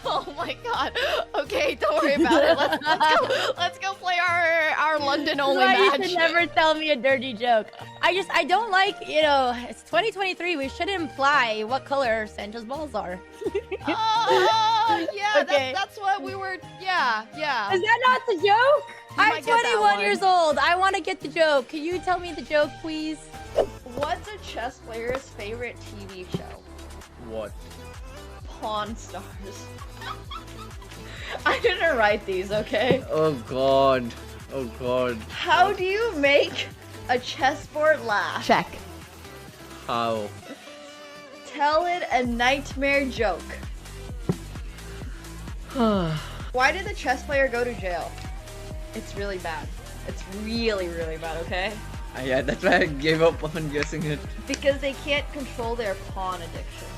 Oh my god. Okay, don't worry about it. Let's go play our London only match. You should never tell me a dirty joke. I don't like, you know, it's 2023. We shouldn't imply what color Sancho's balls are. Yeah, Okay. that's what we were. Yeah. Is that not the joke? I'm might get that 21 one. years old. I want to get the joke. Can you tell me the joke, please? What's a chess player's favorite TV show? What? Pawn Stars. I didn't write these, okay? Oh god. Oh god. How do you make a chessboard laugh? Check. How? Tell it a nightmare joke. Why did the chess player go to jail? It's really bad. It's really, really bad, okay? Yeah, that's why I gave up on guessing it. Because they can't control their pawn addiction.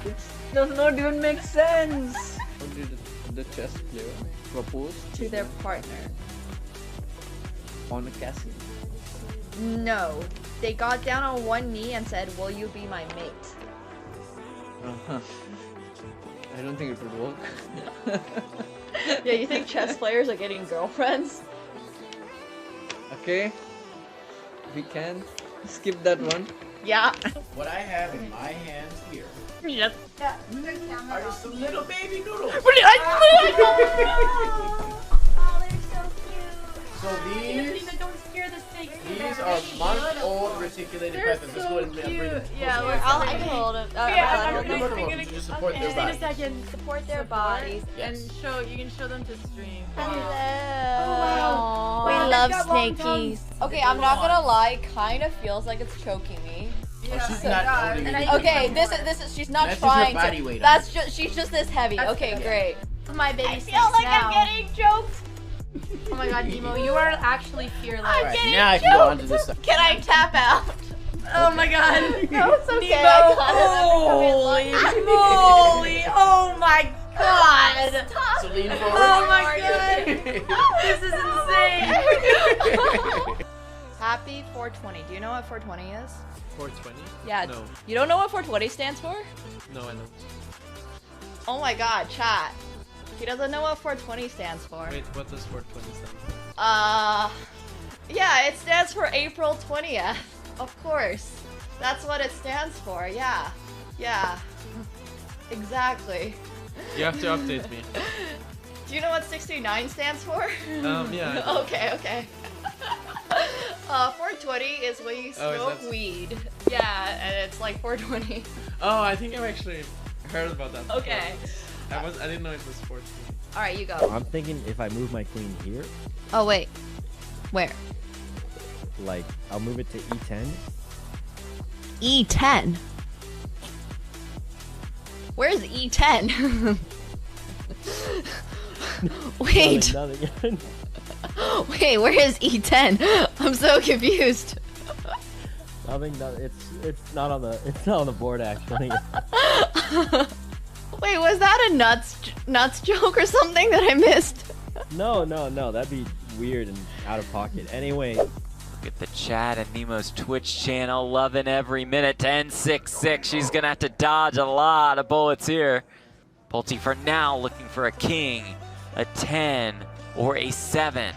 It does not even make sense. How did the chess player propose To their partner. on a castle? No. They got down on one knee and said, "Will you be my mate?" Uh-huh. I don't think it would work. Yeah, you think chess players are getting girlfriends? Okay. We can skip that one. Yeah. What I have in my hands here Yep. are just some little baby noodles. Oh, they're so cute. So Don't scare the snake. these are month-old reticulated peasants. Let's go ahead and bring them. Yeah, I can hold it. Just support their Just in a bodies. second. Support their bodies. Yes. You can show them to stream. Hello. wow. We Wow, love they've got long snakies. Okay, I'm not gonna lie. Kind of feels like it's choking me. Oh, she's not holding it. Okay, this is. She's not That's just her trying body to. weight on That's just. She's just this heavy. That's Okay, good. great. My baby I feel like I'm getting choked. Oh my god, Nemo, you are actually fearless. I'm Alright, getting now I can go on to this side. Can I tap out? Oh my god. No, it's okay. Nemo, I got it. holy moly. Oh my god. So lean forward. Oh my god. This is insane. Happy 420. Do you know what 420 is? 420? Yeah. No. You don't know what 420 stands for? No, I don't. Oh my god, chat. He doesn't know what 420 stands for. Wait, what does 420 stand for? Yeah, it stands for April 20th. Of course. That's what it stands for. Yeah. Yeah. Exactly. You have to update me. Do you know what 69 stands for? Yeah. Okay. 420 is when you smoke that's- weed. Yeah, and it's like 420. Oh, I think I've actually heard about that. before. Okay. I didn't know it was 420. Alright, you go. I'm thinking if I move my queen here, Oh, wait. Where? like I'll move it to e10. E10. Where's E10? Wait. Nothing. Wait, where is E10? I'm so confused. Nothing. It's not on the board actually. Wait, was that a nuts joke or something that I missed? No. That'd be weird and out of pocket. Anyway, Look at the chat and Nemo's Twitch channel, loving every minute. 10-6-6. She's gonna have to dodge a lot of bullets here. Pulte for now looking for a king, a 10, or a 7.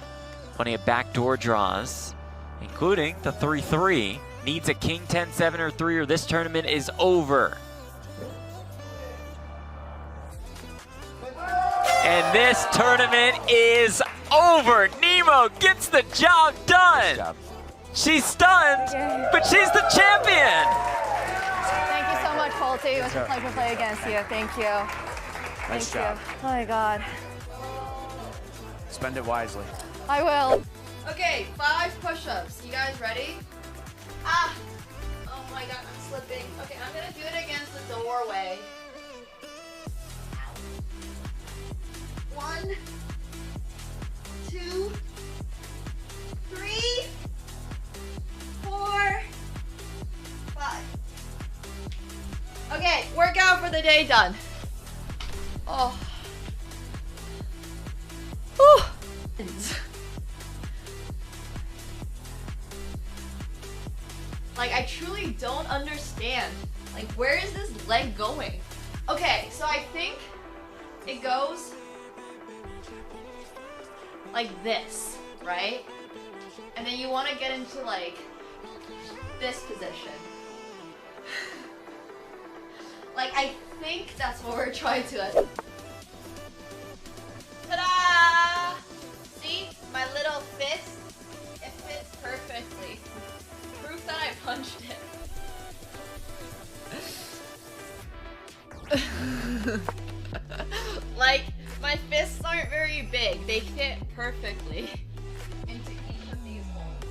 Plenty of backdoor draws, including the 3-3. Needs a king, 10, 7, or 3, or this tournament is over. And this tournament is over. Nemo gets the job done. She's stunned, but she's the champion. Thank you so much, Pulte. It was a pleasure to play against you. Thank you. Nice Thank job. you. Oh my god. Spend it wisely. I will. Okay, 5 push-ups. You guys ready? Ah! Oh my god, I'm slipping. Okay, I'm gonna do it against the doorway. 1, 2, 3, 4, 5. Okay, workout for the day done. Oh. Whew. Like, I truly don't understand. Like, where is this leg going? Okay, I think it goes like this, right? And then you want to get into like this position. Like, I think that's what we're trying to. Ta-da! See? My little fist? It fits perfectly. Proof that I punched it. Like, my fists aren't very big. They fit perfectly into each of these holes.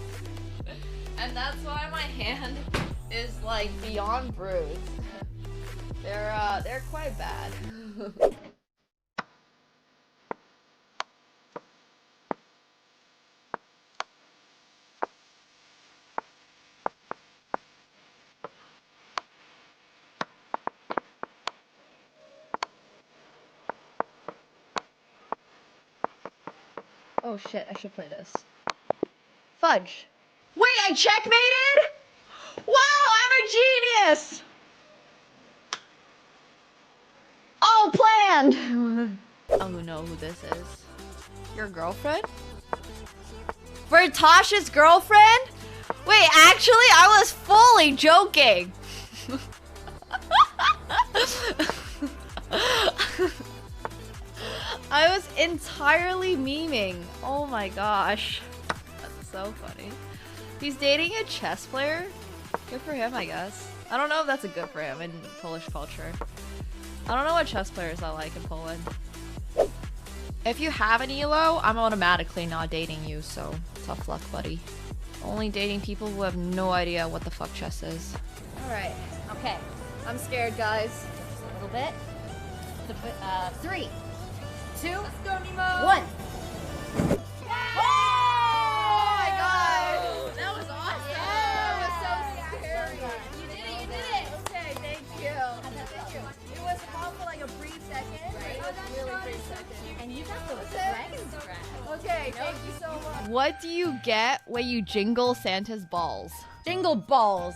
And that's why my hand is like beyond bruised. They're quite bad. Oh shit, I should play this. Fudge. Wait, I checkmated? Wow, I'm a genius! Oh, planned! Oh, know who this is. Your girlfriend? Bertosh's girlfriend? Wait, actually, I was fully joking. I was entirely memeing. Oh my gosh. That's so funny. He's dating a chess player? Good for him, I guess. I don't know if that's a good for him in Polish culture. I don't know what chess players are like in Poland. If you have an ELO, I'm automatically not dating you, so tough luck, buddy. Only dating people who have no idea what the fuck chess is. Alright, okay. I'm scared, guys. Just a little bit. 3, 2, let's go, Nemo. 1. Oh my god! That was awesome! Yeah, that was so scary. You did it! Okay, thank you. It was calm for like a brief second. Right. It was really brief second. And you got the dragon's breath. Okay, thank you so much. What do you get when you jingle Santa's balls? Jingle balls,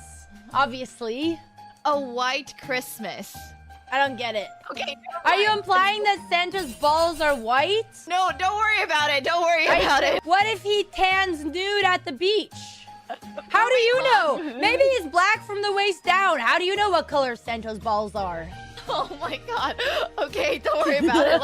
obviously. A white Christmas. I don't get it. Okay. Are you implying that Santa's balls are white? No, don't worry about it. Don't worry about it. What if he tans nude at the beach? How do you know? Maybe he's black from the waist down. How do you know what color Santa's balls are? Oh my god. Okay, don't worry about it.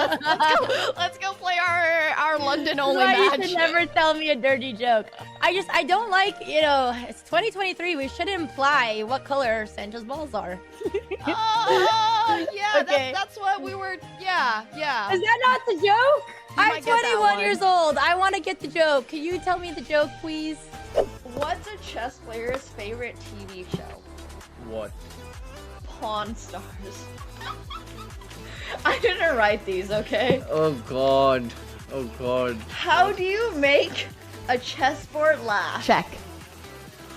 Let's go play our London only match. You should never tell me a dirty joke. I don't like, it's 2023. We should imply what color Santa's balls are. Oh, yeah, Okay. that's what we were, yeah. Is that not the joke? I'm might get that 21 one. years old. I want to get the joke. Can you tell me the joke, please? What's a chess player's favorite TV show? What? Pawn Stars. I didn't write these, okay? Oh god. Oh god. How do you make a chessboard laugh? Check.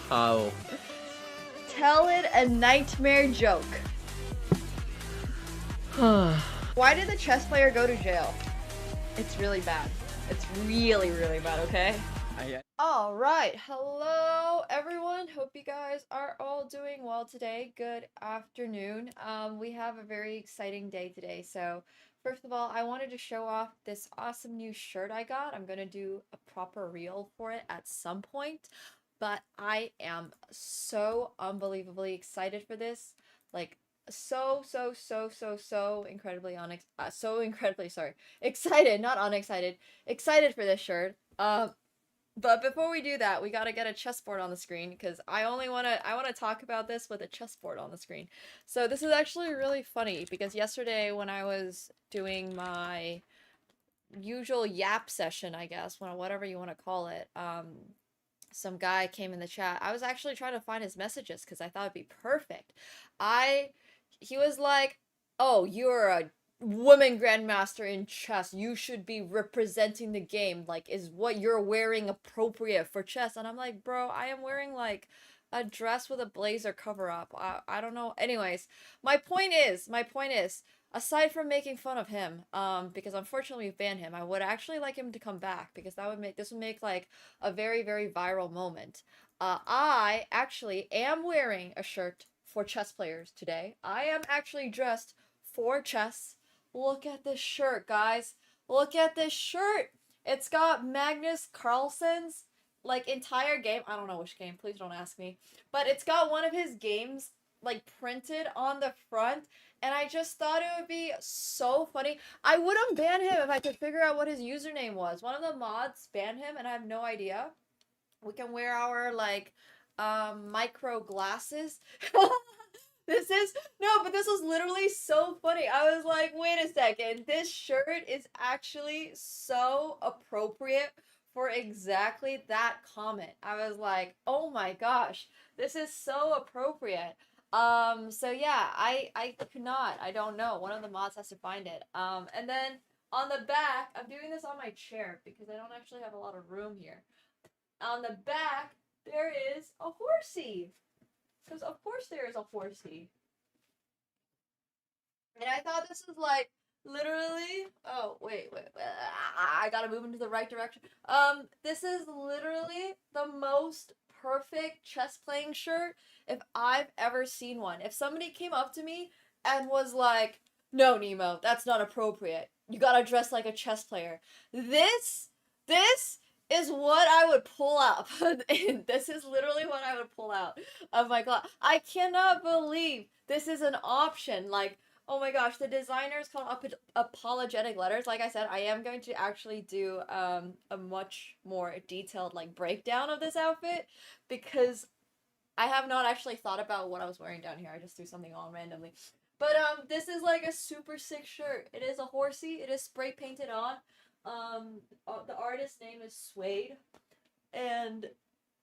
How? Tell it a nightmare joke. Why did the chess player go to jail? It's really bad. It's really, really bad, okay? All right, hello everyone. Hope you guys are all doing well today. Good afternoon. We have a very exciting day today. So first of all, I wanted to show off this awesome new shirt I got. I'm gonna do a proper reel for it at some point, but I am so unbelievably excited for this. Like so incredibly excited, not unexcited, excited for this shirt. But before we do that, we gotta get a chessboard on the screen because I wanna talk about this with a chessboard on the screen. So this is actually really funny because yesterday when I was doing my usual yap session, I guess, whatever you want to call it, some guy came in the chat. I was actually trying to find his messages because I thought it'd be perfect. He was like, "Oh, you're a woman grandmaster in chess. You should be representing the game. Like, is what you're wearing appropriate for chess?" And I'm like, bro, I am wearing like a dress with a blazer cover up. I don't know. Anyways, my point is, aside from making fun of him, because unfortunately we banned him, I would actually like him to come back because this would make like a very, very viral moment. I actually am wearing a shirt for chess players today. I am actually dressed for chess. Look at this shirt, guys. Look at this shirt. It's got Magnus Carlsen's like entire game. I don't know which game, please don't ask me. But it's got one of his games like printed on the front, and I just thought it would be so funny. I wouldn't ban him if I could figure out what his username was. One of the mods banned him and I have no idea. We can wear our like micro glasses. But this was literally so funny. I was like, wait a second, this shirt is actually so appropriate for exactly that comment. I was like, oh my gosh, this is so appropriate. So yeah, I could not, I don't know. One of the mods has to find it. And then on the back, I'm doing this on my chair because I don't actually have a lot of room here. On the back, there is a horsey. Because of course there is a horsey. And I thought this was like literally, oh wait, I gotta move into the right direction. This is literally the most perfect chess playing shirt if I've ever seen one. If somebody came up to me and was like, no, Nemo, that's not appropriate. You gotta dress like a chess player. This is what I would pull out. This is literally what I would pull out of my closet. I cannot believe this is an option. Like, oh my gosh, the designer is called Apologetic Letters. Like I said, I am going to actually do a much more detailed like breakdown of this outfit because I have not actually thought about what I was wearing down here. I just threw something on randomly. But this is like a super sick shirt. It is a horsey. It is spray painted on. The artist's name is Suede, and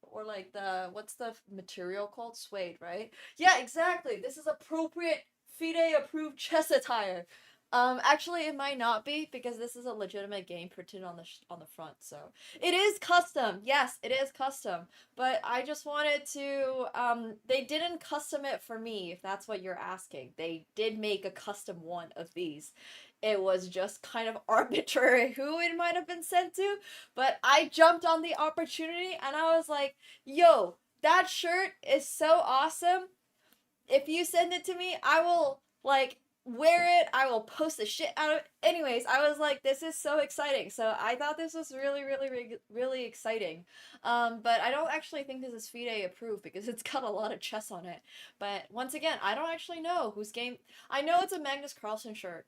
or like what's the material called? Suede, right? Yeah, exactly. This is appropriate FIDE approved chess attire. Actually it might not be because this is a legitimate game printed on the front, so it is custom. Yes, it is custom, but I just wanted to they didn't custom it for me, if that's what you're asking. They did make a custom one of these. It was just kind of arbitrary who it might have been sent to, but I jumped on the opportunity and I was like, yo, that shirt is so awesome. If you send it to me, I will like wear it. I will post the shit out of it. Anyways, I was like, this is so exciting. So I thought this was really exciting. But I don't actually think this is FIDE approved because it's got a lot of chess on it. But once again, I don't actually know whose game. I know it's a Magnus Carlsen shirt.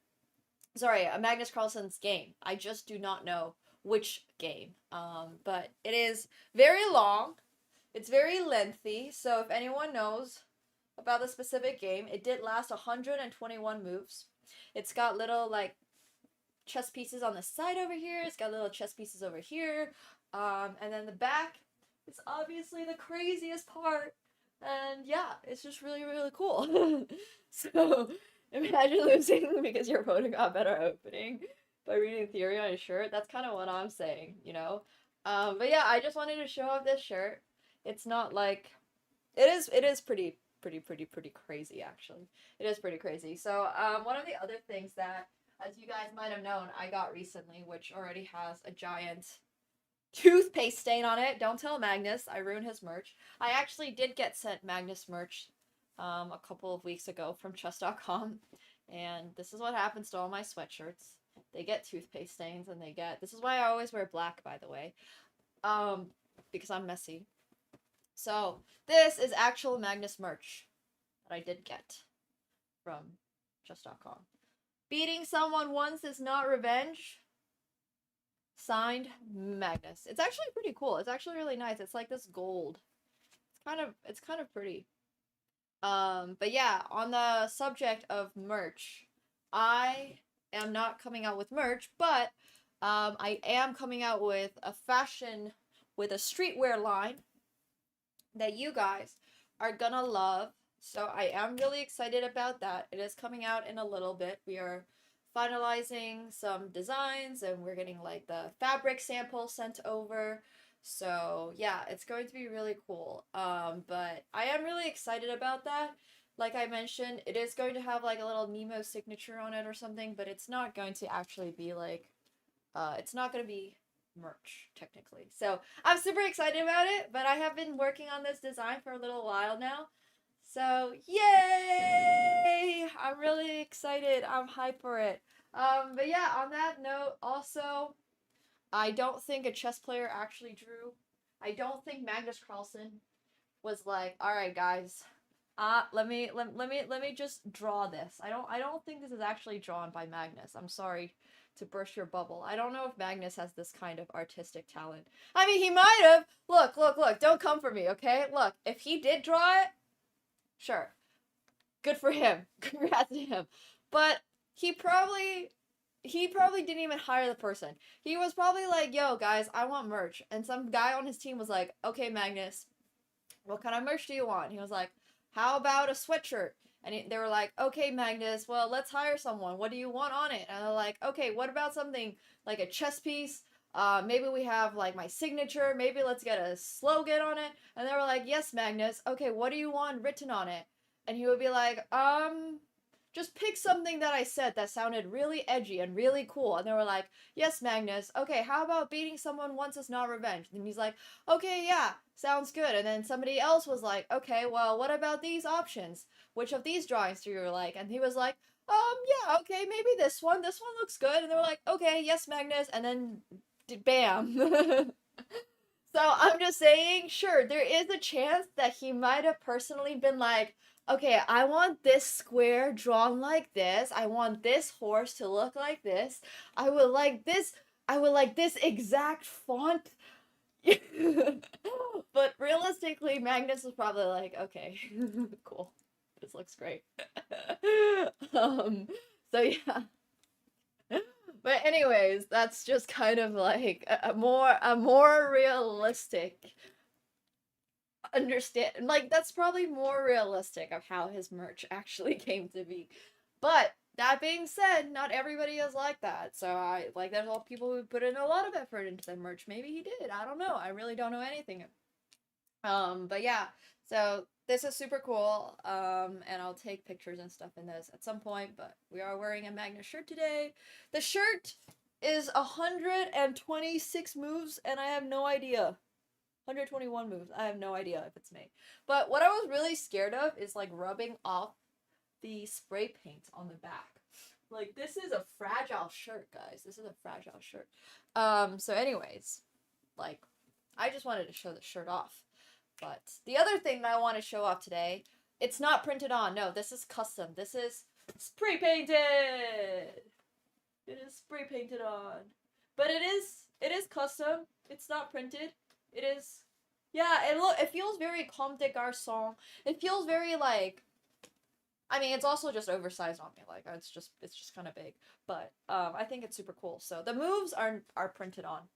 Sorry, a Magnus Carlsen's game. I just do not know which game. But it is very long. It's very lengthy. So if anyone knows about the specific game, it did last 121 moves. It's got little like chess pieces on the side over here. It's got little chess pieces over here. And then the back is obviously the craziest part. And yeah, it's just really cool. So imagine losing because your opponent got better opening by reading theory on his shirt. That's kind of what I'm saying, you know? But yeah, I just wanted to show off this shirt. It's not like, it is pretty crazy, actually. It is pretty crazy. So, one of the other things that, as you guys might have known, I got recently, which already has a giant toothpaste stain on it. Don't tell Magnus, I ruined his merch. I actually did get sent Magnus merch a couple of weeks ago from chess.com, and this is what happens to all my sweatshirts. They get toothpaste stains, and this is why I always wear black, by the way, because I'm messy. So this is actual Magnus merch that I did get from chess.com. Beating someone once is not revenge. Signed, Magnus. It's actually pretty cool. It's actually really nice. It's like this gold. It's kind of pretty. But yeah, on the subject of merch, I am not coming out with merch, but I am coming out with a streetwear line that you guys are gonna love. So I am really excited about that. It is coming out in a little bit. We are finalizing some designs and we're getting like the fabric sample sent over. So yeah, it's going to be really cool. But I am really excited about that. Like I mentioned, it is going to have like a little Nemo signature on it or something, but it's not going to actually be like, it's not going to be merch technically. So I'm super excited about it, but I have been working on this design for a little while now. So, yay! I'm really excited. I'm hyped for it. But yeah, on that note, also, I don't think a chess player actually drew. I don't think Magnus Carlsen was like, all right, guys, let me just draw this. I don't think this is actually drawn by Magnus. I'm sorry to burst your bubble. I don't know if Magnus has this kind of artistic talent. I mean, he might have. Look, don't come for me, okay? Look, if he did draw it, sure. Good for him. Congrats to him. But he probably didn't even hire the person. He was probably like, yo, guys, I want merch. And some guy on his team was like, okay, Magnus, what kind of merch do you want? He was like, how about a sweatshirt? And they were like, okay, Magnus, well, let's hire someone. What do you want on it? And they're like, okay, what about something like a chess piece? Maybe we have like my signature. Maybe let's get a slogan on it. And they were like, yes, Magnus. Okay, what do you want written on it? And he would be like, just pick something that I said that sounded really edgy and really cool. And they were like, yes, Magnus. Okay, how about beating someone once is not revenge? And he's like, okay, yeah, sounds good. And then somebody else was like, okay, well, what about these options? Which of these drawings do you like? And he was like, yeah, okay, maybe this one. This one looks good. And they were like, okay, yes, Magnus. And then, bam. So I'm just saying, sure, there is a chance that he might have personally been like, okay, I want this square drawn like this. I want this horse to look like this. I would like this exact font. But realistically, Magnus was probably like, okay, cool. This looks great. So yeah. But anyways, that's just kind of like a more realistic understand, like, that's probably more realistic of how his merch actually came to be. But that being said, not everybody is like that. So there's a lot of people who put in a lot of effort into their merch. Maybe he did. I don't know. I really don't know anything. But yeah, so this is super cool. And I'll take pictures and stuff in this at some point, but we are wearing a Magnus shirt today. The shirt is 126 moves, and I have no idea. 121 moves. I have no idea if it's me. But what I was really scared of is like rubbing off the spray paint on the back. Like, this is a fragile shirt, guys. This is a fragile shirt. So anyways, like, I just wanted to show the shirt off. But the other thing that I want to show off today, it's not printed on. No, this is custom. This is spray painted. It is spray painted on. But it is custom. It's not printed. It is, yeah, it feels very Comme des Garçons. It feels very like, I mean, it's also just oversized on me. Like, it's just kind of big. But I think it's super cool. So the moves are printed on.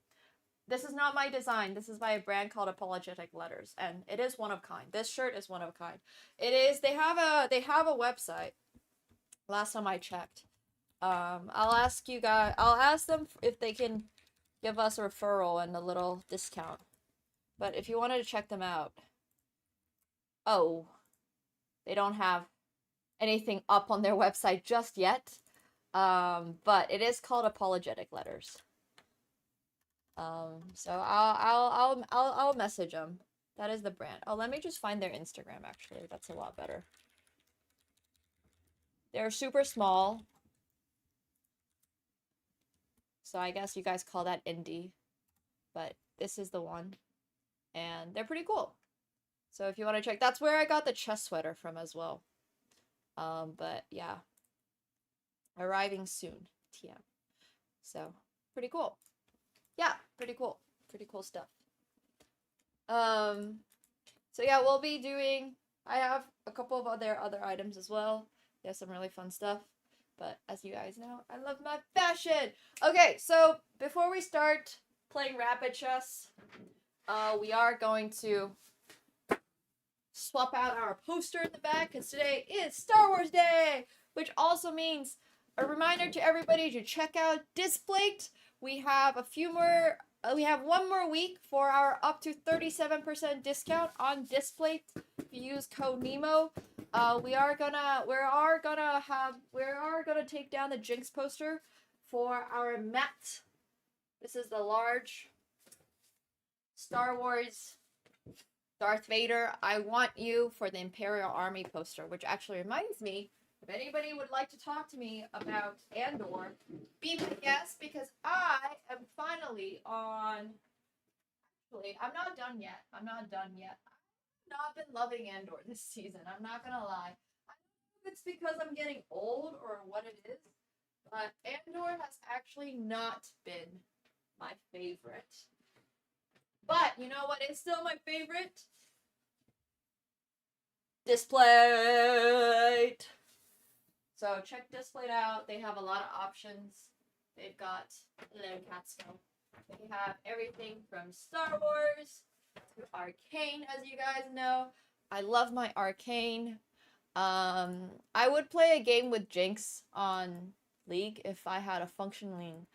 This is not my design. This is by a brand called Apologetic Letters, and it is one of kind. This shirt is one of a kind. It is. They have a website. Last time I checked. I'll ask you guys. I'll ask them if they can give us a referral and a little discount. But if you wanted to check them out, oh, they don't have anything up on their website just yet. But it is called Apologetic Letters. So I'll message them. That is the brand. Oh, let me just find their Instagram, actually. That's a lot better. They're super small. So I guess you guys call that indie. But this is the one. And they're pretty cool. So if you want to check, that's where I got the chest sweater from as well. But yeah. Arriving soon. TM. So, pretty cool. Yeah, pretty cool. Pretty cool stuff. So yeah, we'll be doing, I have a couple of other items as well. There's some really fun stuff. But as you guys know, I love my fashion. Okay, so before we start playing rapid chess, we are going to swap out our poster in the back because today is Star Wars Day, which also means a reminder to everybody to check out Displate. We have we have one more week for our up to 37% discount on Displate. If you use code Nemo, we are gonna take down the Jinx poster for our matte. This is the large Star Wars Darth Vader, I want you for the Imperial Army poster, which actually reminds me, if anybody would like to talk to me about Andor, be my guest, because I am finally on... Actually, I'm not done yet. I've not been loving Andor this season, I'm not gonna lie. I don't know if it's because I'm getting old or what it is, but Andor has actually not been my favorite. But you know what is still my favorite? Displate. So check Displate out. They have a lot of options. They've got AkaNemsko. They have everything from Star Wars to Arcane, as you guys know. I love my Arcane. I would play a game with Jinx on League if I had a functioning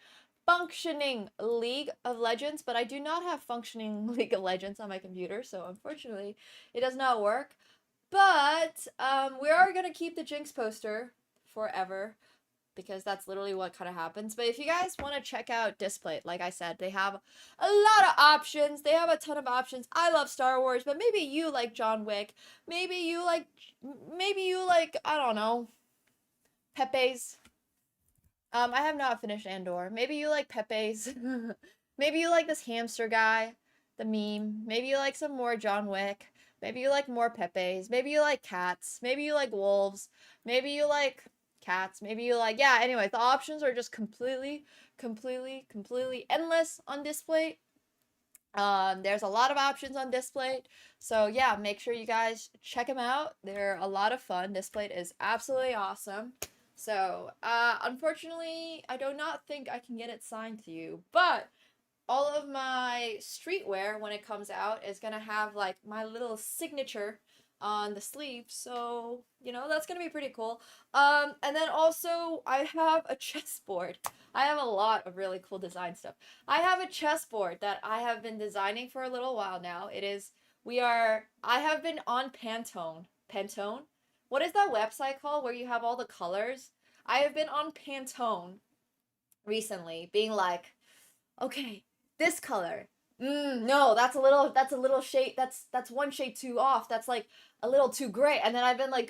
League of Legends, but I do not have functioning League of Legends on my computer, so unfortunately it does not work. But we are gonna keep the Jinx poster forever, because that's literally what kind of happens. But if you guys want to check out Displate, like I said, they have a lot of options. They have a ton of options. I love Star Wars, but maybe you like John Wick. Maybe you like, I don't know, Pepe's. I have not finished Andor. Maybe you like Pepe's. Maybe you like this hamster guy, the meme. Maybe you like some more John Wick. Maybe you like more Pepe's. Maybe you like cats. Maybe you like wolves. Maybe you like cats. Maybe you like, yeah, anyway, the options are just completely endless on Displate. There's a lot of options on Displate. So yeah, make sure you guys check them out. They're a lot of fun. Displate is absolutely awesome. So, unfortunately, I do not think I can get it signed to you, but all of my streetwear, when it comes out, is gonna have, like, my little signature on the sleeve, so, you know, that's gonna be pretty cool. And then also, I have a chessboard. I have a lot of really cool design stuff. I have a chessboard that I have been designing for a little while now. I have been on Pantone? What is that website called where you have all the colors? I have been on Pantone recently, being like, okay, this color. No, that's a little shade. That's one shade too off. That's like a little too gray. And then I've been like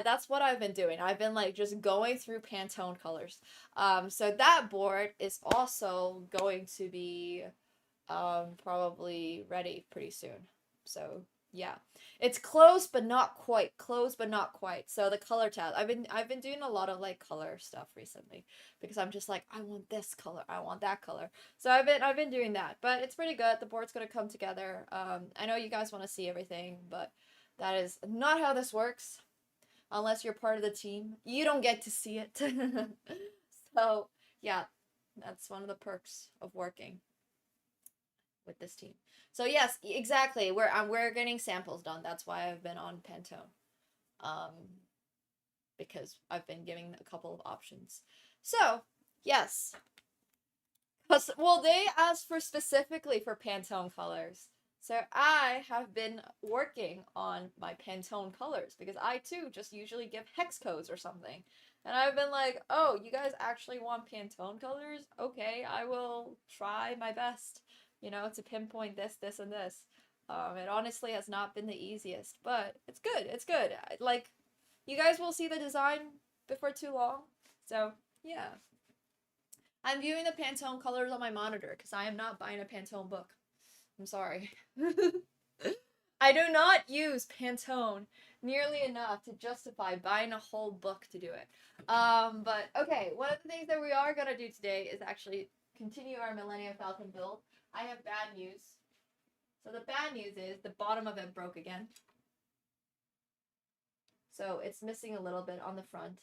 that's what I've been doing. I've been like just going through Pantone colors. So that board is also going to be probably ready pretty soon. So yeah, it's close but not quite. So the color tab, I've been doing a lot of like color stuff recently, because I'm just like, I want this color, I want that color. So I've been doing that, but it's pretty good. The board's gonna come together. I know you guys want to see everything, but that is not how this works. Unless you're part of the team, you don't get to see it. So yeah, that's one of the perks of working with this team. So yes, exactly. We're getting samples done. That's why I've been on Pantone, because I've been giving a couple of options. So yes, well, they asked for specifically for Pantone colors. So I have been working on my Pantone colors, because I too just usually give hex codes or something. And I've been like, oh, you guys actually want Pantone colors? Okay, I will try my best, you know, to pinpoint this, and this. It honestly has not been the easiest, but it's good. It's good. Like, you guys will see the design before too long. So, yeah. I'm viewing the Pantone colors on my monitor, because I am not buying a Pantone book. I'm sorry. I do not use Pantone nearly enough to justify buying a whole book to do it. But, okay, one of the things that we are going to do today is actually continue our Millennium Falcon build. I have bad news. So the bad news is the bottom of it broke again. So it's missing a little bit on the front.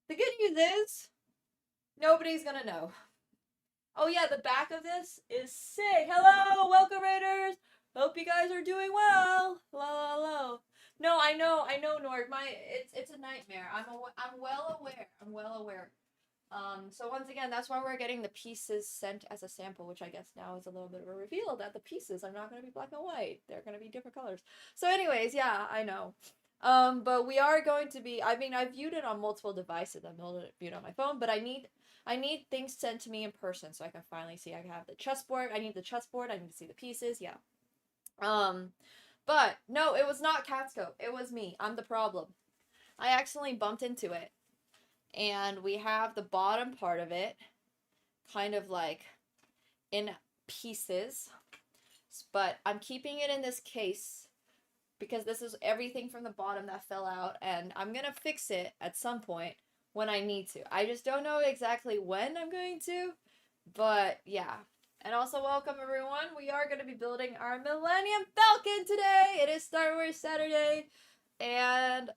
The good news is nobody's gonna know. Oh yeah, the back of this is sick. Hello, welcome Raiders. Hope you guys are doing well. Hello. No, I know, Nord. It's a nightmare. I'm well aware. So once again, that's why we're getting the pieces sent as a sample, which I guess now is a little bit of a reveal that the pieces are not going to be black and white. They're going to be different colors. So anyways, yeah, I know. But we are going to be, I mean, I've viewed it on multiple devices. I've viewed it on my phone, but I need things sent to me in person so I can finally see. I have the chessboard. I need the chessboard. I need to see the pieces. Yeah. But no, it was not Catsko. It was me. I'm the problem. I accidentally bumped into it. And we have the bottom part of it kind of like in pieces. But I'm keeping it in this case because this is everything from the bottom that fell out. And I'm going to fix it at some point when I need to. I just don't know exactly when I'm going to. But yeah. And also welcome everyone. We are going to be building our Millennium Falcon today. It is Star Wars Saturday. And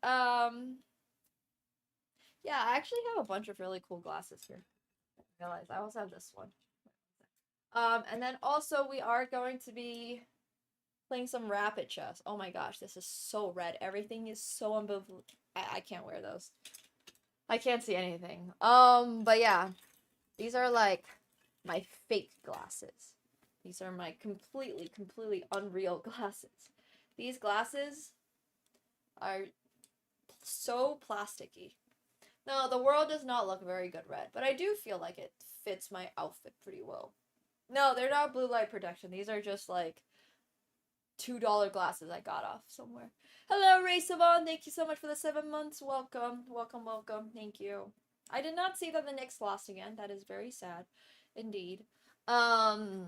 yeah, I actually have a bunch of really cool glasses here. I realize I also have this one. And then also we are going to be playing some rapid chess. Oh my gosh, this is so red. Everything is so unbelievable. I can't wear those. I can't see anything. But yeah, these are like my fake glasses. These are my completely unreal glasses. These glasses are so plasticky. No, the world does not look very good red, but I do feel like it fits my outfit pretty well. No, they're not blue light protection. These are just like $2 glasses I got off somewhere. Hello, Ray Savon. Thank you so much for the 7 months. Welcome. Thank you. I did not see that the Knicks lost again. That is very sad. Indeed. You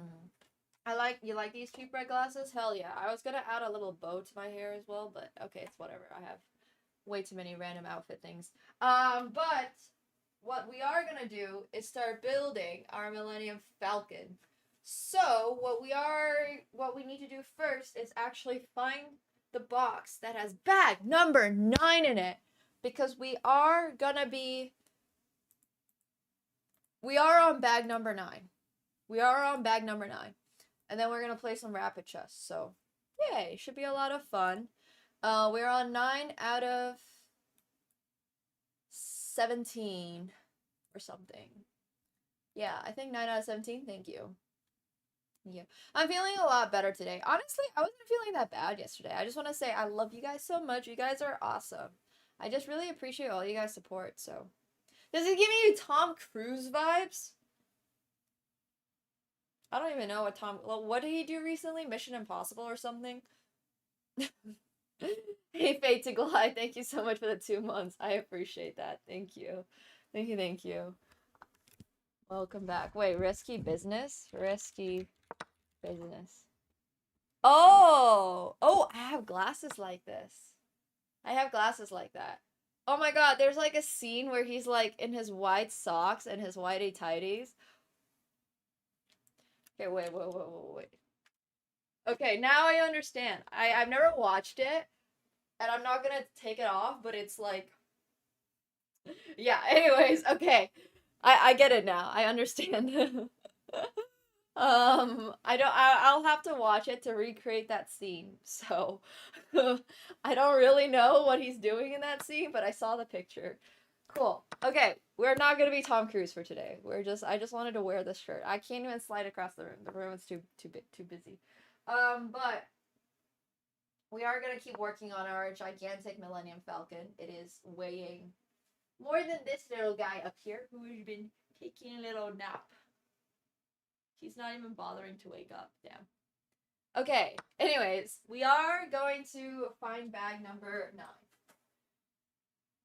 like these cheap red glasses? Hell yeah. I was gonna add a little bow to my hair as well, but okay, it's whatever. I have way too many random outfit things. But what we are gonna do is start building our Millennium Falcon. So what we need to do first is actually find the box that has bag number 9 in it, because we are on bag number 9. We are on bag number 9. And then we're gonna play some rapid chess. So yay, should be a lot of fun. We're on 9 out of 17 or something. Yeah, I think 9 out of 17. Thank you. Yeah, I'm feeling a lot better today. Honestly, I wasn't feeling that bad yesterday. I just want to say I love you guys so much. You guys are awesome. I just really appreciate all you guys' support. So, does it give you Tom Cruise vibes? I don't even know what did he do recently? Mission Impossible or something? Hey, Fate to Glide, thank you so much for the 2 months. I appreciate that. Thank you. Thank you. Welcome back. Wait, risky business? Risky business. Oh, I have glasses like this. I have glasses like that. Oh my god, there's like a scene where he's like in his white socks and his whitey tighties. Okay, wait. Okay, now I understand. I've never watched it, and I'm not gonna take it off, but it's like... Yeah, anyways, okay. I get it now. I understand. I'll have to watch it to recreate that scene. So, I don't really know what he's doing in that scene, but I saw the picture. Cool. Okay, we're not gonna be Tom Cruise for today. I just wanted to wear this shirt. I can't even slide across the room. The room is too busy. But we are gonna keep working on our gigantic Millennium Falcon. It is weighing more than this little guy up here who has been taking a little nap. He's not even bothering to wake up. Damn. Okay, anyways, we are going to find bag number 9.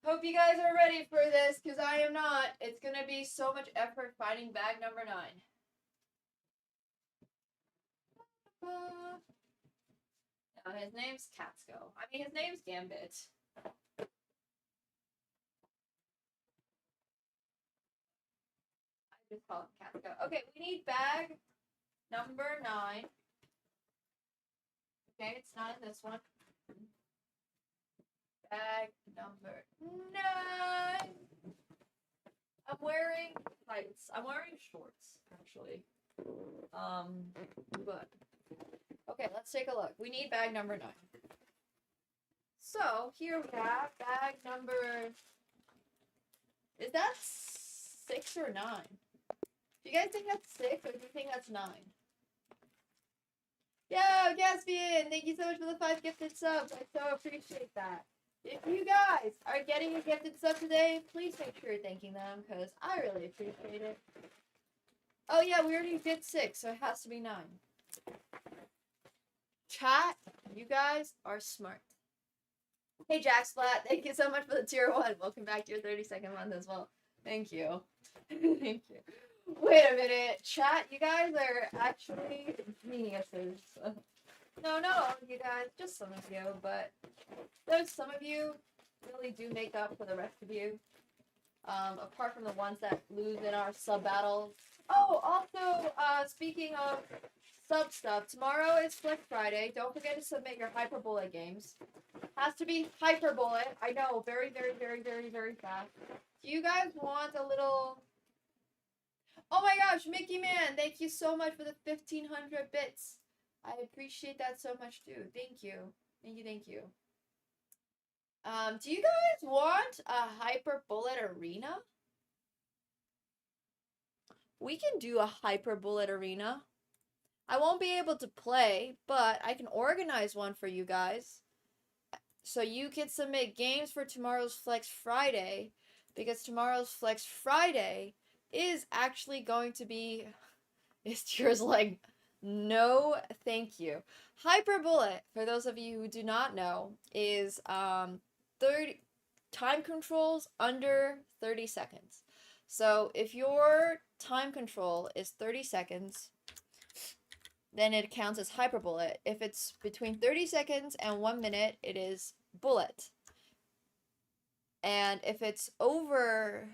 Hope you guys are ready for this, because I am not. It's gonna be so much effort finding bag number 9. Now, his name's Catsko. I mean, his name's Gambit. Just call it Catsko. Okay, we need bag number 9. Okay, it's not in this one. Bag number 9. I'm wearing tights. I'm wearing shorts, actually. But okay, let's take a look. We need bag number 9. So here we have bag number. Is that 6 or 9? Do you guys think that's 6 or do you think that's 9? Yo, Gaspian, thank you so much for the 5 gifted subs. I so appreciate that. If you guys are getting a gifted sub today, please make sure you're thanking them, because I really appreciate it. Oh yeah, we already did 6, so it has to be 9. Chat, You guys are smart. Hey, Jack Splat, thank you so much for the tier 1. Welcome back to your 30-second month as well. Thank you. Thank you. Wait a minute. Chat, you guys are actually geniuses. No, not all of you guys, just some of you, but those some of you really do make up for the rest of you. Apart from the ones that lose in our sub battles. Oh, also, speaking of sub stuff, tomorrow is Flick Friday. Don't forget to submit your Hyperbullet games. Has to be Hyperbullet. I know, very, very, very, very, very fast. Do you guys want a little... Oh my gosh, Mickey Man, thank you so much for the 1,500 bits. I appreciate that so much too. Thank you. Thank you, thank you. Do you guys want a Hyperbullet Arena? We can do a Hyperbullet Arena. I won't be able to play, but I can organize one for you guys. So you can submit games for tomorrow's Flex Friday, because tomorrow's Flex Friday is actually going to be... Is Tears like... No, thank you. Hyperbullet, for those of you who do not know, is 30 time controls under 30 seconds. So if your time control is 30 seconds, then it counts as Hyperbullet. If it's between 30 seconds and 1 minute, it is Bullet. And if it's over...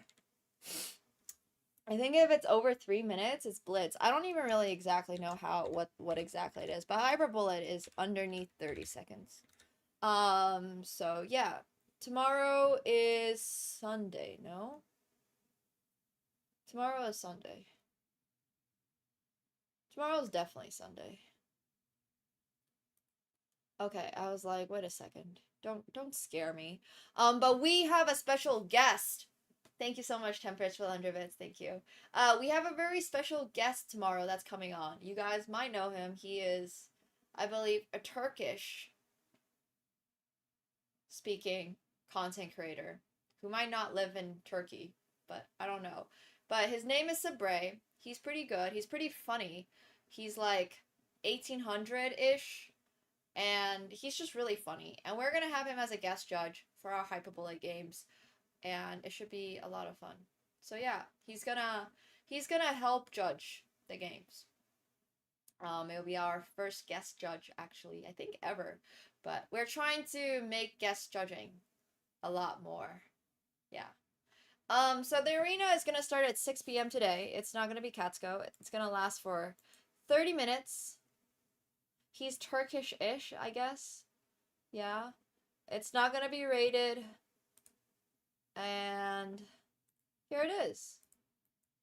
I think if it's over 3 minutes, it's Blitz. I don't even really exactly know what exactly it is, but Hyperbullet is underneath 30 seconds. So yeah. Tomorrow is Sunday, no? Tomorrow is Sunday. Tomorrow is definitely Sunday. Okay, I was like, wait a second. Don't scare me. But we have a special guest. Thank you so much, Temperature for the 100 bits. Thank you. We have a very special guest tomorrow that's coming on. You guys might know him. He is, I believe, a Turkish speaking content creator who might not live in Turkey, but I don't know. But his name is Sabre. He's pretty good. He's pretty funny. He's like 1800-ish, and he's just really funny. And we're going to have him as a guest judge for our Hyperbullet games. And it should be a lot of fun. So yeah, he's gonna help judge the games. It'll be our first guest judge, actually, I think ever. But we're trying to make guest judging a lot more. Yeah. So the arena is gonna start at 6 p.m. today. It's not gonna be Katsko. It's gonna last for 30 minutes. He's Turkish-ish, I guess. Yeah. It's not gonna be rated. And here it is.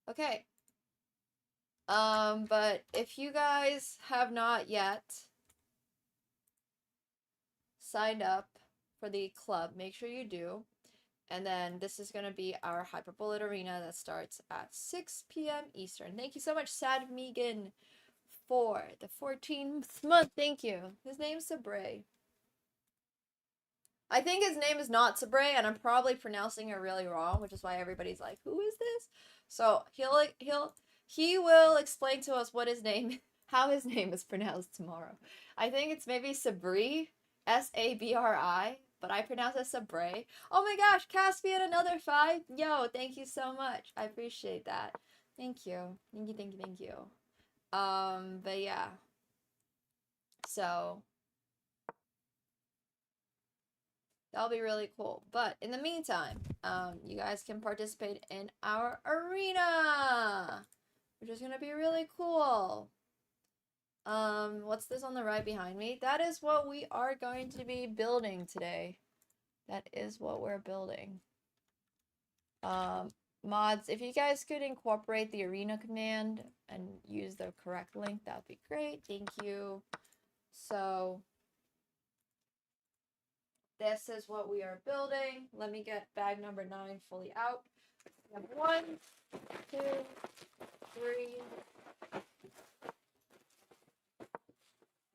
Okay. But if you guys have not yet signed up for the club, make sure you do. And then this is going to be our Hyperbullet Arena that starts at 6 p.m. Eastern. Thank you so much, Sad Megan, for the 14th month. Thank you. His name's Sabre. I think his name is not Sabre, and I'm probably pronouncing it really wrong, which is why everybody's like, "Who is this?" So he will explain to us what his name, how his name is pronounced tomorrow. I think it's maybe Sabri, S-A-B-R-I, but I pronounce it Sabre. Oh my gosh, Caspian, another 5. Yo, thank you so much. I appreciate that. Thank you. Thank you, thank you, thank you. But yeah. So that'll be really cool. But in the meantime, you guys can participate in our arena, which is gonna be really cool. What's this on the right behind me? That is what we are going to be building today. That is what we're building. Mods, if you guys could incorporate the arena command and use the correct link, that would be great. Thank you. So this is what we are building. Let me get bag number 9 fully out. We have 1, 2, 3,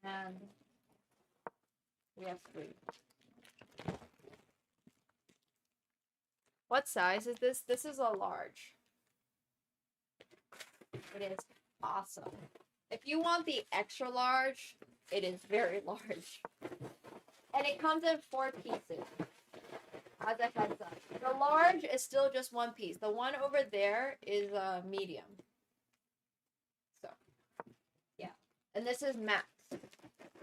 and we have 3. What size is this? This is a large. It is awesome. If you want the extra large, It is very large. And it comes in 4 pieces. As a heads up. The large is still just 1 piece. The one over there is medium. So, yeah. And this is max.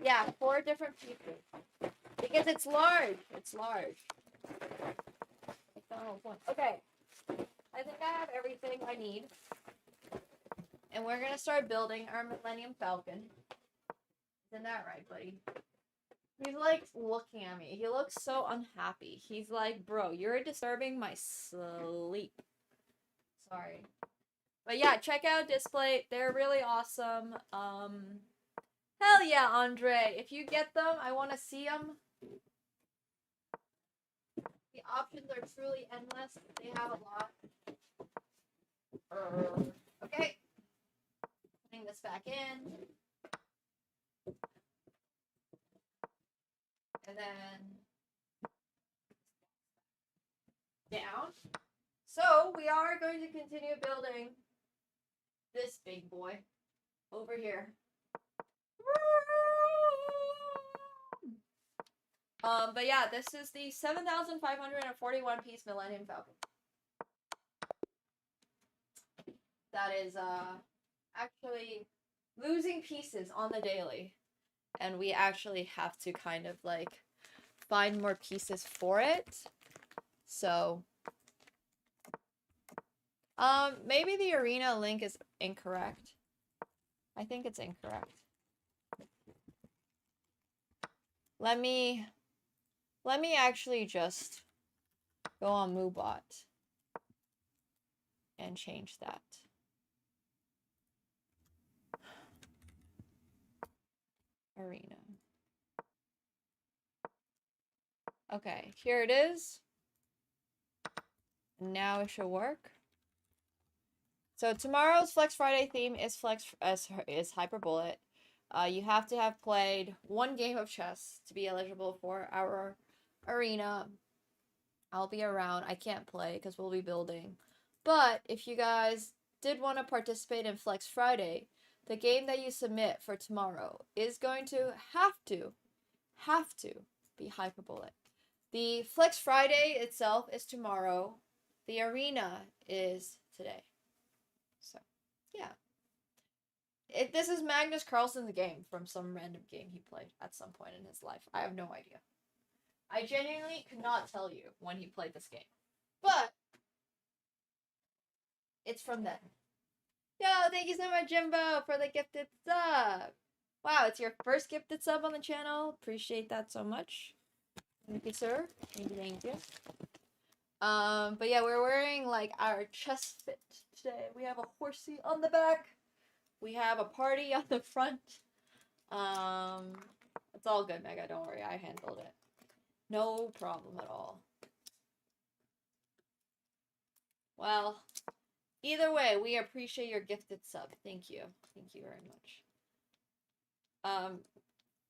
Yeah, 4 different pieces. Because it's large. It's large. That's the whole point. Okay. I think I have everything I need. And we're going to start building our Millennium Falcon. Isn't that right, buddy? He's like looking at me. He looks so unhappy. He's like, bro, you're disturbing my sleep. Sorry. But yeah, check out Displate. They're really awesome. Hell yeah, Andre. If you get them, I want to see them. The options are truly endless. They have a lot. Okay. Putting this back in. And then down. So we are going to continue building this big boy over here. But yeah, this is the 7,541 piece Millennium Falcon. That is actually losing pieces on the daily. And we actually have to kind of like find more pieces for it. So maybe the arena link is incorrect. I think it's incorrect. Let me actually just go on MooBot and change that. Arena. Okay, here it is. Now it should work. So tomorrow's Flex Friday theme is Hyperbullet. You have to have played 1 game of chess to be eligible for our arena. I'll be around. I can't play because we'll be building. But if you guys did want to participate in Flex Friday, the game that you submit for tomorrow is going to have to be Hyperbullet. The Flex Friday itself is tomorrow. The arena is today. So, yeah. This is Magnus Carlsen's game from some random game he played at some point in his life. I have no idea. I genuinely could not tell you when he played this game. But it's from then. Yo, thank you so much, Jimbo, for the gifted sub. Wow, it's your first gifted sub on the channel. Appreciate that so much. Thank you, sir. Thank you. But yeah, we're wearing like our chest fit today. We have a horsey on the back. We have a party on the front. It's all good, Mega. Don't worry, I handled it. No problem at all. Well, either way, we appreciate your gifted sub. Thank you. Thank you very much.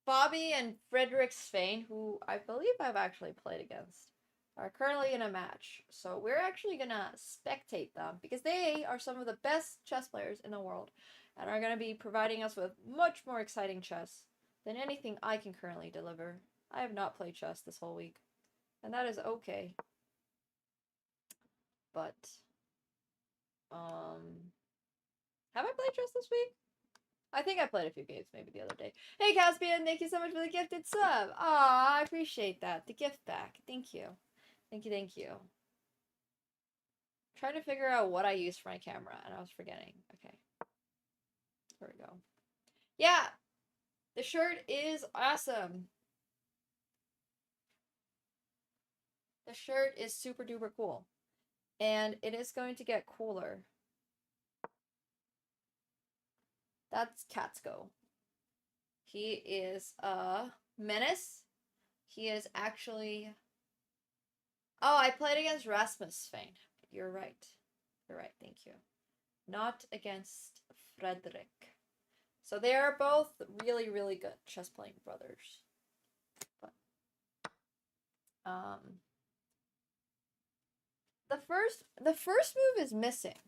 Bobby and Frederick Spain, who I believe I've actually played against, are currently in a match. So we're actually gonna spectate them because they are some of the best chess players in the world and are gonna be providing us with much more exciting chess than anything I can currently deliver. I have not played chess this whole week, and that is okay. But have I played chess this week? I think I played a few games maybe the other day. Hey Caspian, thank you so much for the gifted sub. Aw, I appreciate that. The gift back. Thank you. Thank you, thank you. Trying to figure out what I use for my camera, and I was forgetting. Okay. There we go. Yeah! The shirt is awesome. The shirt is super duper cool. And it is going to get cooler. That's Katsko. He is a menace. He is actually... Oh, I played against Rasmus Svein. You're right. You're right, thank you. Not against Frederick. So they are both really, really good chess playing brothers. But, the first move is missing.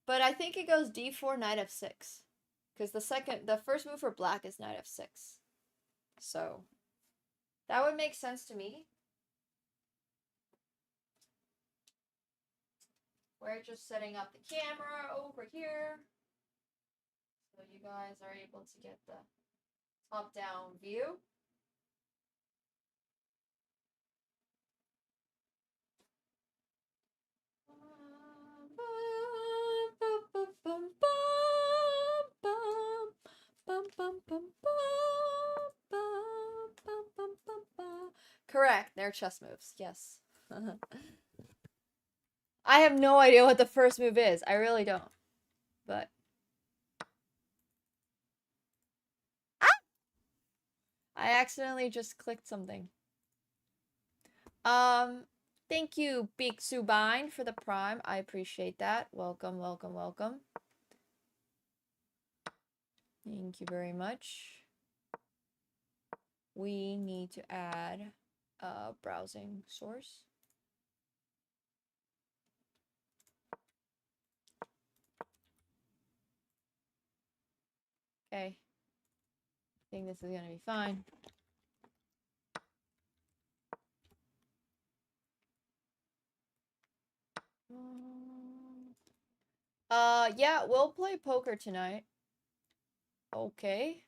But I think it goes d4, knight f6. Because the first move for black is knight f6. So that would make sense to me. We're just setting up the camera over here. So you guys are able to get the top-down view. Correct, they're chess moves, yes. I have no idea what the first move is. I really don't. But I accidentally just clicked something. Thank you, Big Subine, for the prime. I appreciate that. Welcome, welcome, welcome. Thank you very much. We need to add a browsing source. Okay. I think this is gonna be fine. Yeah, we'll play poker tonight. Okay.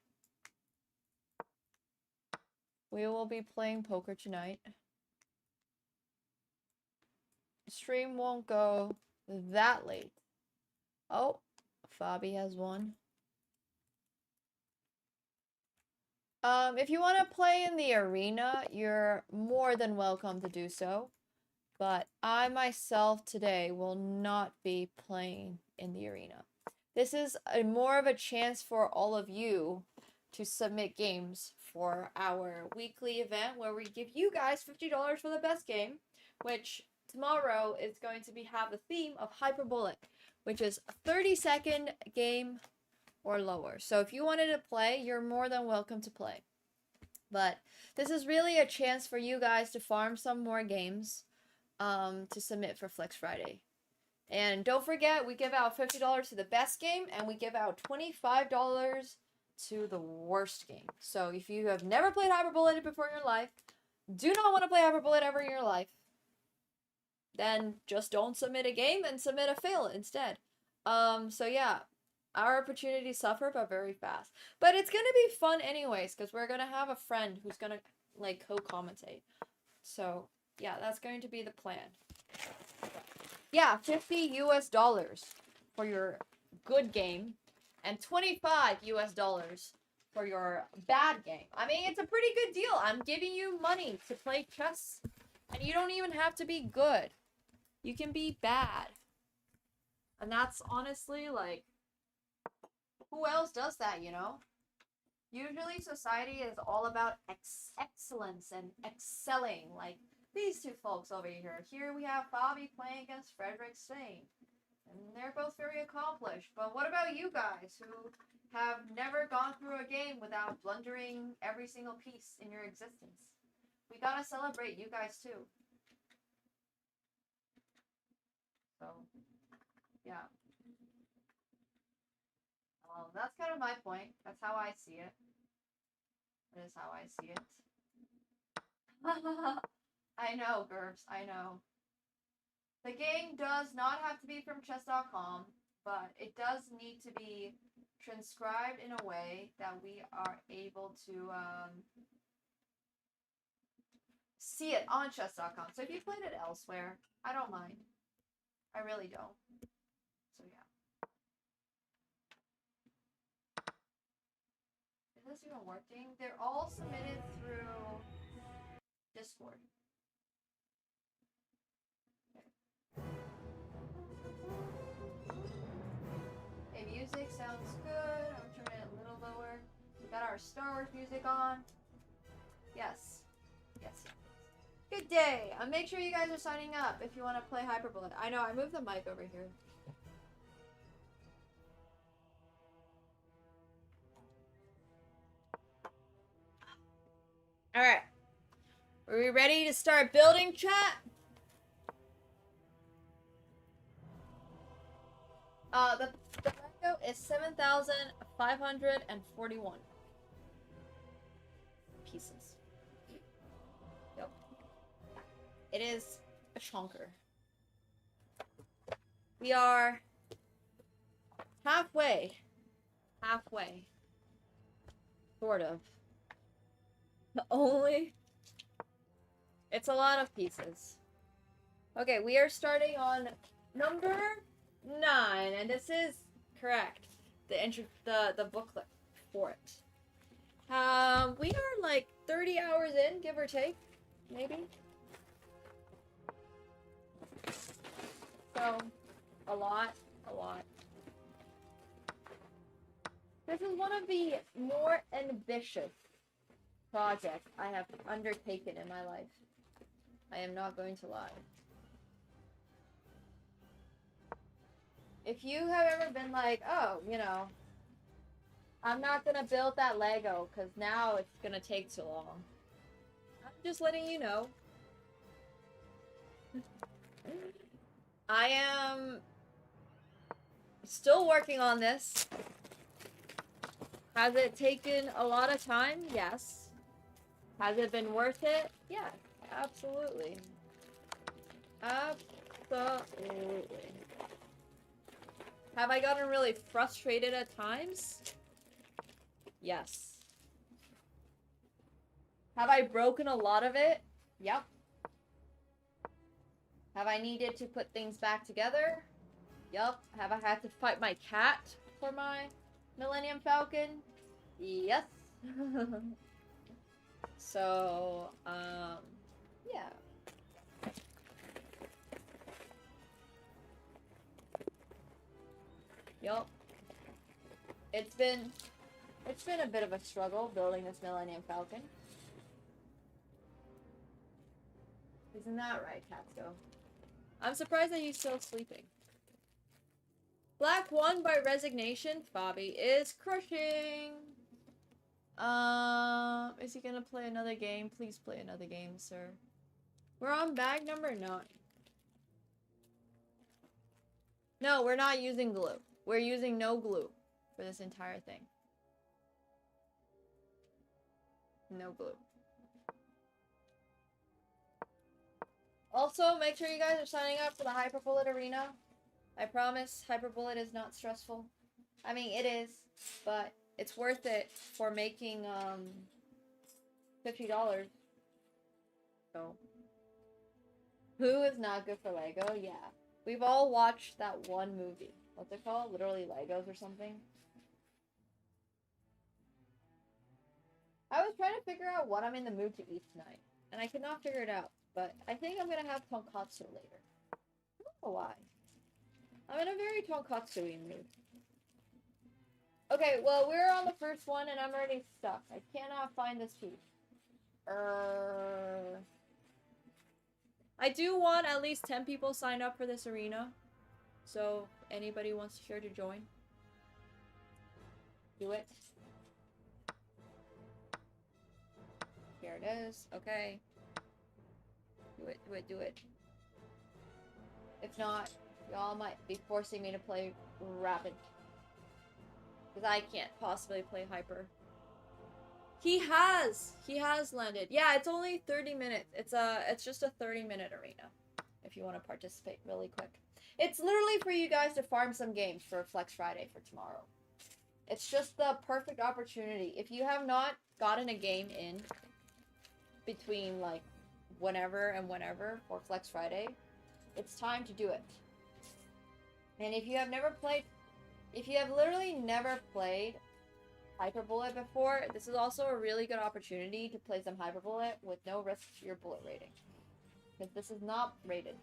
We will be playing poker tonight. Stream won't go that late. Oh, Fabi has one. If you want to play in the arena, you're more than welcome to do so. But I myself today will not be playing in the arena. This is more of a chance for all of you to submit games for our weekly event where we give you guys $50 for the best game, which tomorrow is going to have the theme of hyperbolic, which is a 30-second game or lower. So if you wanted to play, you're more than welcome to play. But this is really a chance for you guys to farm some more games to submit for Flex Friday. And don't forget, we give out $50 to the best game, and we give out $25 to the worst game. So if you have never played Hyperbullet before in your life, do not want to play Hyperbullet ever in your life, then just don't submit a game and submit a fail instead. So yeah, our opportunities suffer, but very fast. But it's gonna be fun anyways, because we're gonna have a friend who's gonna like co-commentate. So yeah, that's going to be the plan. Yeah, $50 US for your good game, and $25 US for your bad game. I mean, it's a pretty good deal. I'm giving you money to play chess, and you don't even have to be good. You can be bad. And that's honestly, like, who else does that, you know? Usually society is all about excellence and excelling, like these two folks over here. Here we have Bobby playing against Frederick Stain. And they're both very accomplished. But what about you guys who have never gone through a game without blundering every single piece in your existence? We gotta celebrate you guys too. So, yeah. That's kind of my point. That's how I see it. That is how I see it. I know, Gerbs. I know. The game does not have to be from chess.com, but it does need to be transcribed in a way that we are able to see it on chess.com. So if you played it elsewhere, I don't mind. I really don't. So yeah. Is this even working? They're all submitted through Discord. Okay, music sounds good. I'm turning it a little lower. We got our Star Wars music on. Yes. Yes. Good day. Make sure you guys are signing up if you want to play Hyperbullet. I know, I moved the mic over here. Alright. Are we ready to start building, chat? The Lego is 7,541 pieces. Yep. It is a chonker. We are halfway. Halfway. Sort of. Only. It's a lot of pieces. Okay, we are starting on number 9, and this is correct. The booklet for it. We are like 30 hours in, give or take, maybe. So, a lot. This is one of the more ambitious projects I have undertaken in my life. I am not going to lie. If you have ever been like, oh, you know, I'm not gonna build that Lego because now it's gonna take too long. I'm just letting you know. I am still working on this. Has it taken a lot of time? Yes. Has it been worth it? Yes, absolutely. Absolutely. Have I gotten really frustrated at times? Yes. Have I broken a lot of it? Yep. Have I needed to put things back together? Yup. Have I had to fight my cat for my Millennium Falcon? Yes. So, yeah. Yup. It's been a bit of a struggle building this Millennium Falcon. Isn't that right, Catsko? I'm surprised that he's still sleeping. Black won by resignation. Bobby is crushing. Is he gonna play another game? Please play another game, sir. We're on bag number 9. No, we're not using glue. We're using no glue for this entire thing. No glue. Also, make sure you guys are signing up for the Hyperbullet Arena. I promise, Hyperbullet is not stressful. I mean, it is, but it's worth it for making, $50. So. Who is not good for Lego? Yeah. We've all watched that one movie. What's it called? Literally Legos or something. I was trying to figure out what I'm in the mood to eat tonight, and I could not figure it out, but I think I'm gonna have tonkatsu later. I don't know why. I'm in a very tonkatsu-y mood. Okay, well, we're on the first one, and I'm already stuck. I cannot find this piece. I do want at least 10 people signed up for this arena. So, anybody wants here to join? Do it. Here it is. Okay. Do it, do it, do it. If not, y'all might be forcing me to play Rapid. Because I can't possibly play Hyper. He has landed. Yeah, it's only 30 minutes. It's just a 30-minute arena. If you want to participate really quick. It's literally for you guys to farm some games for Flex Friday for tomorrow. It's just the perfect opportunity. If you have not gotten a game in between like whenever and whenever for Flex Friday, it's time to do it. And if you have literally never played Hyperbullet before, this is also a really good opportunity to play some Hyperbullet with no risk to your bullet rating. Because this is not rated.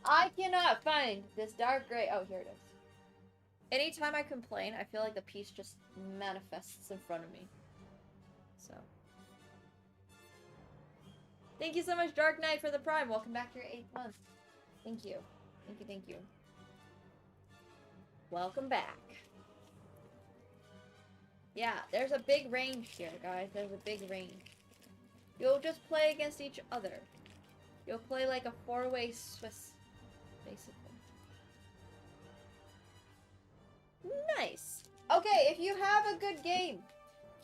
I cannot find this dark gray. Oh, here it is. Anytime I complain, I feel like the piece just manifests in front of me. So. Thank you so much, Dark Knight, for the Prime. Welcome back to your 8th month. Thank you. Thank you, thank you. Welcome back. Yeah, there's a big range here, guys. There's a big range. You'll just play against each other. You'll play like a 4-way Swiss, basically. okay, if you have a good game,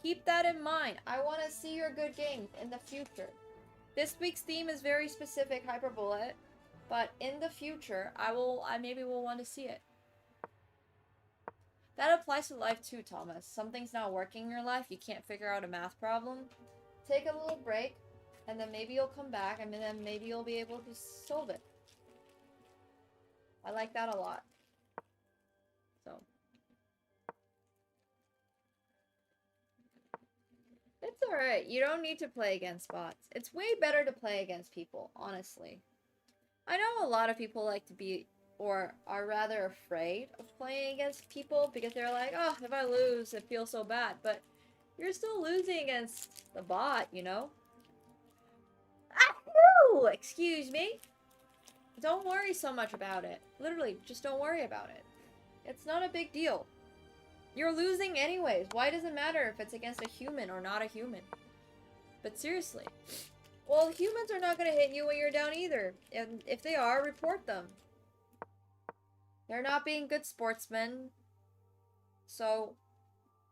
keep that in mind. I want to see your good games in the future. This week's theme is very specific, Hyperbullet, but in the future, I maybe will want to see it. That applies to life too, Thomas. Something's not working in your life, you can't figure out a math problem. Take a little break, and then maybe you'll come back, and then maybe you'll be able to solve it. I like that a lot. So. It's alright. You don't need to play against bots. It's way better to play against people, honestly. I know a lot of people like to be, or are rather afraid of playing against people because they're like, oh, if I lose, it feels so bad. But you're still losing against the bot, you know? Ahoo! Excuse me? Don't worry so much about it. Literally, just don't worry about it. It's not a big deal. You're losing anyways. Why does it matter if it's against a human or not a human? But seriously. Well, humans are not going to hit you when you're down either. And if they are, report them. They're not being good sportsmen. So,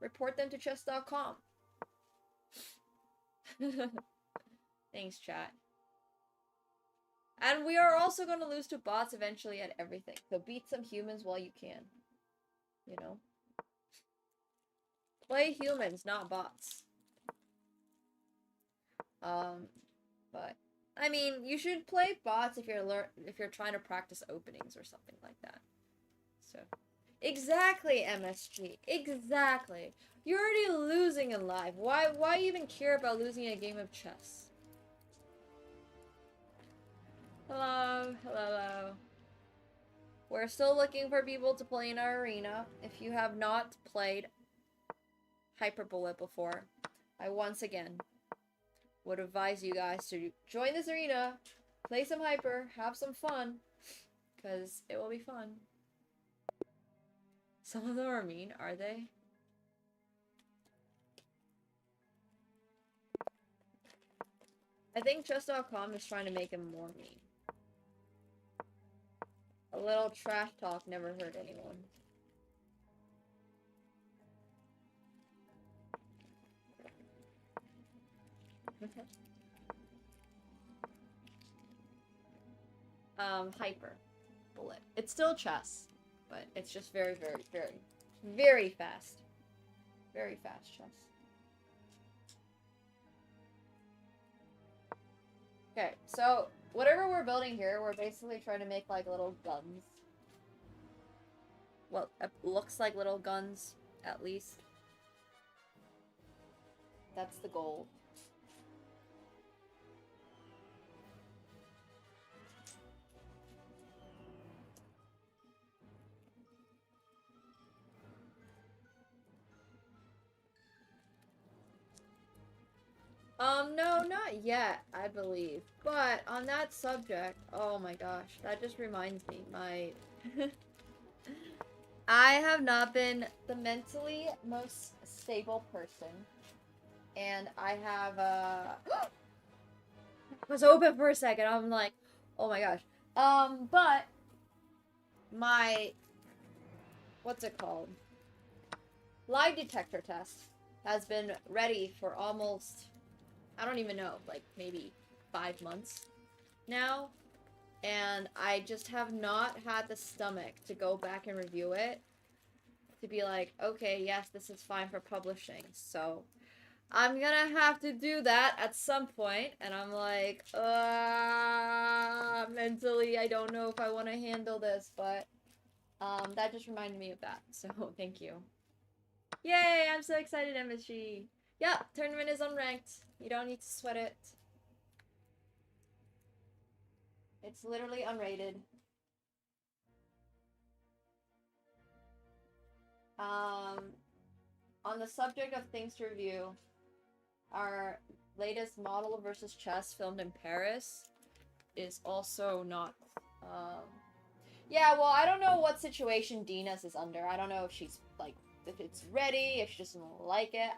report them to chess.com. Thanks, chat. And we are also going to lose to bots eventually at everything. So beat some humans while you can. You know? Play humans, not bots. But I mean, you should play bots if you're trying to practice openings or something like that. So, exactly, MSG. Exactly. You're already losing in live. Why even care about losing a game of chess? Hello, hello. We're still looking for people to play in our arena. If you have not played Hyperbullet before, I once again would advise you guys to join this arena, play some Hyper, have some fun, because it will be fun. Some of them are mean, are they? I think chess.com is trying to make him more mean. A little trash talk never hurt anyone. Hyper bullet. It's still chess, but it's just very, very, very, very fast. Very fast chess. Okay, so whatever we're building here, we're basically trying to make like little guns. Well, it looks like little guns, at least. That's the goal. No, not yet, I believe. But on that subject, oh my gosh, that just reminds me, I have not been the mentally most stable person. And I have, it was open for a second, I'm like, oh my gosh. But what's it called? Lie detector test has been ready for almost, I don't even know, like maybe 5 months now. And I just have not had the stomach to go back and review it. To be like, okay, yes, this is fine for publishing. So I'm gonna have to do that at some point. And I'm like, mentally, I don't know if I want to handle this. But that just reminded me of that. So thank you. Yay, I'm so excited, MSG. Yeah, tournament is unranked. You don't need to sweat it. It's literally unrated. On the subject of things to review, our latest Model versus Chess filmed in Paris is also not, yeah, well, I don't know what situation Dinas is under. I don't know if she's, like, if it's ready, if she doesn't like it.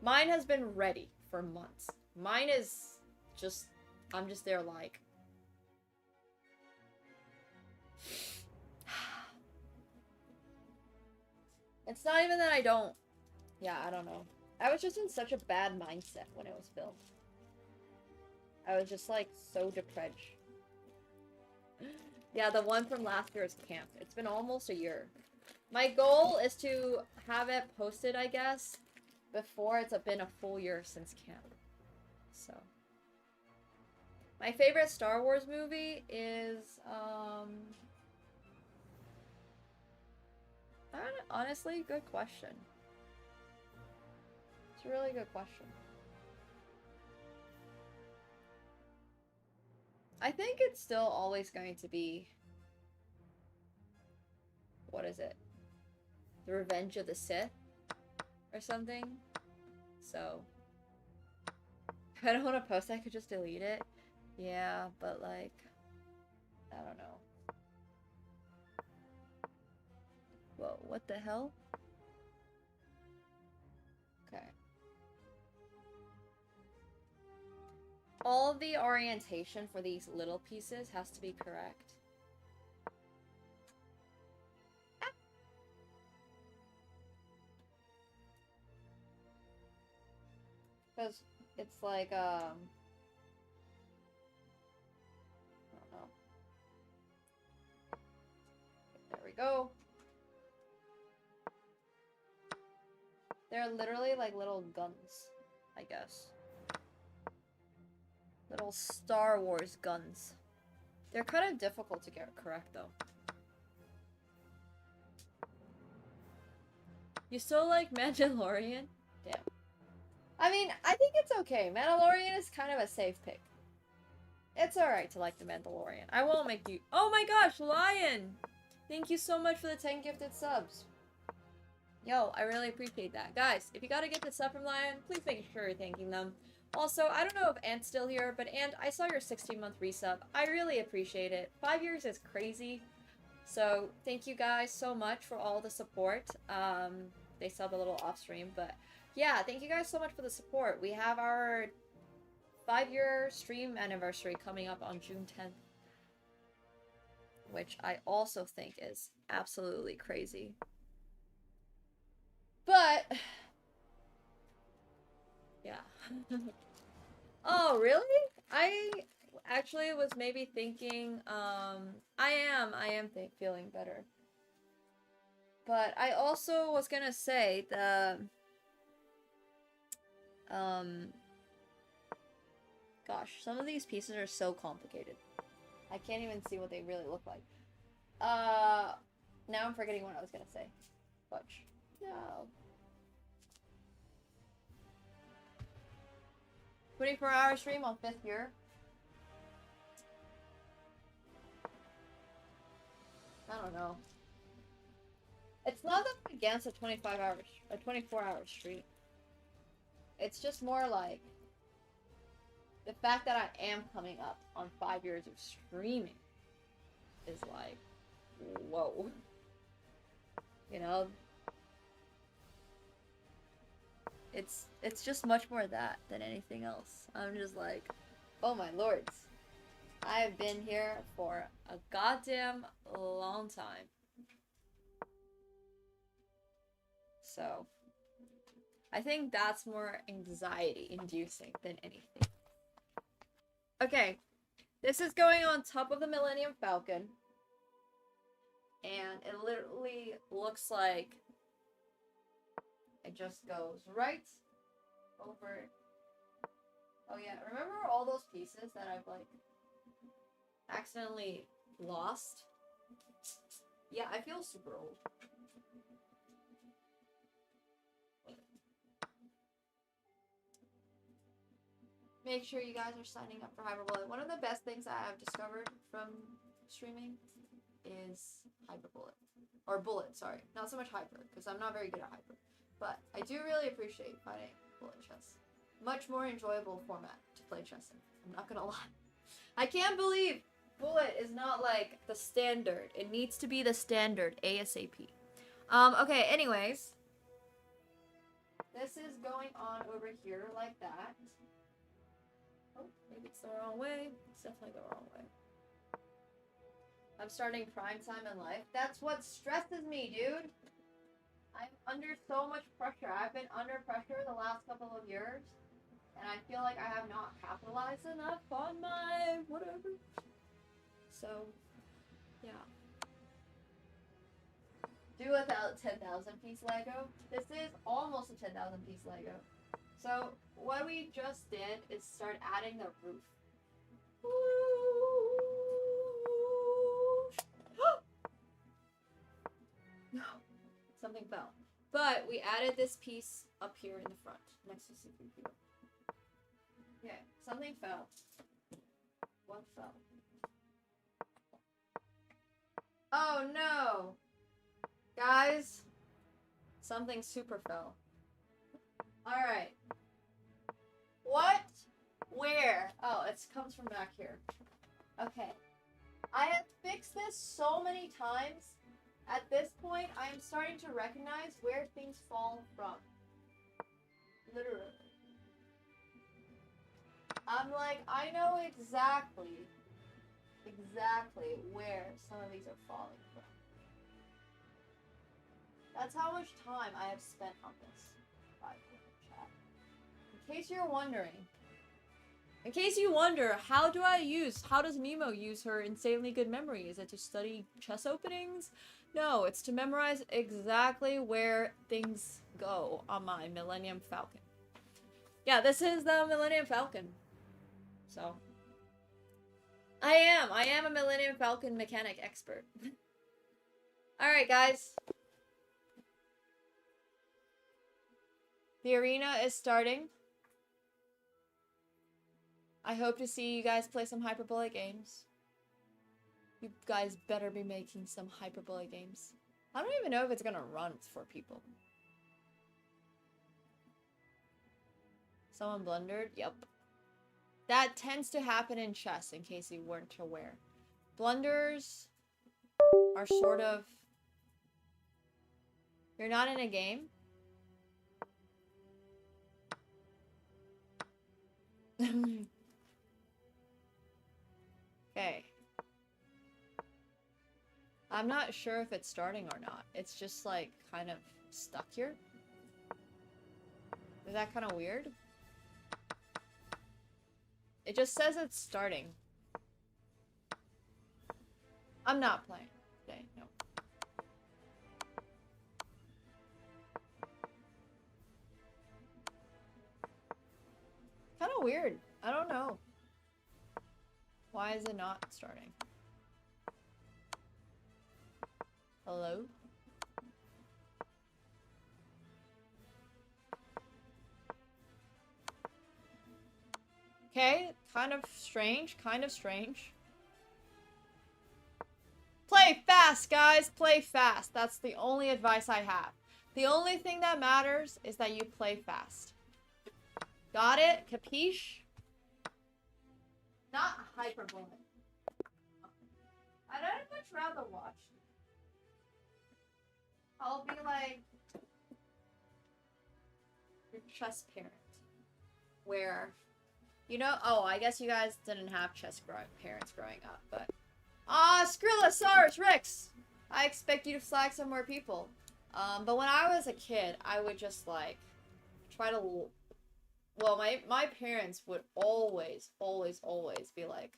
Mine has been ready for months. Mine is just, I'm just there like, It's not even that I don't... Yeah, I don't know. I was just in such a bad mindset when it was filmed. I was just like so depressed. Yeah, the one from last year's camp. It's been almost a year. My goal is to have it posted, I guess, before it's been a full year since camp. So. My favorite Star Wars movie is, honestly, good question. It's a really good question. I think it's still always going to be... What is it? The Revenge of the Sith? Or something? So... If I don't want to post it, I could just delete it. Yeah, but like... I don't know. Whoa, what the hell? Okay. All the orientation for these little pieces has to be correct. Because it's like, I don't know. There we go. They're literally like little guns, I guess. Little Star Wars guns. They're kind of difficult to get correct, though. You still like Mandalorian? Damn. I mean, I think it's okay. Mandalorian is kind of a safe pick. It's alright to like the Mandalorian. I won't make you... Oh my gosh, Lion! Thank you so much for the 10 gifted subs. Yo, I really appreciate that. Guys, if you gotta get the sub from Lion, please make sure you're thanking them. Also, I don't know if Ant's still here, but Ant, I saw your 16-month resub. I really appreciate it. 5 years is crazy. So, thank you guys so much for all the support. They sub a little off-stream, but yeah, thank you guys so much for the support. We have our 5-year stream anniversary coming up on June 10th. Which I also think is absolutely crazy. But... yeah. Oh, really? I actually was maybe thinking, I am feeling better. But I also was gonna say the, gosh, some of these pieces are so complicated. I can't even see what they really look like. Now I'm forgetting what I was gonna say. Fudge. No. 24-hour stream on 5th year. I don't know. It's not that I'm against a 24-hour stream. It's just more like the fact that I am coming up on 5 years of streaming is like, whoa. You know? It's just much more that than anything else. I'm just like, oh my lords. I have been here for a goddamn long time. So, I think that's more anxiety-inducing than anything. Okay, this is going on top of the Millennium Falcon. And it literally looks like it just goes right over. Oh yeah, remember all those pieces that I've like accidentally lost? Yeah, I feel super old. Make sure you guys are signing up for Hyperbullet. One of the best things I have discovered from streaming is Hyperbullet. Or Bullet, sorry. Not so much Hyper, because I'm not very good at Hyper. But I do really appreciate fighting Bullet chess. Much more enjoyable format to play chess in. I'm not gonna lie. I can't believe Bullet is not like the standard. It needs to be the standard ASAP. Okay, anyways. This is going on over here like that. Oh, maybe it's the wrong way. It's definitely the wrong way. I'm starting prime time in life. That's what stresses me, dude. I'm under so much pressure. I've been under pressure the last couple of years, and I feel like I have not capitalized enough on my whatever. So, yeah. Do without 10,000 piece Lego. This is almost a 10,000 piece Lego. So, what we just did is start adding the roof. No, something fell. But we added this piece up here in the front, next to CPU. Okay, something fell. What fell? Oh no! Guys, something super fell. Alright. What? Where? Oh, it comes from back here. Okay. I have fixed this so many times. At this point, I am starting to recognize where things fall from. Literally. I'm like, I know exactly where some of these are falling from. That's how much time I have spent on this. Chat. In case you're wondering. In case you wonder, how does Nemo use her insanely good memory? Is it to study chess openings? No, it's to memorize exactly where things go on my Millennium Falcon. Yeah, this is the Millennium Falcon. So. I am a Millennium Falcon mechanic expert. Alright, guys. The arena is starting. I hope to see you guys play some hyperbolic games. You guys better be making some hyperbolic games. I don't even know if it's gonna run for people. Someone blundered? Yep. That tends to happen in chess, in case you weren't aware. Blunders are sort of... You're not in a game? Okay. I'm not sure if it's starting or not. It's just like kind of stuck here. Is that kind of weird? It just says it's starting. I'm not playing today, no. Kind of weird. I don't know. Why is it not starting? Hello? Okay, kind of strange, Play fast, guys, play fast. That's the only advice I have. The only thing that matters is that you play fast. Got it? Capiche? Not hyperbolic. I'd much rather watch. I'll be like your chess parent. Where, you know, oh, I guess you guys didn't have chess parents growing up, but Skrillasaurus Rex! I expect you to flag some more people. But when I was a kid, I would just like try to, well, my parents would always be like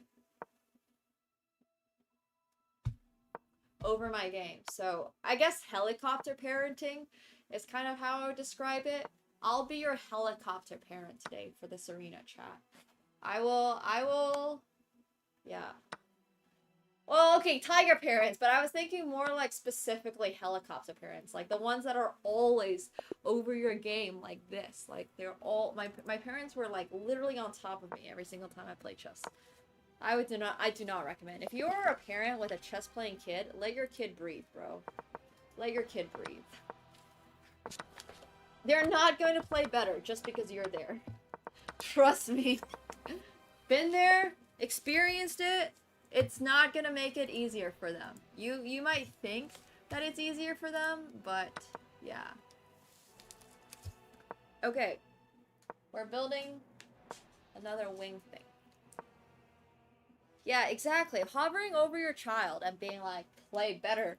over my game. So I guess helicopter parenting is kind of how I would describe it. I'll be your helicopter parent today for this arena chat. I will, yeah. Well, okay, tiger parents, but I was thinking more like specifically helicopter parents, like the ones that are always over your game like this. Like they're all, my parents were like literally on top of me every single time I played chess. I do not recommend. If you're a parent with a chess playing kid, let your kid breathe, bro. Let your kid breathe. They're not going to play better just because you're there. Trust me. Been there, experienced it. It's not gonna make it easier for them. You might think that it's easier for them, but yeah. Okay. We're building another wing thing. Yeah, exactly. Hovering over your child and being like, play better.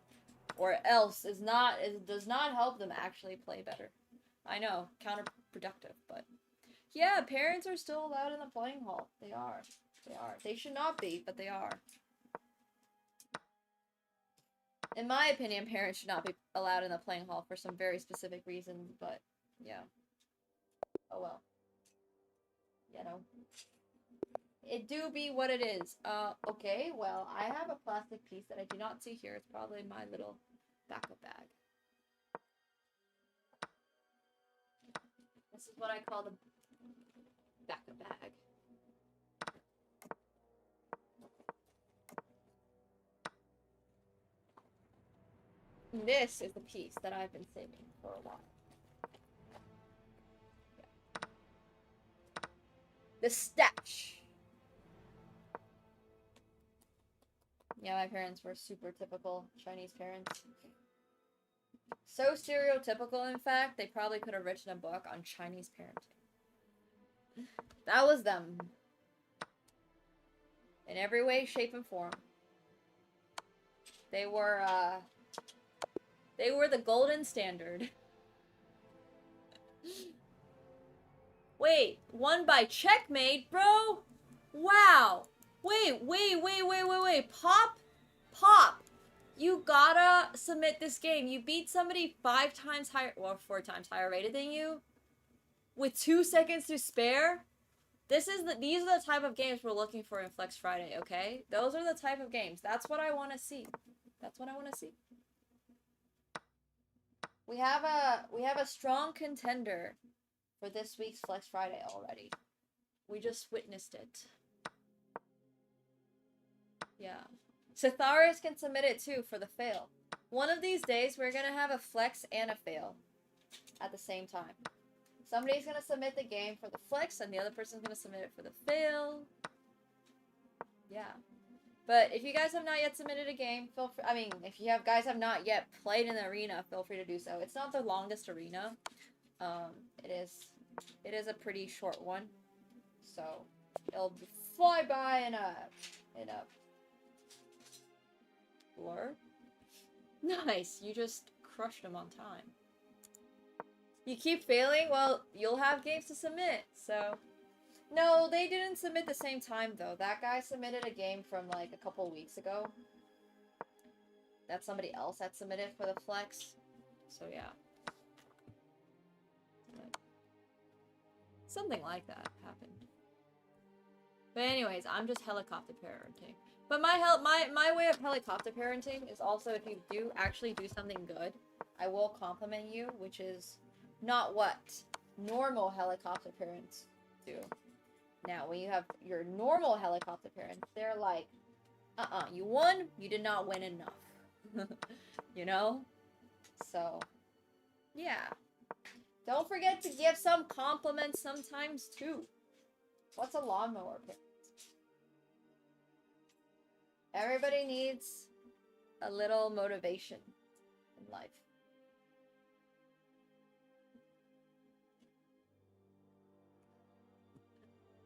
or else does not help them actually play better. I know, counterproductive, but yeah, parents are still allowed in the playing hall. They are. They are. They should not be, but they are. In my opinion, parents should not be allowed in the playing hall for some very specific reasons, but yeah. Oh well. You know. It do be what it is. Okay, well, I have a plastic piece that I do not see here. It's probably my little backup bag. This is what I call the backup bag. This is the piece that I've been saving for a while. Yeah. The stash. Yeah, my parents were super typical Chinese parents. So stereotypical, in fact, they probably could have written a book on Chinese parenting. That was them. In every way, shape, and form. They were the golden standard. Wait, won by checkmate, bro? Wow. Wait. Pop. You gotta submit this game. You beat somebody 5 times higher, well, 4 times higher rated than you, with 2 seconds to spare. These are the type of games we're looking for in Flex Friday, okay? Those are the type of games. That's what I want to see. That's what I want to see. We have a strong contender for this week's Flex Friday already. We just witnessed it. Yeah. Satharis can submit it too for the fail. One of these days, we're gonna have a flex and a fail at the same time. Somebody's gonna submit the game for the flex, and the other person's gonna submit it for the fail. Yeah. But if you guys have not yet submitted a game, feel free. I mean, if you guys have not yet played in the arena, feel free to do so. It's not the longest arena. It is a pretty short one, so it'll fly by in a blur. Nice, you just crushed them on time. You keep failing, well, you'll have games to submit, so. No, they didn't submit the same time, though. That guy submitted a game from, like, a couple weeks ago. That somebody else had submitted for the flex. So, yeah. But something like that happened. But anyways, I'm just helicopter parenting. But my way of helicopter parenting is also if you do actually do something good, I will compliment you, which is not what normal helicopter parents do. Now, when you have your normal helicopter parents, they're like, you won, you did not win enough. You know? So, yeah. Don't forget to give some compliments sometimes, too. What's a lawnmower parent? Everybody needs a little motivation in life.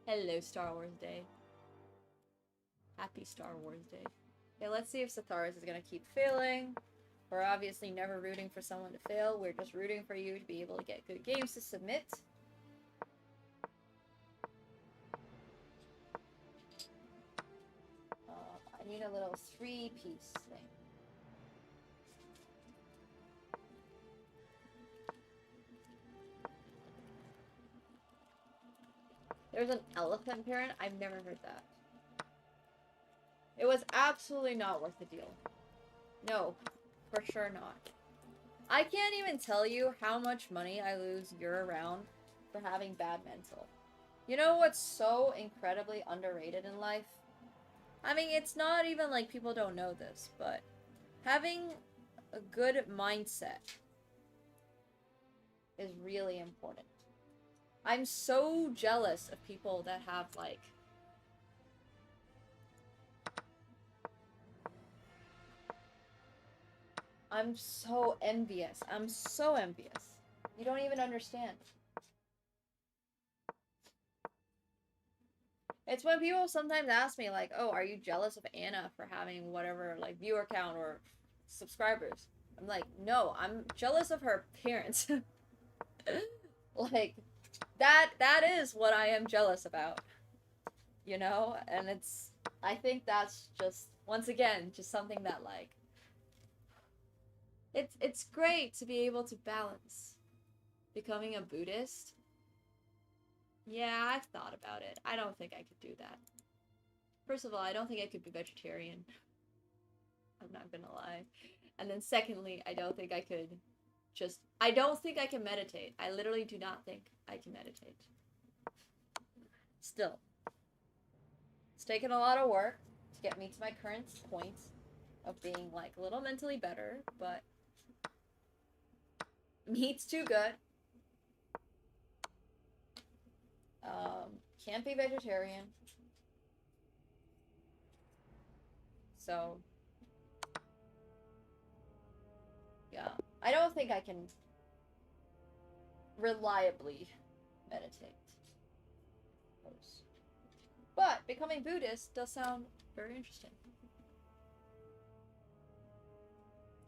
Hello, Star Wars Day. Happy Star Wars Day. Okay, let's see if Satharis is gonna keep failing. We're obviously never rooting for someone to fail. We're just rooting for you to be able to get good games to submit. I need a little 3-piece thing. There's an elephant parent? I've never heard that. It was absolutely not worth the deal. No, for sure not. I can't even tell you how much money I lose year-round for having bad mental. You know what's so incredibly underrated in life? I mean, it's not even like people don't know this, but having a good mindset is really important. I'm so jealous of people that have, like, I'm so envious. I'm so envious. You don't even understand. It's when people sometimes ask me, like, oh, are you jealous of Anna for having whatever, like, viewer count or subscribers? I'm like, no, I'm jealous of her parents. Like, that is what I am jealous about. You know? And I think that's just, once again, just something that, like, it's great to be able to balance becoming a Buddhist. Yeah, I've thought about it. I don't think I could do that. First of all, I don't think I could be vegetarian. I'm not gonna lie. And then secondly, I don't think I could I don't think I can meditate. I literally do not think I can meditate. Still. It's taken a lot of work to get me to my current point of being, like, a little mentally better, but meat's too good. Can't be vegetarian. So, yeah. I don't think I can reliably meditate. But becoming Buddhist does sound very interesting.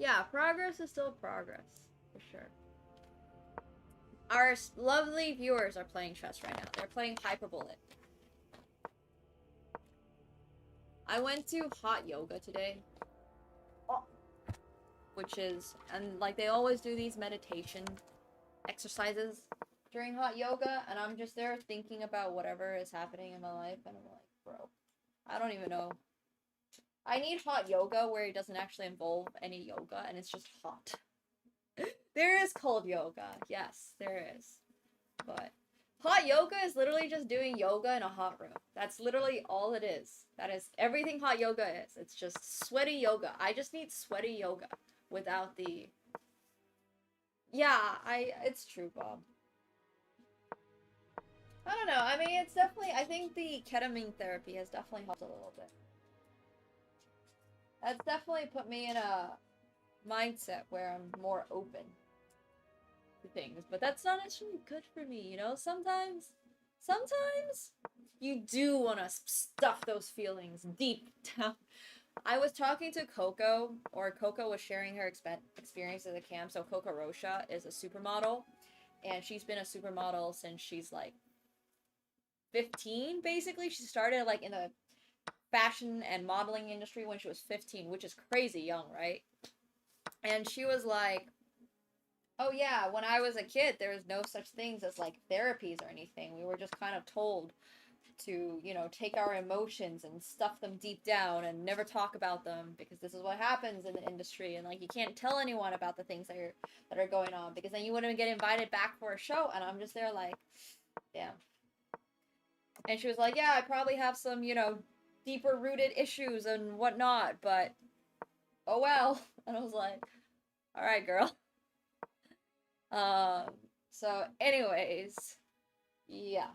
Yeah, progress is still progress, for sure. Our lovely viewers are playing chess right now. They're playing Hyperbullet. I went to hot yoga today. Which is, and like they always do these meditation exercises during hot yoga, and I'm just there thinking about whatever is happening in my life, and I'm like, bro, I don't even know. I need hot yoga where it doesn't actually involve any yoga, and it's just hot. There is cold yoga, yes, there is. But hot yoga is literally just doing yoga in a hot room. That's literally all it is. That is everything hot yoga is. It's just sweaty yoga. I just need sweaty yoga without the... Yeah, it's true, Bob. I don't know. I mean, it's definitely... I think the ketamine therapy has definitely helped a little bit. That's definitely put me in a mindset where I'm more open to things. But that's not actually good for me, you know? Sometimes you do want to stuff those feelings deep down. I was talking to Coco, or Coco was sharing her experience as a cam. So Coco Rocha is a supermodel, and she's been a supermodel since she's like 15, basically. She started like in the fashion and modeling industry when she was 15, which is crazy young, right? And she was like, oh yeah, when I was a kid, there was no such things as like therapies or anything. We were just kind of told to, you know, take our emotions and stuff them deep down and never talk about them, because this is what happens in the industry, and like you can't tell anyone about the things that are going on, because then you wouldn't get invited back for a show. And I'm just there like, damn. And she was like, yeah, I probably have some, you know, deeper rooted issues and whatnot, but oh well. And I was like, all right, girl. So anyways, yeah,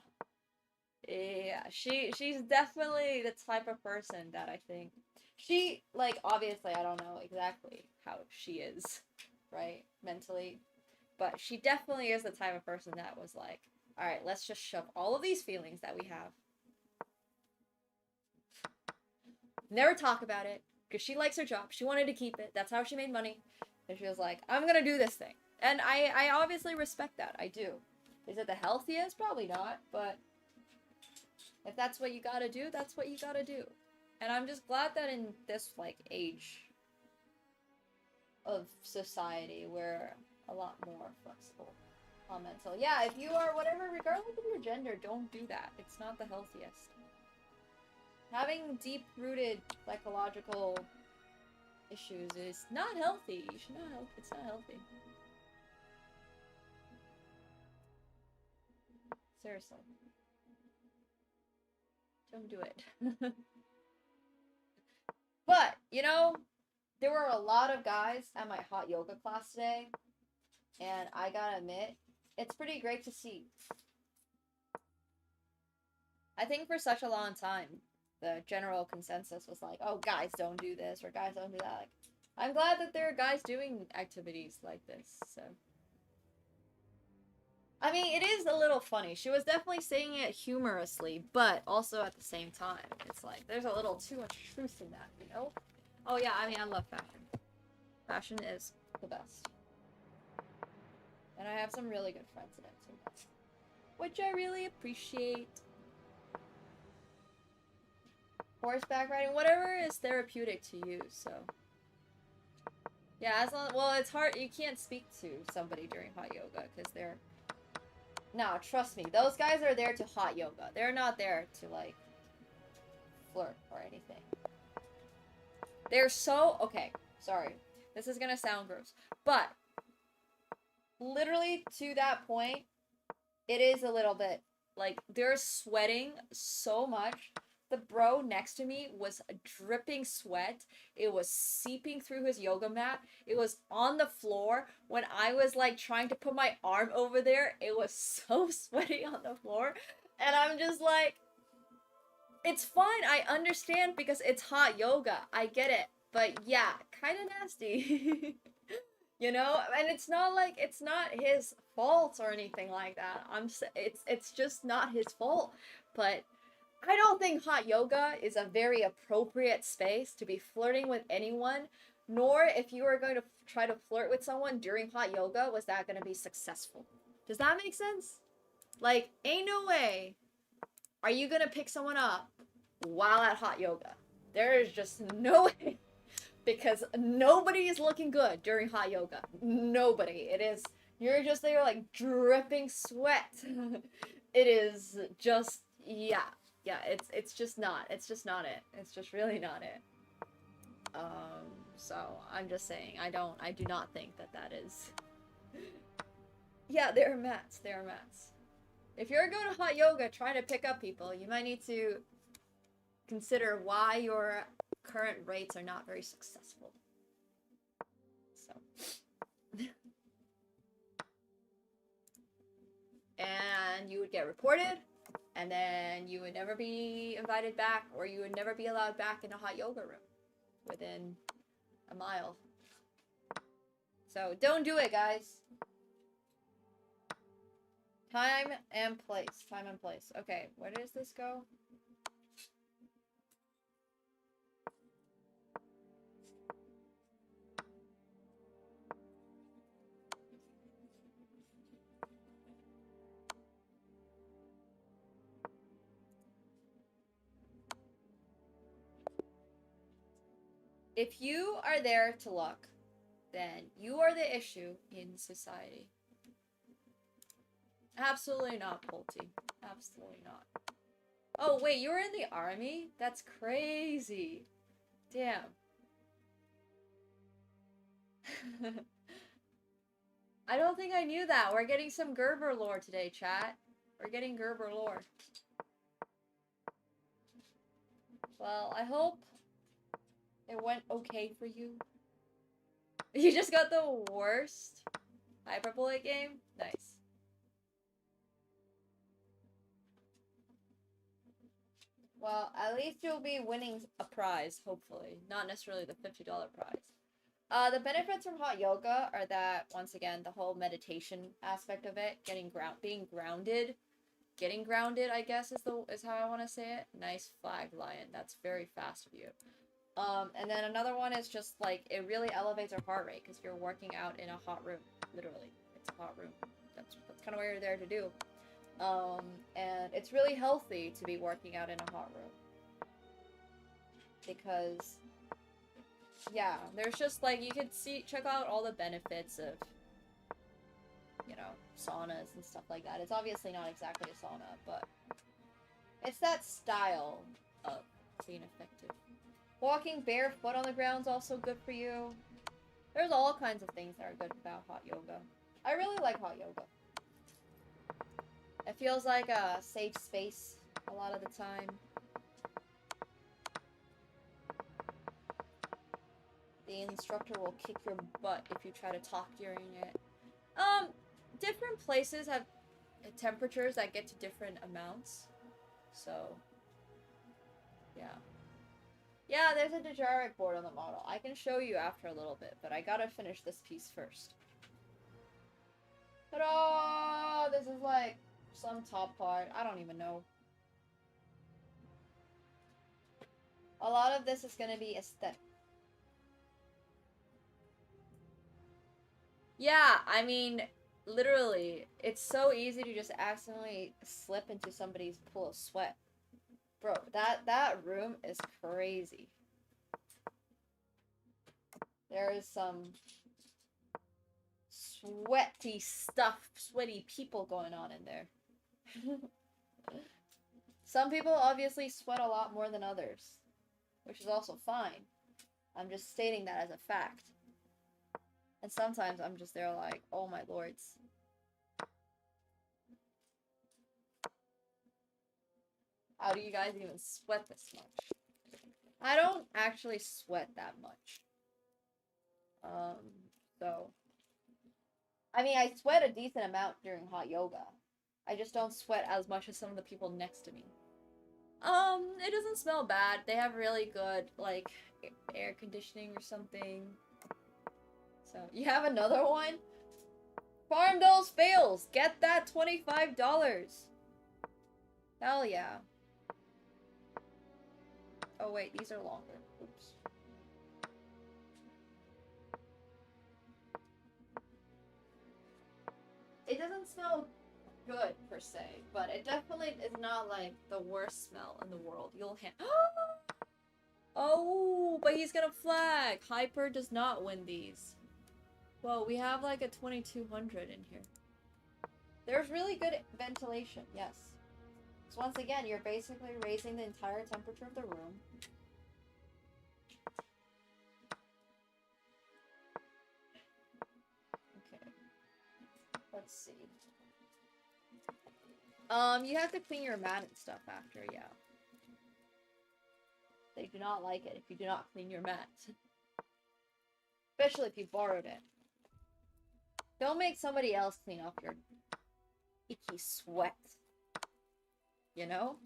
she's definitely the type of person that I think she, like, obviously I don't know exactly how she is, right, mentally, but she definitely is the type of person that was like, all right, let's just shove all of these feelings that we have, never talk about it, because she likes her job, she wanted to keep it, that's how she made money, and she was like, I'm gonna do this thing. And I obviously respect that. I do. Is it the healthiest? Probably not. But if that's what you gotta do, that's what you gotta do. And I'm just glad that in this, like, age of society, we're a lot more flexible on mental. Yeah, if you are whatever, regardless of your gender, don't do that. It's not the healthiest. Having deep-rooted psychological issues is not healthy. You should not help. It's not healthy. Seriously. Don't do it. But, you know, there were a lot of guys at my hot yoga class today, and I gotta admit, it's pretty great to see. I think for such a long time, the general consensus was like, oh, guys don't do this, or guys don't do that. Like, I'm glad that there are guys doing activities like this, so... I mean, it is a little funny. She was definitely saying it humorously, but also at the same time, it's like, there's a little too much truth in that, you know? Oh yeah, I mean, I love fashion. Fashion is the best. And I have some really good friends in it too. Which I really appreciate. Horseback riding, whatever is therapeutic to you, so. Yeah, as long, well, it's hard, you can't speak to somebody during hot yoga, because they're... No, trust me, those guys are there to hot yoga. They're not there to, like, flirt or anything. They're so... Okay, sorry. This is gonna sound gross. But, literally, to that point, it is a little bit, like, they're sweating so much. The bro next to me was dripping sweat. It was seeping through his yoga mat. It was on the floor. When I was like trying to put my arm over there, it was so sweaty on the floor. And I'm just like, it's fine. I understand because it's hot yoga. I get it. But yeah, kind of nasty. You know? And it's not like, it's not his fault or anything like that. It's just not his fault. But I don't think hot yoga is a very appropriate space to be flirting with anyone, nor if you are going to try to flirt with someone during hot yoga, was that going to be successful. Does that make sense? Like, ain't no way are you going to pick someone up while at hot yoga. There is just no way. Because nobody is looking good during hot yoga. Nobody. It is, you're just there like dripping sweat. It is just, yeah. Yeah, it's just not. It's just not it. It's just really not it. So I'm just saying, I do not think that is. Yeah, there are mats. There are mats. If you're going to hot yoga trying to pick up people, you might need to consider why your current rates are not very successful. So. And you would get reported. And then you would never be invited back, or you would never be allowed back in a hot yoga room within a mile. So don't do it, guys. Time and place. Time and place. Okay, where does this go? If you are there to look, then you are the issue in society. Absolutely not, Pulte. Absolutely not. Oh, wait, you were in the army? That's crazy. Damn. I don't think I knew that. We're getting some Gerber lore today, chat. We're getting Gerber lore. Well, I hope it went okay for you. You just got the worst hyperbolic game? Nice. Well, at least you'll be winning a prize, hopefully. Not necessarily the $50 prize. The benefits from hot yoga are that, once again, the whole meditation aspect of it, being grounded. Getting grounded, I guess, is how I want to say it. Nice flag, Lion. That's very fast of you. And then another one is just, like, it really elevates your heart rate because you're working out in a hot room. Literally. It's a hot room. That's kind of what you're there to do. And it's really healthy to be working out in a hot room. Because, yeah, there's just, like, you could check out all the benefits of, you know, saunas and stuff like that. It's obviously not exactly a sauna, but it's that style of being effective. Walking barefoot on the ground is also good for you. There's all kinds of things that are good about hot yoga. I really like hot yoga. It feels like a safe space a lot of the time. The instructor will kick your butt if you try to talk during it. Different places have temperatures that get to different amounts. So, yeah. Yeah, there's a Dejaric board on the model. I can show you after a little bit, but I gotta finish this piece first. Ta-da! This is like some top part. I don't even know. A lot of this is gonna be aesthetic. Yeah, I mean, literally, it's so easy to just accidentally slip into somebody's pool of sweat. Bro, that room is crazy. There is some sweaty stuff, sweaty people going on in there. Some people obviously sweat a lot more than others, which is also fine. I'm just stating that as a fact. And sometimes I'm just there like, oh my lords. How do you guys even sweat this much? I don't actually sweat that much. So... I mean, I sweat a decent amount during hot yoga. I just don't sweat as much as some of the people next to me. It doesn't smell bad. They have really good, like, air conditioning or something. So, you have another one? Farm Dolls fails! Get that $25! Hell yeah. Oh wait, these are longer. Oops. It doesn't smell good, per se, but it definitely is not, like, the worst smell in the world. You'll Oh, but he's gonna flag! Hyper does not win these. Well, we have, like, a 2200 in here. There's really good ventilation, yes. So once again, you're basically raising the entire temperature of the room. Okay. Let's see. You have to clean your mat and stuff after, yeah. They do not like it if you do not clean your mat. Especially if you borrowed it. Don't make somebody else clean off your icky sweat. You know?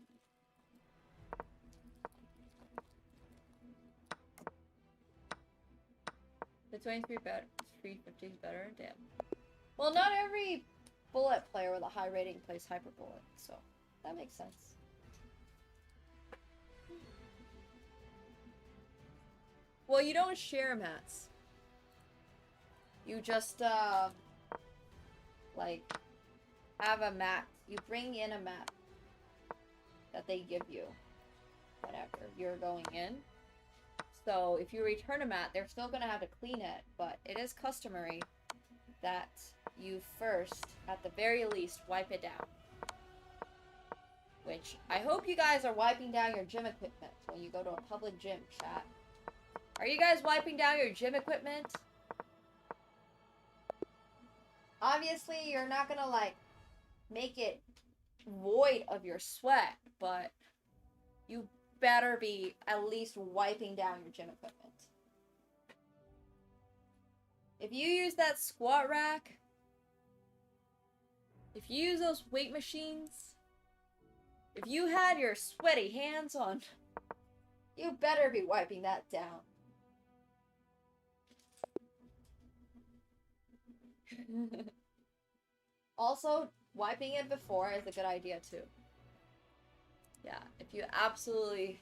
The 350 is better? Damn. Well, not every bullet player with a high rating plays hyper bullet, so that makes sense. Well, you don't share mats. You just, like, have a mat. You bring in a mat that they give you whenever you're going in. So, if you return a mat, they're still gonna have to clean it, but it is customary that you first, at the very least, wipe it down. Which, I hope you guys are wiping down your gym equipment when you go to a public gym, chat. Are you guys wiping down your gym equipment? Obviously, you're not gonna, like, make it void of your sweat, but you better be at least wiping down your gym equipment. If you use that squat rack, if you use those weight machines, if you had your sweaty hands on, you better be wiping that down. Also, wiping it before is a good idea too. Yeah, if you absolutely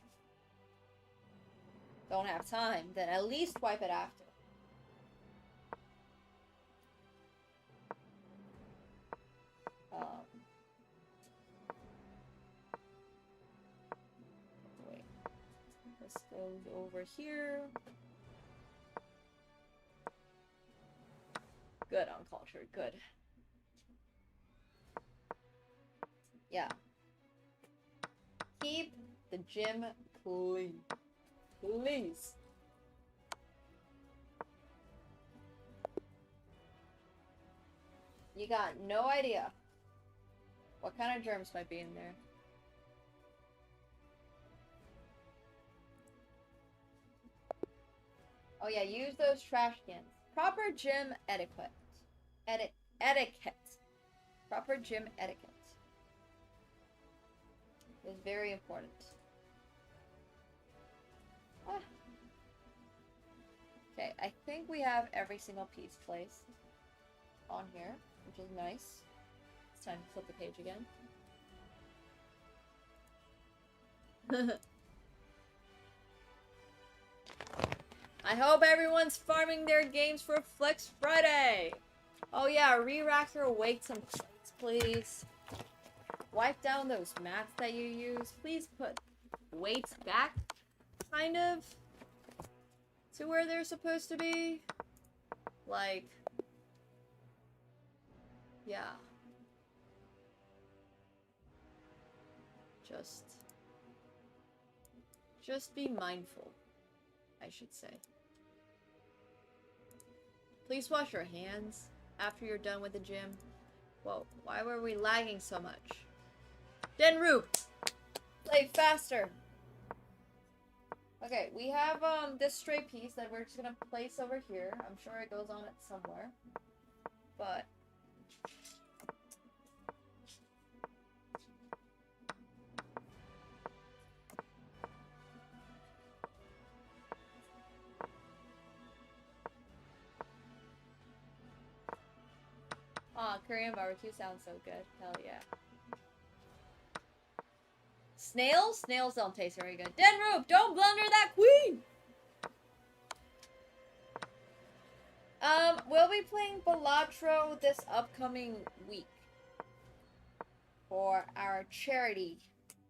don't have time, then at least wipe it after. Wait. This goes over here. Good, uncultured. Good. Yeah. Keep the gym clean. Please. You got no idea what kind of germs might be in there. Oh yeah, use those trash cans. Proper gym etiquette. Etiquette. Proper gym etiquette is very important. Ah. Okay, I think we have every single piece placed on here, which is nice. It's time to flip the page again. I hope everyone's farming their games for Flex Friday! Oh yeah, re-racker, wake some plates, please. Wipe down those mats that you use. Please put weights back, kind of, to where they're supposed to be. Like, yeah. Just be mindful, I should say. Please wash your hands after you're done with the gym. Whoa, why were we lagging so much? Denru! Play faster! Okay, we have this stray piece that we're just gonna place over here. I'm sure it goes on it somewhere. But aw, Korean barbecue sounds so good. Hell yeah. Snails? Snails don't taste very good. Denru, don't blunder that queen! We'll be playing Balatro this upcoming week for our charity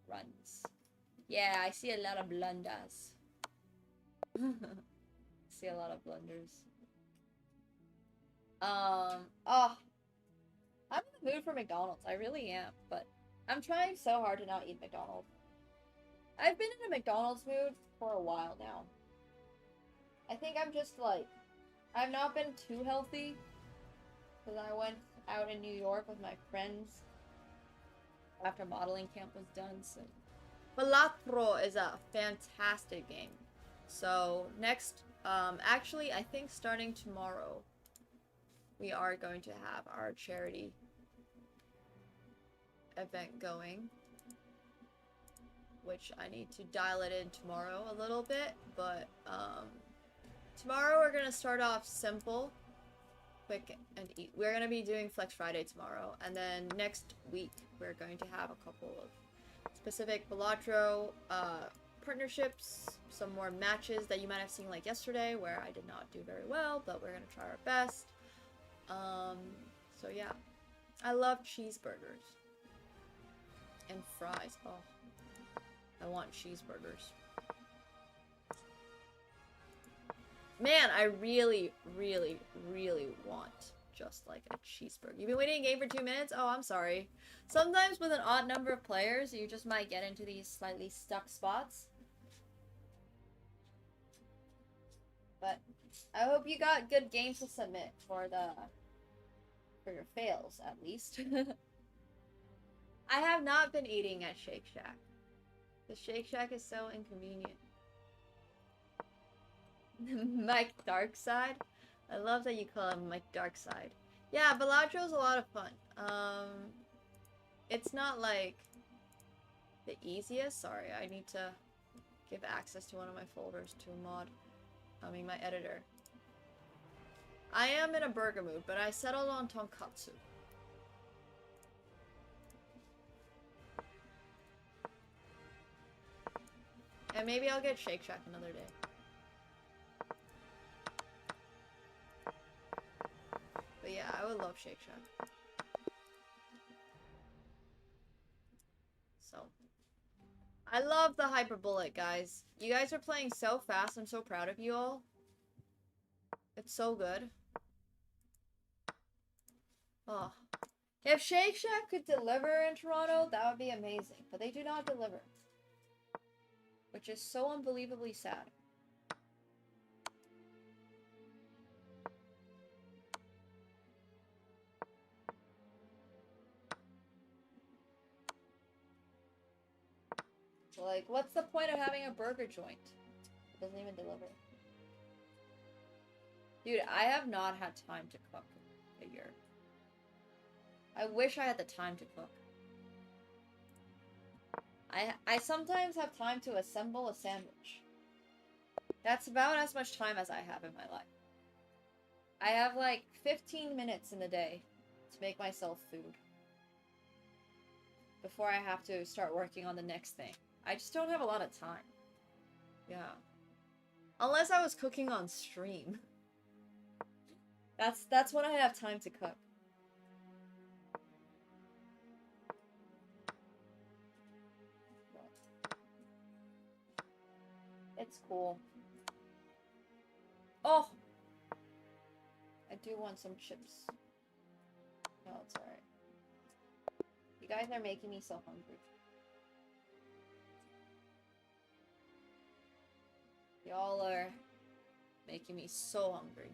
runs. Yeah, I see a lot of blunders. See a lot of blunders. Oh, I'm in the mood for McDonald's. I really am, but I'm trying so hard to not eat McDonald's. I've been in a McDonald's mood for a while now. I think I'm just like, I've not been too healthy because I went out in New York with my friends after modeling camp was done. So, Balatro is a fantastic game. So next, actually, I think starting tomorrow, we are going to have our charity event going, which I need to dial it in tomorrow a little bit, but tomorrow we're gonna start off simple, quick and eat. We're gonna be doing Flex Friday tomorrow, and then next week we're going to have a couple of specific Balatro partnerships, some more matches that you might have seen like yesterday where I did not do very well, but we're gonna try our best. So yeah, I love cheeseburgers and fries. Oh, I want cheeseburgers. Man, I really, really, really want just like a cheeseburger. You've been waiting in game for 2 minutes? Oh, I'm sorry. Sometimes with an odd number of players, you just might get into these slightly stuck spots. But I hope you got good games to submit for your fails, at least. I have not been eating at Shake Shack. The Shake Shack is so inconvenient. Mike Darkside? I love that you call him Mike Darkside. Yeah, Balatro's a lot of fun. It's not like the easiest. Sorry, I need to give access to one of my folders to a mod. I mean, my editor. I am in a burger mood, but I settled on tonkatsu. And maybe I'll get Shake Shack another day. But yeah, I would love Shake Shack. So. I love the Hyperbullet, guys. You guys are playing so fast. I'm so proud of you all. It's so good. Oh. If Shake Shack could deliver in Toronto, that would be amazing. But they do not deliver. Which is so unbelievably sad. Like, what's the point of having a burger joint? It doesn't even deliver. Dude, I have not had time to cook a year. I wish I had the time to cook. I sometimes have time to assemble a sandwich. That's about as much time as I have in my life. I have like 15 minutes in the day to make myself food before I have to start working on the next thing. I just don't have a lot of time. Yeah. Unless I was cooking on stream. That's when I have time to cook. It's cool. Oh! I do want some chips. No, it's alright. You guys are making me so hungry. Y'all are making me so hungry.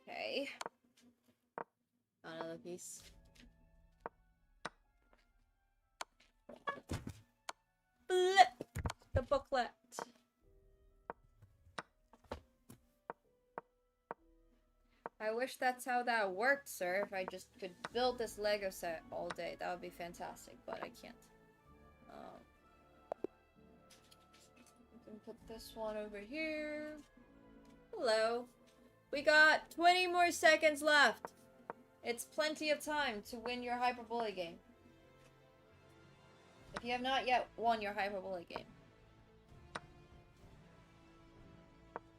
Okay. Another piece. Flip the booklet. I wish that's how that worked, sir. If I just could build this Lego set all day, that would be fantastic, but I can't. We can put this one over here. Hello. We got 20 more seconds left. It's plenty of time to win your Hyperbolic game. If you have not yet won your Hyperbolic game.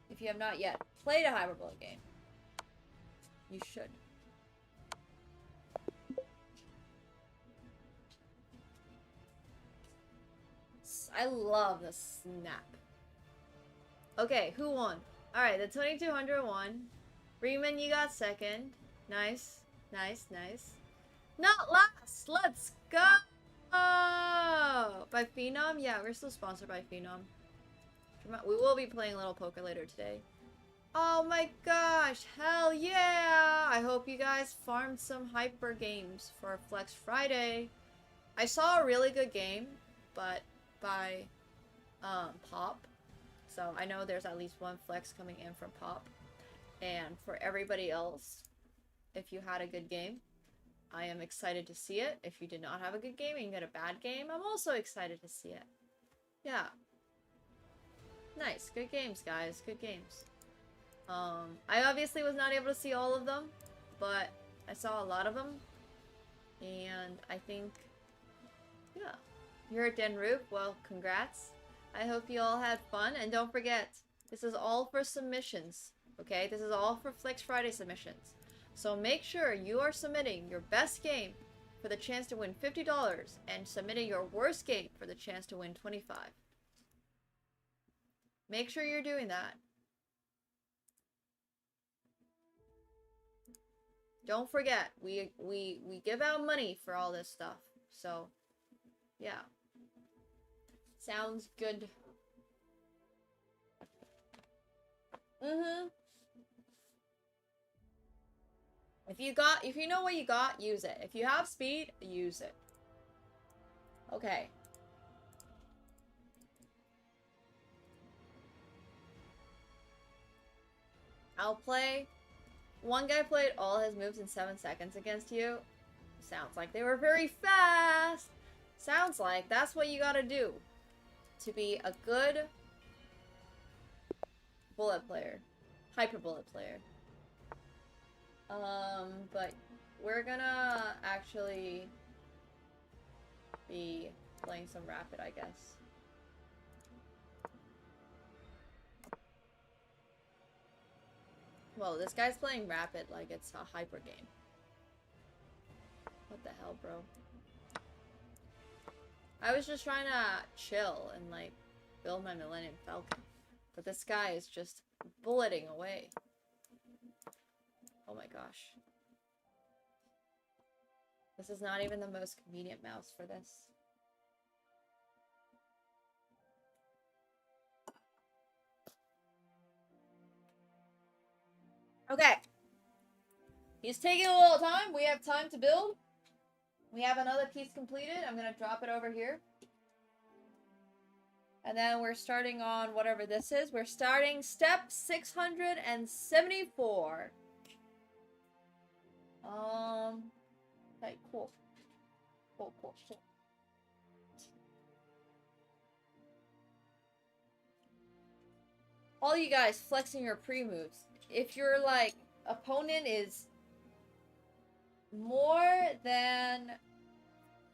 If you have not yet played a Hyperbolic game. You should. I love the snap. Okay, who won? Alright, the 2200 won. Freeman, you got second. Nice. Nice, nice. Not last! Let's go! By Phenom? Yeah, we're still sponsored by Phenom. We will be playing a little poker later today. Oh my gosh, hell yeah! I hope you guys farmed some hyper games for Flex Friday. I saw a really good game, but by Pop. So I know there's at least one flex coming in from Pop. And for everybody else, if you had a good game, I am excited to see it. If you did not have a good game and you had a bad game, I'm also excited to see it. Yeah. Nice. Good games, guys. Good games. I obviously was not able to see all of them, but I saw a lot of them. And I think, yeah. You're at Denroop. Well, congrats. I hope you all had fun. And don't forget, this is all for submissions. Okay? This is all for Flex Friday submissions. So make sure you are submitting your best game for the chance to win $50 and submitting your worst game for the chance to win $25. Make sure you're doing that. Don't forget, we give out money for all this stuff. So, yeah. Sounds good. If you know what you got, use it. If you have speed, use it. Okay. I'll play. One guy played all his moves in 7 seconds against you. Sounds like they were very fast. Sounds like that's what you gotta do to be a good bullet player. Hyper bullet player. But we're gonna actually be playing some rapid, I guess. Well, this guy's playing rapid like it's a hyper game. What the hell, bro? I was just trying to chill and like build my Millennium Falcon. But this guy is just bulleting away. Oh my gosh. This is not even the most convenient mouse for this. Okay. He's taking a little time. We have time to build. We have another piece completed. I'm going to drop it over here. And then we're starting on whatever this is. We're starting step 674. Okay, cool. Cool. All you guys flexing your pre-moves. If your, like, opponent is more than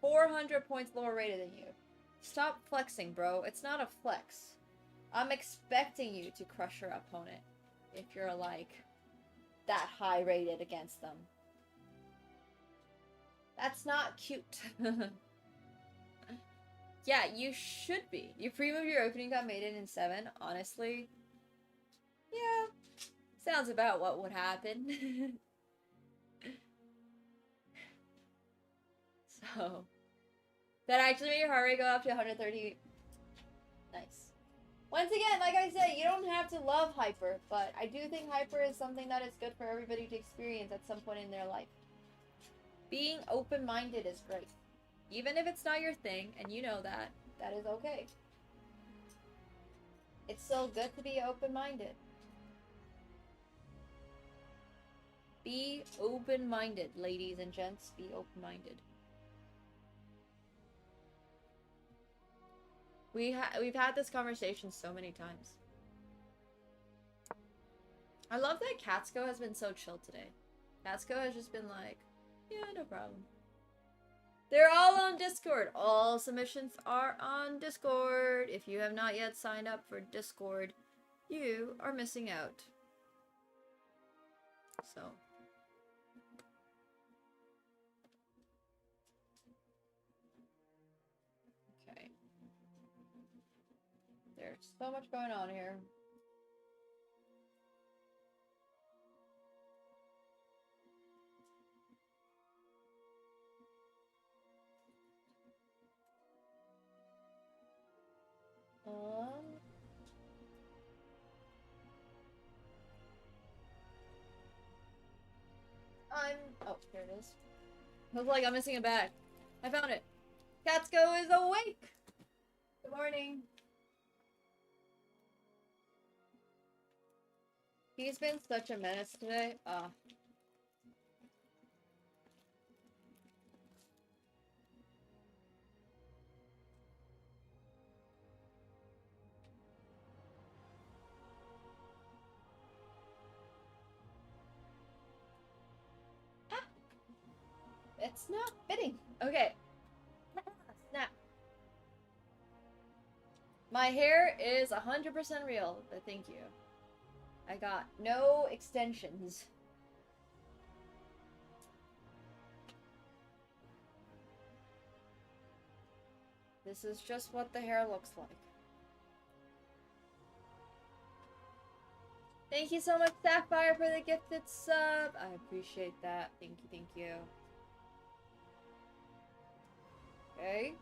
400 points lower rated than you, stop flexing, bro. It's not a flex. I'm expecting you to crush your opponent if you're like that high rated against them. That's not cute. Yeah, you should be. You pre-moved your opening, got made it in 7. Honestly, yeah, sounds about what would happen. So, that actually made your heart rate go up to 130. Nice. Once again, like I said, you don't have to love hyper, but I do think hyper is something that is good for everybody to experience at some point in their life. Being open-minded is great. Even if it's not your thing, and you know that, that is okay. It's still good to be open-minded. Be open-minded, ladies and gents. Be open-minded. We've had this conversation so many times. I love that Katsuko has been so chill today. Katsuko has just been like, yeah, no problem. They're all on Discord. All submissions are on Discord. If you have not yet signed up for Discord, you are missing out. So. Okay. There's so much going on here. Oh, here it is. Looks like I'm missing a bag. I found it. Katsuko is awake! Good morning. He's been such a menace today. It's not fitting. Okay. Snap. My hair is 100% real, but thank you. I got no extensions. This is just what the hair looks like. Thank you so much, Sapphire, for the gifted sub. I appreciate that. Thank you, thank you. Okay.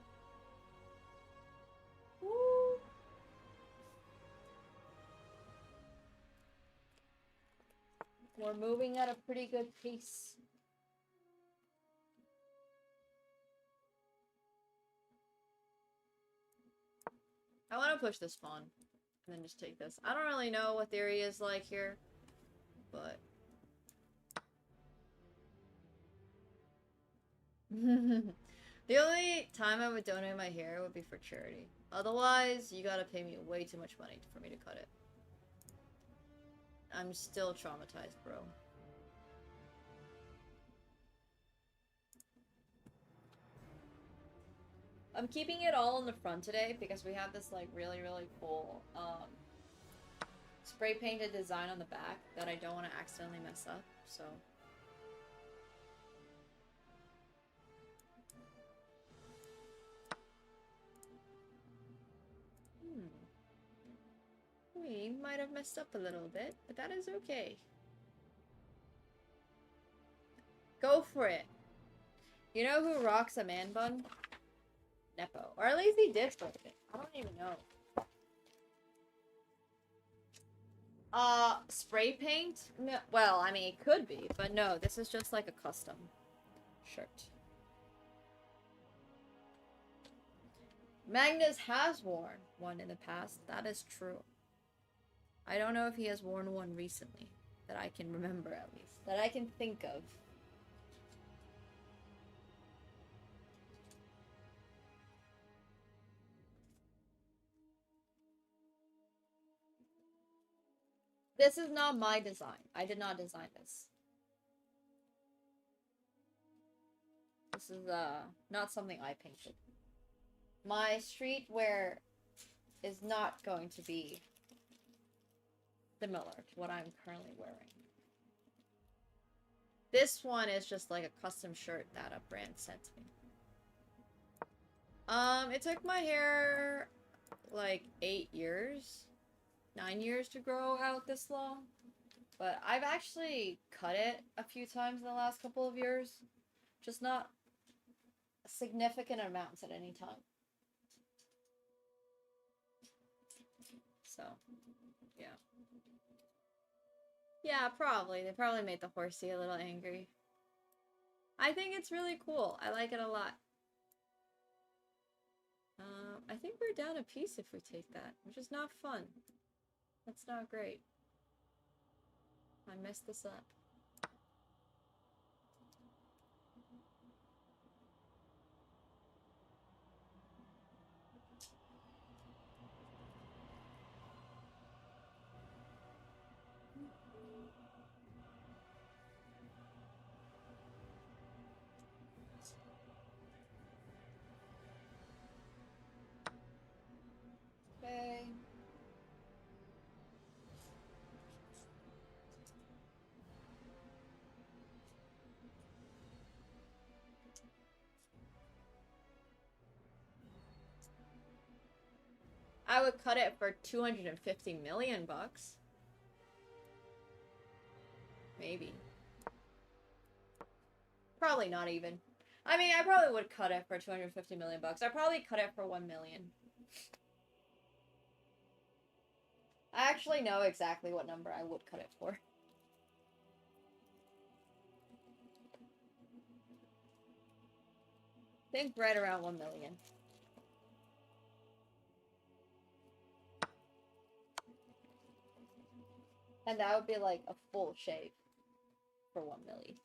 Woo. We're moving at a pretty good pace. I want to push this spawn and then just take this. I don't really know what the area is like here, but the only time I would donate my hair would be for charity. Otherwise, you gotta pay me way too much money for me to cut it. I'm still traumatized, bro. I'm keeping it all in the front today because we have this like really cool spray painted design on the back that I don't want to accidentally mess up, so. We might have messed up a little bit, but that is okay. Go for it. You know who rocks a man bun? Nepo. Or at least he did for it. I don't even know. Spray paint? No, well, I mean, it could be, but no, this is just like a custom shirt. Magnus has worn one in the past. That is true. I don't know if he has worn one recently. That I can remember, at least. That I can think of. This is not my design. I did not design this. This is, not something I painted. My streetwear is not going to be similar to what I'm currently wearing. This one is just like a custom shirt that a brand sent me. It took my hair like 8 years, 9 years to grow out this long. But I've actually cut it a few times in the last couple of years. Just not significant amounts at any time. So, yeah. Yeah, probably. They probably made the horsey a little angry. I think it's really cool. I like it a lot. I think we're down a piece if we take that, which is not fun. That's not great. I messed this up. Okay. I would cut it for 250 million bucks. Maybe. Probably not even. I mean, I probably would cut it for 250 million bucks. I'd probably cut it for 1 million. I actually know exactly what number I would cut it for. I think right around 1 million. And that would be like a full shave for 1 million.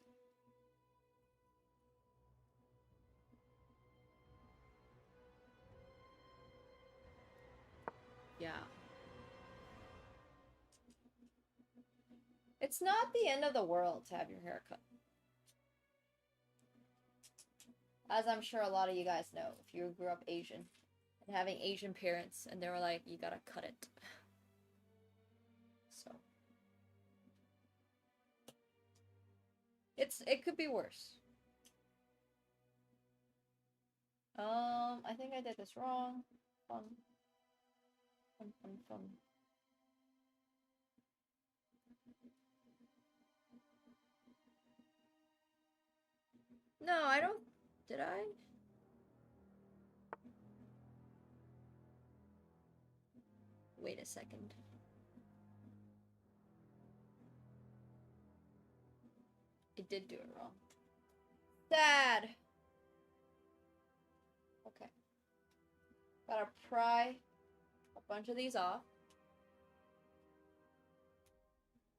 Yeah. It's not the end of the world to have your hair cut. As I'm sure a lot of you guys know, if you grew up Asian and having Asian parents and they were like, you gotta cut it. So. It could be worse. I think I did this wrong. Fun. No, I don't. Did I? Wait a second. I did do it wrong. Sad. Okay. Gotta pry a bunch of these off.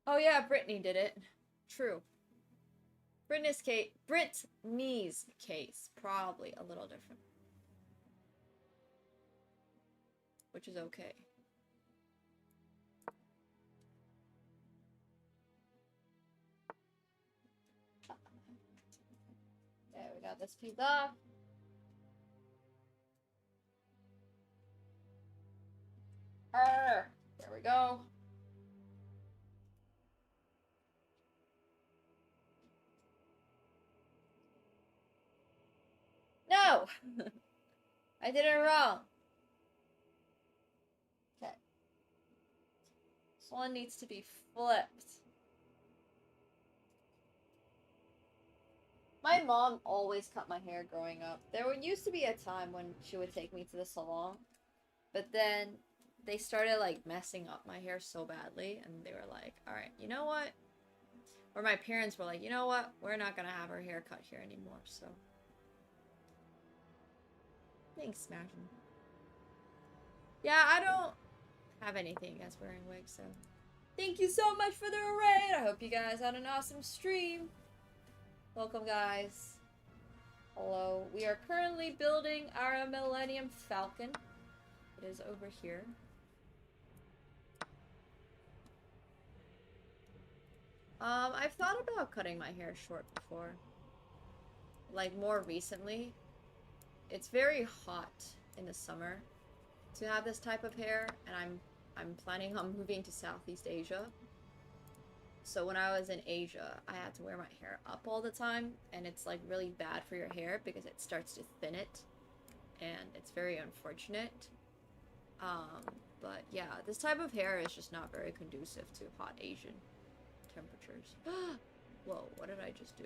Oh yeah, Brittany did it. True. Britney's case, probably a little different. Which is okay. There, we got this piece off. There we go. No! I did it wrong. Okay. This one needs to be flipped. My mom always cut my hair growing up. There used to be a time when she would take me to the salon, but then they started like messing up my hair so badly, and they were like, alright, you know what? Or my parents were like, you know what? We're not gonna have our hair cut here anymore, so. Thanks, Smashing. Yeah, I don't have anything against wearing wigs, so. Thank you so much for the raid! I hope you guys had an awesome stream. Welcome, guys. Hello. We are currently building our Millennium Falcon. It is over here. I've thought about cutting my hair short before. Like, more recently. It's very hot in the summer. to have this type of hair, and I'm planning on moving to Southeast Asia. So when I was in Asia, I had to wear my hair up all the time, and it's like really bad for your hair because it starts to thin it, and it's very unfortunate. But yeah, this type of hair is just not very conducive to hot Asian temperatures. Whoa, what did I just do?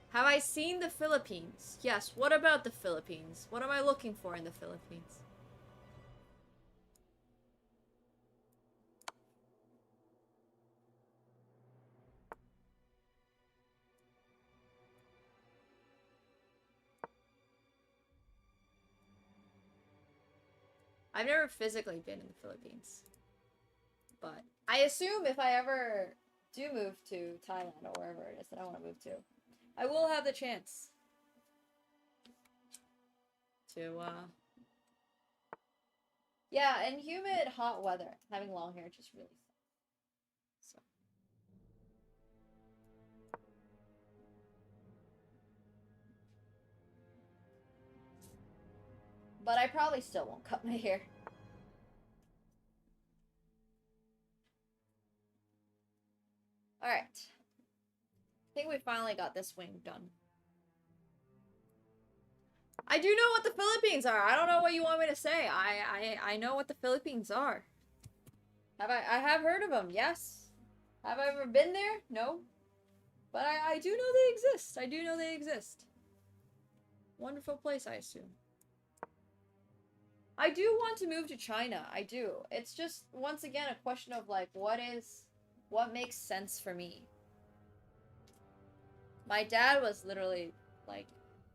Have I seen the Philippines? Yes, what about the Philippines? What am I looking for in the Philippines? I've never physically been in the Philippines. But I assume if I ever do move to Thailand or wherever it is that I want to move to, I will have the chance to, yeah, and humid, hot weather. Having long hair just really sucks. So. But I probably still won't cut my hair. Alright. I think we finally got this wing done. I do know what the Philippines are. I don't know what you want me to say. I know what the Philippines are. I have heard of them, yes. Have I ever been there? No. But I do know they exist. I do know they exist. Wonderful place, I assume. I do want to move to China. I do. It's just, once again, a question of, like, what makes sense for me? My dad was literally, like,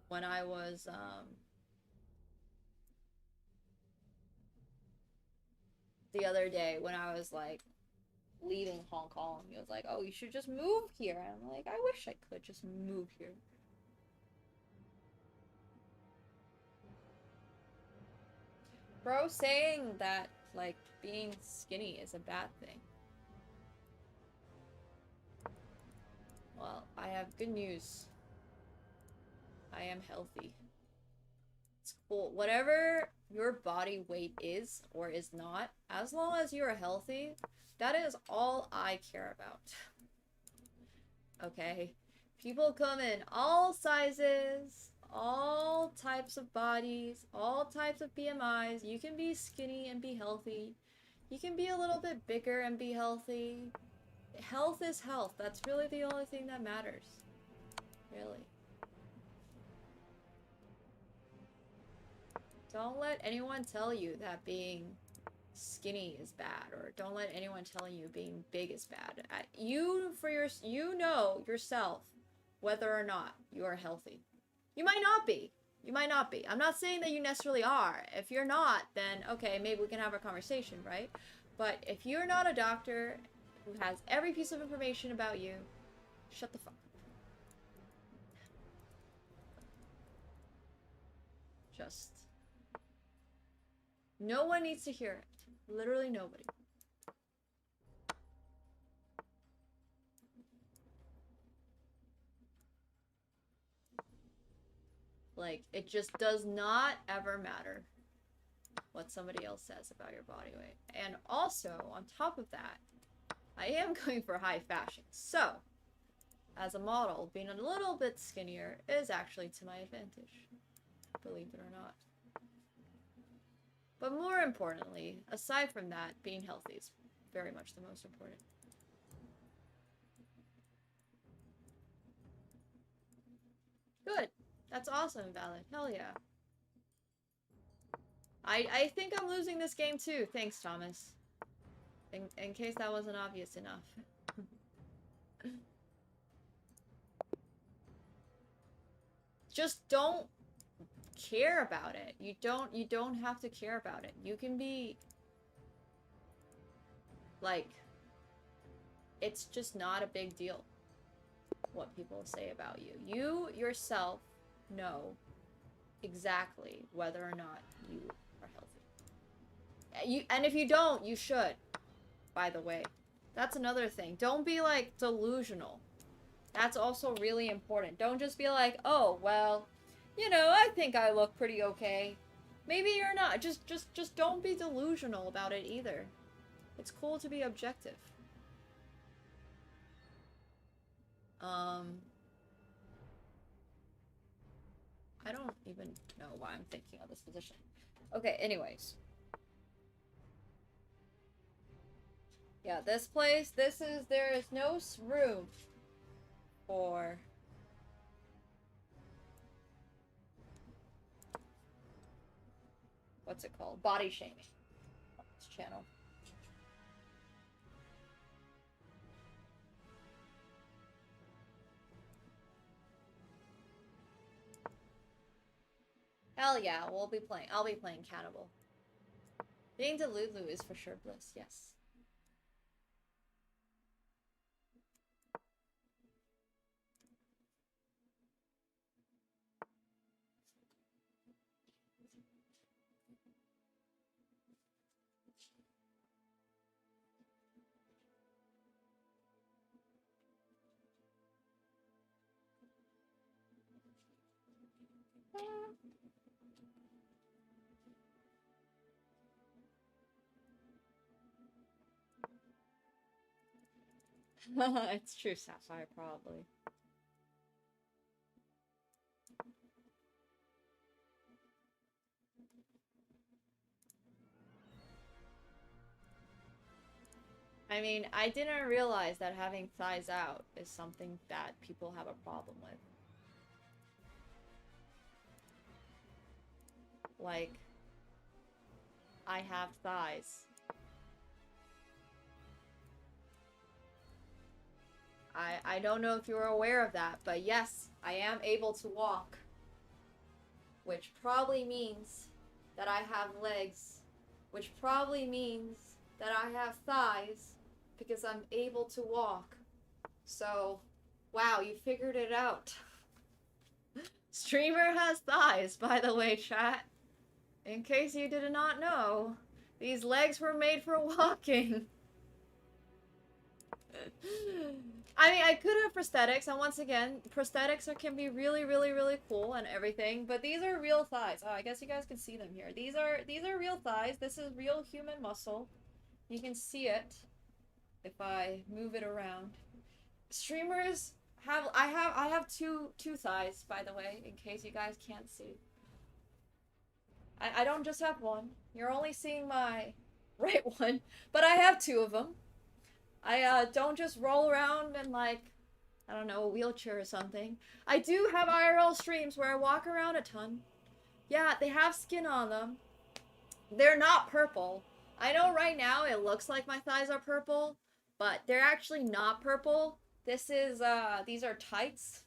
when I was, the other day, when I was, like, leaving Hong Kong, he was like, oh, you should just move here. And I'm like, I wish I could just move here. Bro saying that, like, being skinny is a bad thing. Well, I have good news. I am healthy. It's cool. Whatever your body weight is or is not, as long as you are healthy, that is all I care about. Okay? People come in all sizes, all types of bodies, all types of BMIs. You can be skinny and be healthy. You can be a little bit bigger and be healthy. Health is health. That's really the only thing that matters. Really. Don't let anyone tell you that being skinny is bad, or don't let anyone tell you being big is bad. You know yourself whether or not you are healthy. You might not be. You might not be. I'm not saying that you necessarily are. If you're not, then okay, maybe we can have a conversation, right? But if you're not a doctor who has every piece of information about you, shut the fuck up. Just... no one needs to hear it. Literally nobody. Like, it just does not ever matter what somebody else says about your body weight. And also, on top of that, I am going for high fashion. So, as a model, being a little bit skinnier is actually to my advantage. Believe it or not. But more importantly, aside from that, being healthy is very much the most important. Good. That's awesome, Valid. Hell yeah. I think I'm losing this game too. Thanks, Thomas. In case that wasn't obvious enough. Just don't care about it. You don't have to care about it. You can be like, it's just not a big deal what people say about you. You yourself know exactly whether or not you are healthy. And if you don't, you should, by the way. That's another thing. Don't be like delusional. That's also really important. Don't just be like, oh, well, you know, I think I look pretty okay. Maybe you're not. Just don't be delusional about it either. It's cool to be objective. I don't even know why I'm thinking of this position. Okay, anyways. Yeah, this place, there is no room for... What's it called? Body shaming. On this channel. Hell yeah, I'll be playing Cannibal. Being Delulu is for sure bliss, yes. It's true, Sapphire, probably. I mean, I didn't realize that having thighs out is something that people have a problem with. Like, I have thighs. I don't know if you were aware of that, but yes, I am able to walk. Which probably means that I have legs. Which probably means that I have thighs because I'm able to walk. So, wow, you figured it out. Streamer has thighs, by the way, chat. In case you did not know, these legs were made for walking. I mean, I could have prosthetics, and once again, prosthetics can be really, really, really cool and everything, but these are real thighs. Oh, I guess you guys can see them here. These are real thighs. This is real human muscle. You can see it if I move it around. Streamers have I have two thighs, by the way, in case you guys can't see. I don't just have one. You're only seeing my right one, but I have two of them. I don't just roll around in, like, I don't know, a wheelchair or something. I do have IRL streams where I walk around a ton. Yeah, they have skin on them. They're not purple. I know right now it looks like my thighs are purple, but they're actually not purple. This is, these are tights.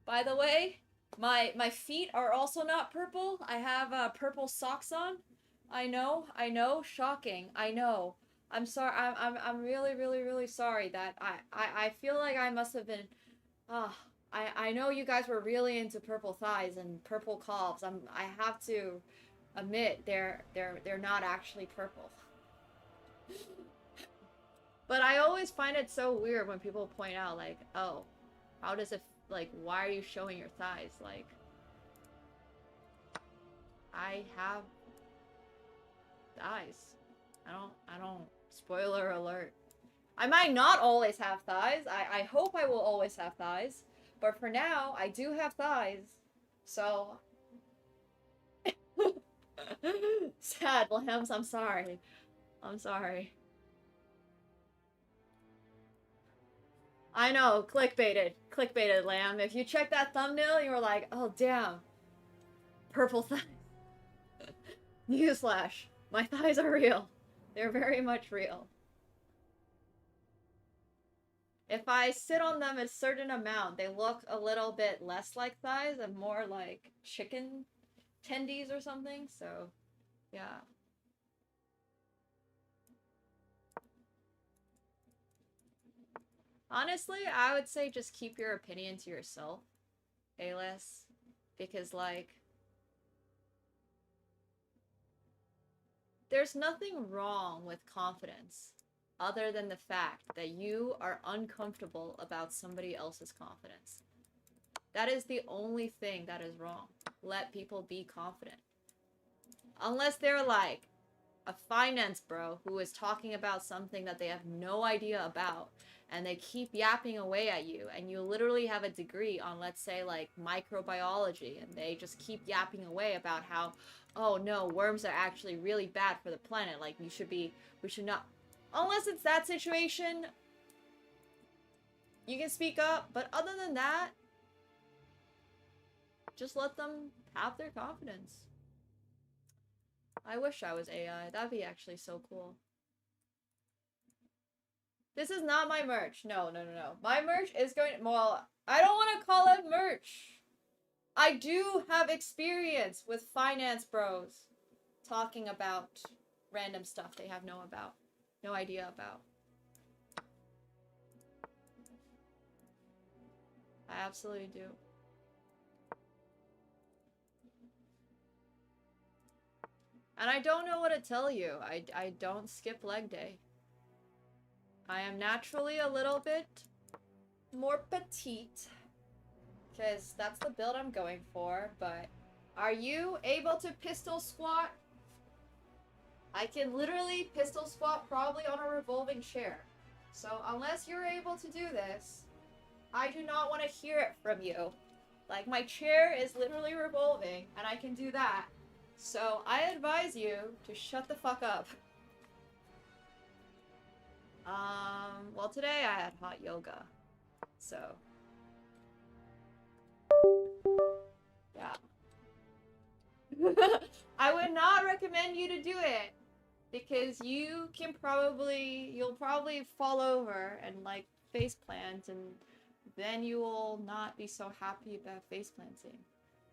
By the way, my feet are also not purple. I have, purple socks on. I know, shocking, I know. I'm sorry, I'm really, really, really sorry that I feel like I must have been, I know you guys were really into purple thighs and purple calves. I have to admit, they're not actually purple. But I always find it so weird when people point out, like, oh, how does it, like, why are you showing your thighs? Like, I have thighs. I don't, spoiler alert. I might not always have thighs. I hope I will always have thighs. But for now, I do have thighs. So... Sad, Lambs, I'm sorry. I'm sorry. I know, clickbaited. Clickbaited, Lamb. If you check that thumbnail, you were like, oh, damn. Purple thighs. Newsflash. My thighs are real. They're very much real. If I sit on them a certain amount, they look a little bit less like thighs and more like chicken tendies or something, so yeah. Honestly, I would say just keep your opinion to yourself, Alis, because, like, there's nothing wrong with confidence other than the fact that you are uncomfortable about somebody else's confidence. That is the only thing that is wrong. Let people be confident. Unless they're like a finance bro who is talking about something that they have no idea about, and they keep yapping away at you, and you literally have a degree on, let's say, like microbiology, and they just keep yapping away about how, oh no, worms are actually really bad for the planet, like we should not. Unless it's that situation, you can speak up, but other than that, just let them have their confidence. I wish I was AI. That'd be actually so cool. This is not my merch. No. My merch is going... Well, I don't want to call it merch. I do have experience with finance bros talking about random stuff they have no idea about. I absolutely do. And I don't know what to tell you. I don't skip leg day. I am naturally a little bit more petite, because that's the build I'm going for, but are you able to pistol squat? I can literally pistol squat probably on a revolving chair. So unless you're able to do this, I do not want to hear it from you. Like, my chair is literally revolving, and I can do that. So I advise you to shut the fuck up. Well, today I had hot yoga, so yeah. I would not recommend you to do it, because you'll probably fall over and like face plant, and then you will not be so happy about face planting.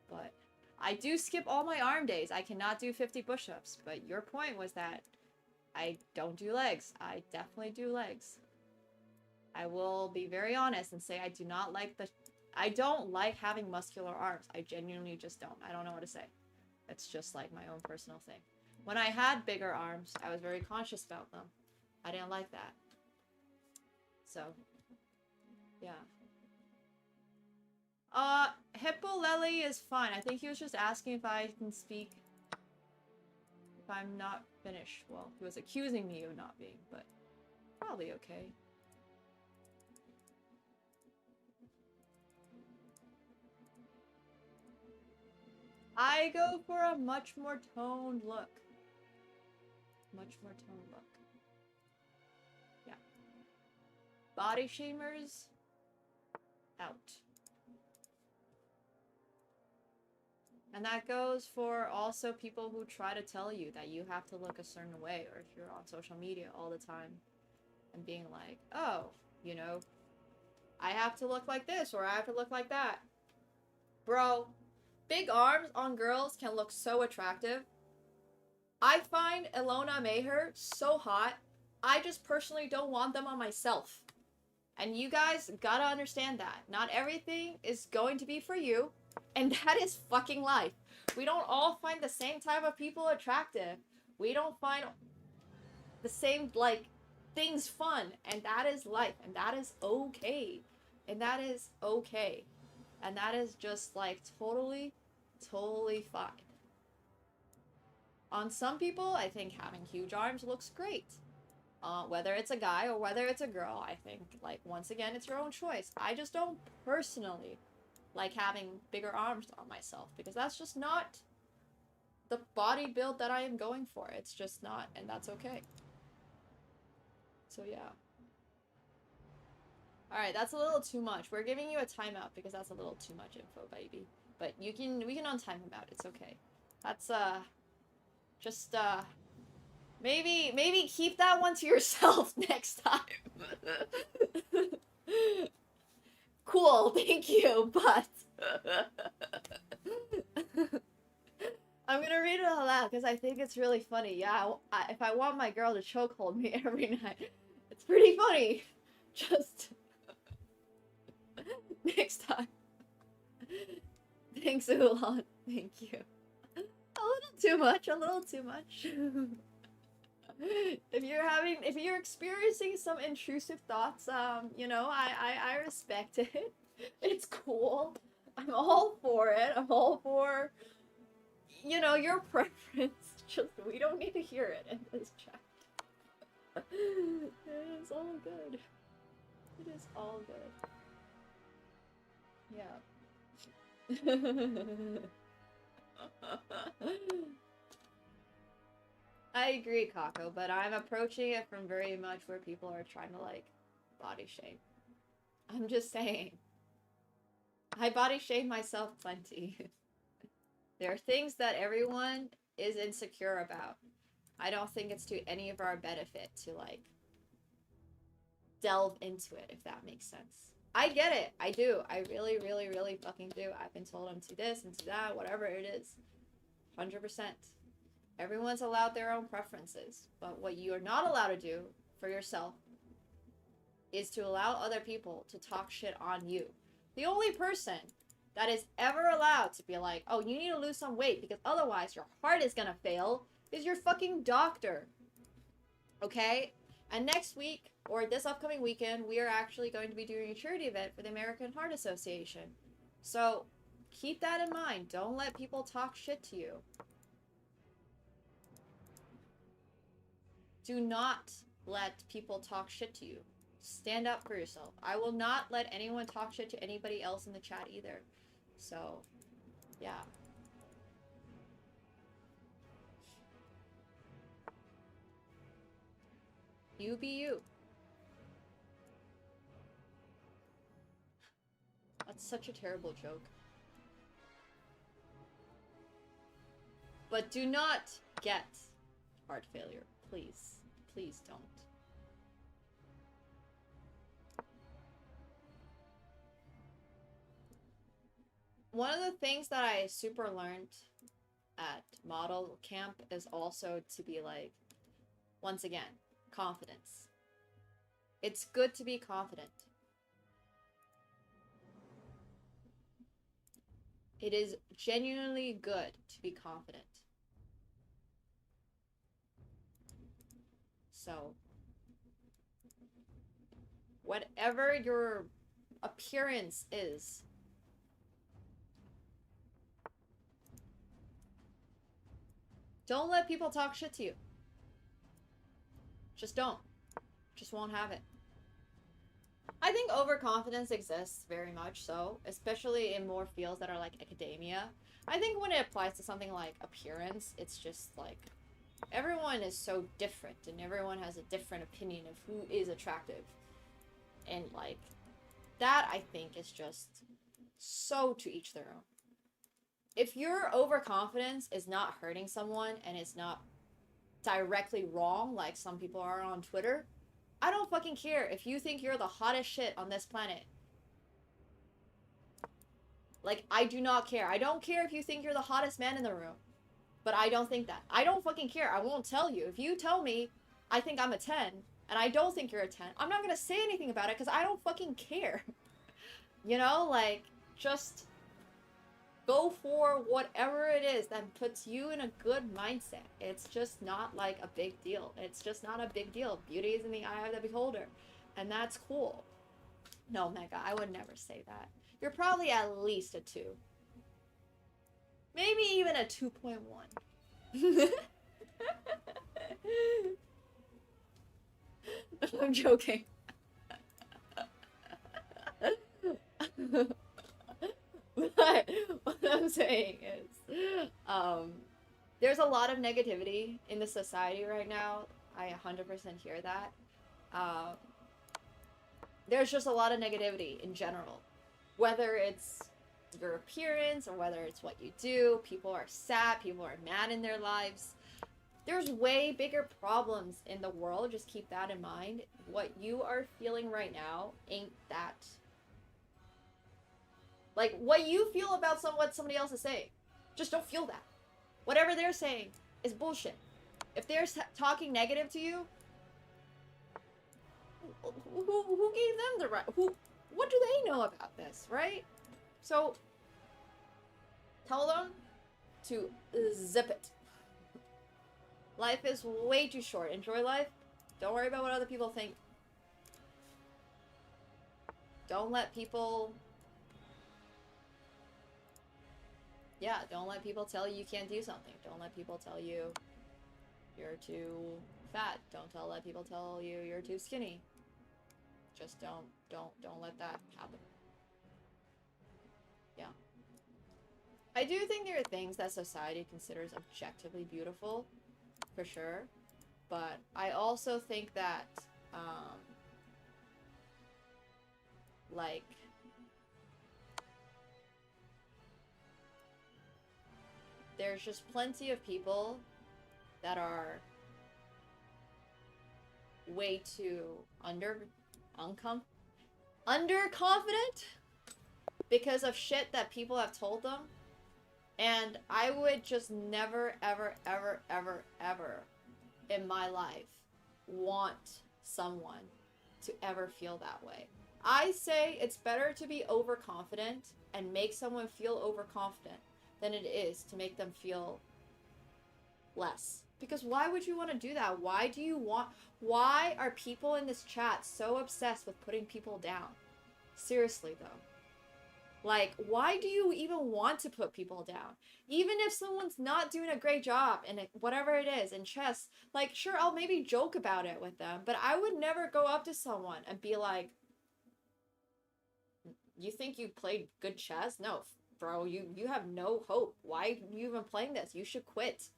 But I do skip all my arm days. I cannot do 50 push-ups, but your point was that I don't do legs. I definitely do legs. I will be very honest and say I don't like having muscular arms. I genuinely just don't. I don't know what to say. It's just like my own personal thing. When I had bigger arms, I was very conscious about them. I didn't like that. So, yeah. Hippolele is fine. I think he was just asking if I can speak. If I'm not finished. Well, he was accusing me of not being, but probably okay. I go for a much more toned look. Much more toned look. Yeah. Body shamers, out. And that goes for also people who try to tell you that you have to look a certain way, or if you're on social media all the time and being like, oh, you know, I have to look like this or I have to look like that. Bro, big arms on girls can look so attractive. I find Ilona Maher so hot. I just personally don't want them on myself. And you guys gotta understand that. Not everything is going to be for you. And that is fucking life. We don't all find the same type of people attractive. We don't find the same, like, things fun. And that is life. And that is okay. And that is okay. And that is just, like, totally fine. On some people, I think having huge arms looks great. Whether it's a guy or whether it's a girl, I think, like, once again, it's your own choice. I just don't personally like having bigger arms on myself, because that's just not the body build that I am going for. It's just not, and that's okay. So yeah. Alright, that's a little too much. We're giving you a timeout because that's a little too much info, baby. But we can untime him out. It's okay. That's just maybe keep that one to yourself next time. Cool, thank you, but I'm gonna read it out loud because I think it's really funny. Yeah, if I want my girl to chokehold me every night, it's pretty funny. Just next time. Thanks, Ulan. Thank you. A little too much. A little too much. If you're experiencing some intrusive thoughts, you know, I respect it. It's cool. I'm all for it. I'm all for, you know, your preference. Just, we don't need to hear it in this chat. It is all good. It is all good. Yeah. I agree, Kako, but I'm approaching it from very much where people are trying to, like, body shame. I'm just saying. I body shame myself plenty. There are things that everyone is insecure about. I don't think it's to any of our benefit to, like, delve into it, if that makes sense. I get it. I do. I really, really, really fucking do. I've been told I'm to this and to that, whatever it is. 100%. Everyone's allowed their own preferences. But what you are not allowed to do for yourself is to allow other people to talk shit on you. The only person that is ever allowed to be like, oh, you need to lose some weight because otherwise your heart is gonna fail is your fucking doctor. Okay? And next week, or this upcoming weekend, we are actually going to be doing a charity event for the American Heart Association. So, keep that in mind. Don't let people talk shit to you. Do not let people talk shit to you. Stand up for yourself. I will not let anyone talk shit to anybody else in the chat either. So, yeah. You be you. That's such a terrible joke. But do not get heart failure. Please. Please don't. One of the things that I super learned at model camp is also to be like, once again, confidence. It's good to be confident. It is genuinely good to be confident. So, whatever your appearance is, don't let people talk shit to you. Just don't. Just won't have it. I think overconfidence exists very much so, especially in more fields that are like academia. I think when it applies to something like appearance, it's just like everyone is so different and everyone has a different opinion of who is attractive. And like that I think is just so to each their own. If your overconfidence is not hurting someone and it's not directly wrong like some people are on Twitter, I don't fucking care if you think you're the hottest shit on this planet. Like, I do not care. I don't care if you think you're the hottest man in the room. But I don't think that. I don't fucking care. I won't tell you. If you tell me I think I'm a 10 and I don't think you're a 10, I'm not gonna say anything about it because I don't fucking care. You know, like, just go for whatever it is that puts you in a good mindset. It's just not like a big deal. It's just not a big deal. Beauty is in the eye of the beholder. And that's cool. No, Mega, I would never say that. You're probably at least a 2. Maybe even a 2.1. I'm joking. But what I'm saying is, there's a lot of negativity in the society right now. I 100% hear that. There's just a lot of negativity in general. Whether it's your appearance or whether it's what you do, people are sad, people are mad in their lives. There's way bigger problems in the world, just keep that in mind. What you are feeling right now ain't that. Like, what you feel about what somebody else is saying, just don't feel that. Whatever they're saying is bullshit. If they're talking negative to you, who gave them the right? What do they know about this, right? So, tell them to zip it. Life is way too short. Enjoy life. Don't worry about what other people think. Don't let people yeah, don't let people tell you you can't do something. Don't let people tell you you're too fat. Let people tell you you're too skinny. Just don't let that happen. Yeah. I do think there are things that society considers objectively beautiful, for sure. But I also think that, like, there's just plenty of people that are way too underconfident because of shit that people have told them. And I would just never, ever, ever, ever, ever in my life want someone to ever feel that way. I say it's better to be overconfident and make someone feel overconfident than it is to make them feel less. Because why would you want to do that? Why are people in this chat so obsessed with putting people down? Seriously though. Like, why do you even want to put people down? Even if someone's not doing a great job in whatever it is in chess, like, sure, I'll maybe joke about it with them, but I would never go up to someone and be like, you think you played good chess? No, bro, you have no hope. Why are you even playing this? You should quit.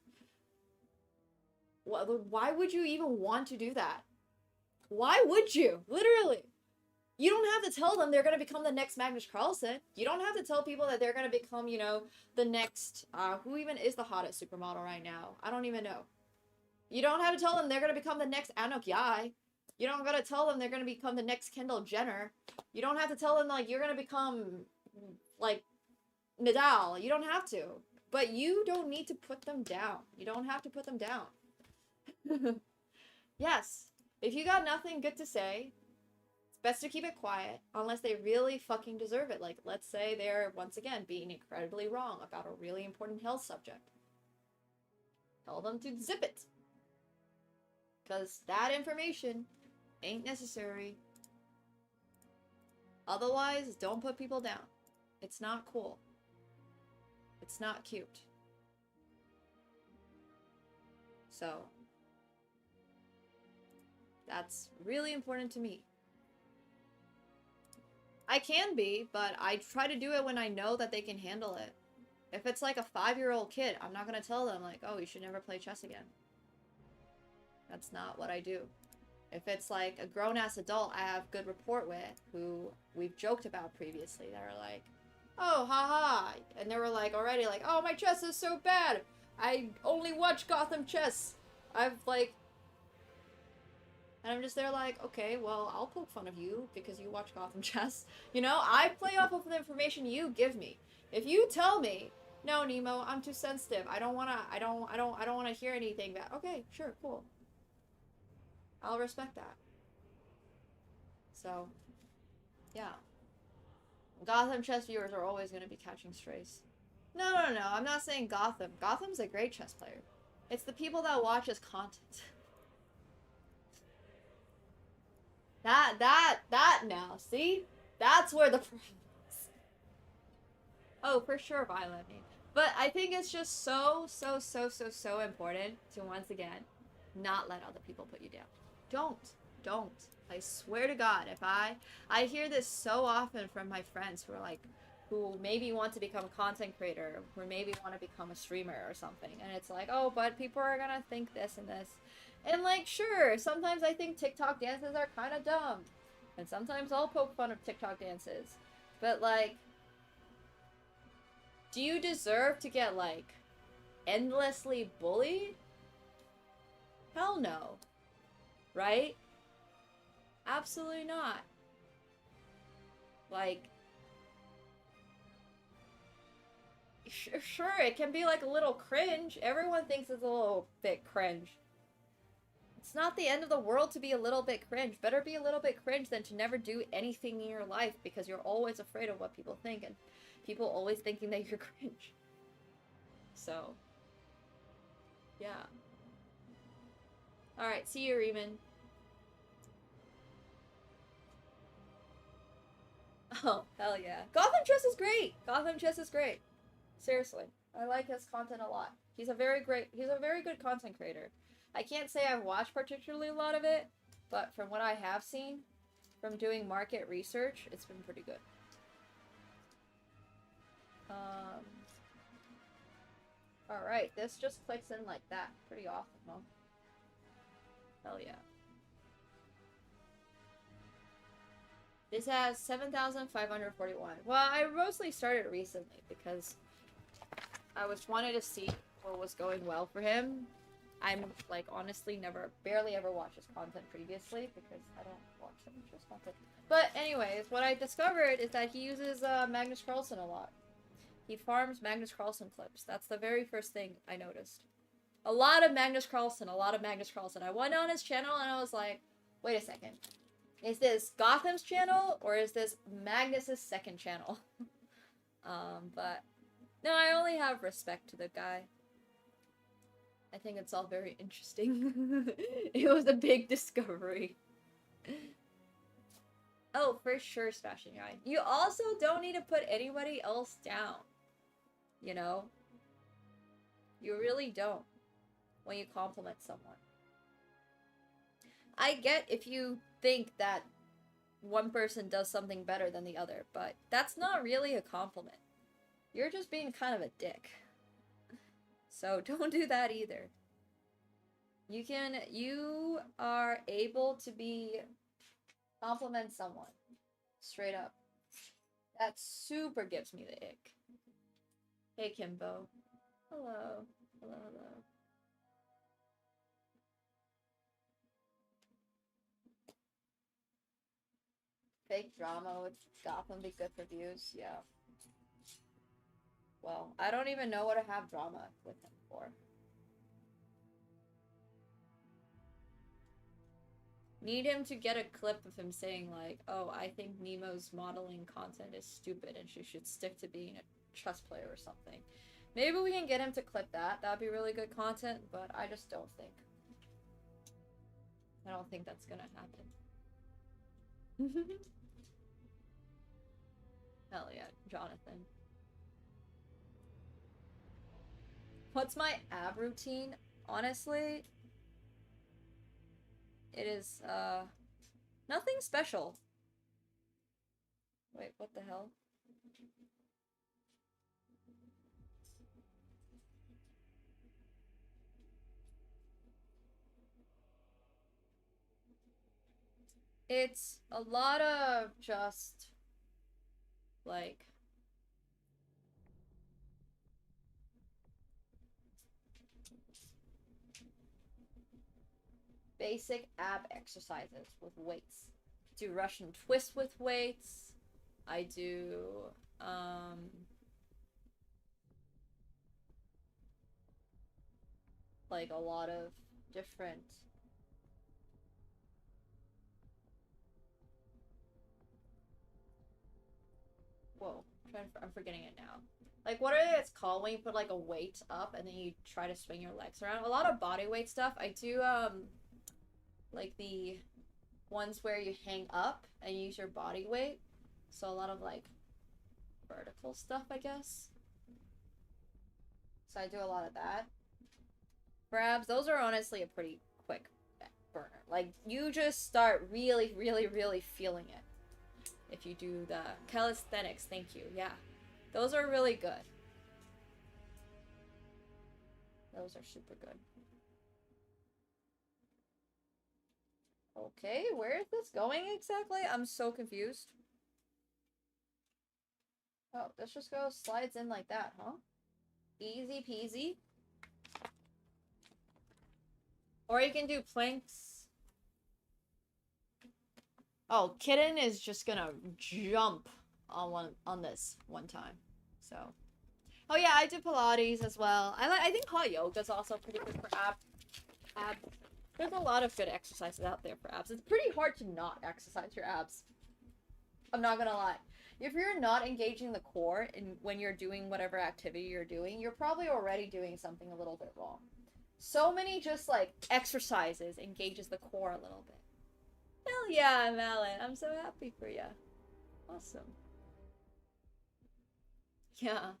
Why would you even want to do that? Why would you? Literally. You don't have to tell them they're going to become the next Magnus Carlsen. You don't have to tell people that they're going to become, you know, the next, who even is the hottest supermodel right now? I don't even know. You don't have to tell them they're going to become the next Anok Yai. You don't got to tell them they're going to become the next Kendall Jenner. You don't have to tell them, like, you're going to become, like, Nadal. You don't have to. But you don't need to put them down. You don't have to put them down. Yes. If you got nothing good to say, best to keep it quiet, unless they really fucking deserve it. Like, let's say they're, once again, being incredibly wrong about a really important health subject. Tell them to zip it. Because that information ain't necessary. Otherwise, don't put people down. It's not cool. It's not cute. So, that's really important to me. I can be, but I try to do it when I know that they can handle it. If it's like a 5-year-old kid, I'm not gonna tell them like, oh, you should never play chess again. That's not what I do. If it's like a grown-ass adult I have good rapport with, who we've joked about previously, that are like, oh, haha, and they were like already like, oh, my chess is so bad. I only watch Gotham Chess. I've like, and I'm just there like, okay, well, I'll poke fun of you because you watch Gotham Chess. You know, I play off of the information you give me. If you tell me, no, Nemo, I'm too sensitive. I don't wanna hear anything that, okay, sure, cool. I'll respect that. So, yeah. Gotham Chess viewers are always gonna be catching strays. No, I'm not saying Gotham. Gotham's a great chess player. It's the people that watch his content. That now, see? That's where the problem is. Oh, for sure, Violet. But I think it's just so important to, once again, not let other people put you down. Don't. I swear to God, if I hear this so often from my friends who are like, who maybe want to become a content creator, or maybe want to become a streamer or something, and it's like, oh, but people are gonna think this and this. And like, sure, sometimes I think TikTok dances are kind of dumb. And sometimes I'll poke fun of TikTok dances. But like, do you deserve to get like, endlessly bullied? Hell no. Right? Absolutely not. Like, sure, it can be like a little cringe. Everyone thinks it's a little bit cringe. It's not the end of the world to be a little bit cringe. Better be a little bit cringe than to never do anything in your life because you're always afraid of what people think and people always thinking that you're cringe. So, yeah. Alright, see you, Riemann. Oh, hell yeah. Gotham Chess is great! Gotham Chess is great. Seriously, I like his content a lot. He's a very good content creator. I can't say I've watched particularly a lot of it, but from what I have seen, from doing market research, it's been pretty good. Alright, this just clicks in like that. Pretty awesome, huh? Hell yeah. This has 7,541. Well, I mostly started recently because I was wanting to see what was going well for him. I'm like honestly barely ever watched his content previously because I don't watch that much of his content. But anyways, what I discovered is that he uses Magnus Carlsen a lot. He farms Magnus Carlsen clips. That's the very first thing I noticed. A lot of Magnus Carlsen, a lot of Magnus Carlsen. I went on his channel and I was like, wait a second. Is this Gotham's channel or is this Magnus's second channel? But no, I only have respect to the guy. I think it's all very interesting. It was a big discovery. Oh, for sure, Sebastian Guy. You also don't need to put anybody else down. You know? You really don't. When you compliment someone. I get if you think that one person does something better than the other, but that's not really a compliment. You're just being kind of a dick. So don't do that either. You are able to compliment someone. Straight up. That super gives me the ick. Hey, Kimbo. Hello. Hello, hello. Fake drama with Gotham be good for views? Yeah. Well, I don't even know what to have drama with him for. Need him to get a clip of him saying like, oh, I think Nemo's modeling content is stupid and she should stick to being a chess player or something. Maybe we can get him to clip that. That'd be really good content, but I just don't think. I don't think that's gonna happen. Hell yeah, Jonathan. What's my ab routine? Honestly, it is, nothing special. Wait, what the hell? It's a lot of just, like, basic ab exercises with weights. Do Russian twist with weights. I do, like a lot of different I'm forgetting it now. Like, what are it's called when you put like a weight up and then you try to swing your legs around? A lot of body weight stuff. I do like the ones where you hang up and use your body weight. So a lot of like vertical stuff, I guess. So I do a lot of that. For abs, those are honestly a pretty quick burner. Like, you just start really, really, really feeling it. If you do the calisthenics, thank you, yeah. Those are really good. Those are super good. Okay, where is this going exactly? I'm so confused. Oh, this just goes, slides in like that, huh? Easy peasy. Or you can do planks. Oh, Kitten is just gonna jump on this one time. So, oh yeah, I do Pilates as well. I think hot yoga is also pretty good for ab. There's a lot of good exercises out there for abs. It's pretty hard to not exercise your abs. I'm not gonna lie. If you're not engaging the core when you're doing whatever activity you're doing, you're probably already doing something a little bit wrong. So many just like exercises engages the core a little bit. Hell yeah, Malin. I'm so happy for ya. Awesome. Yeah.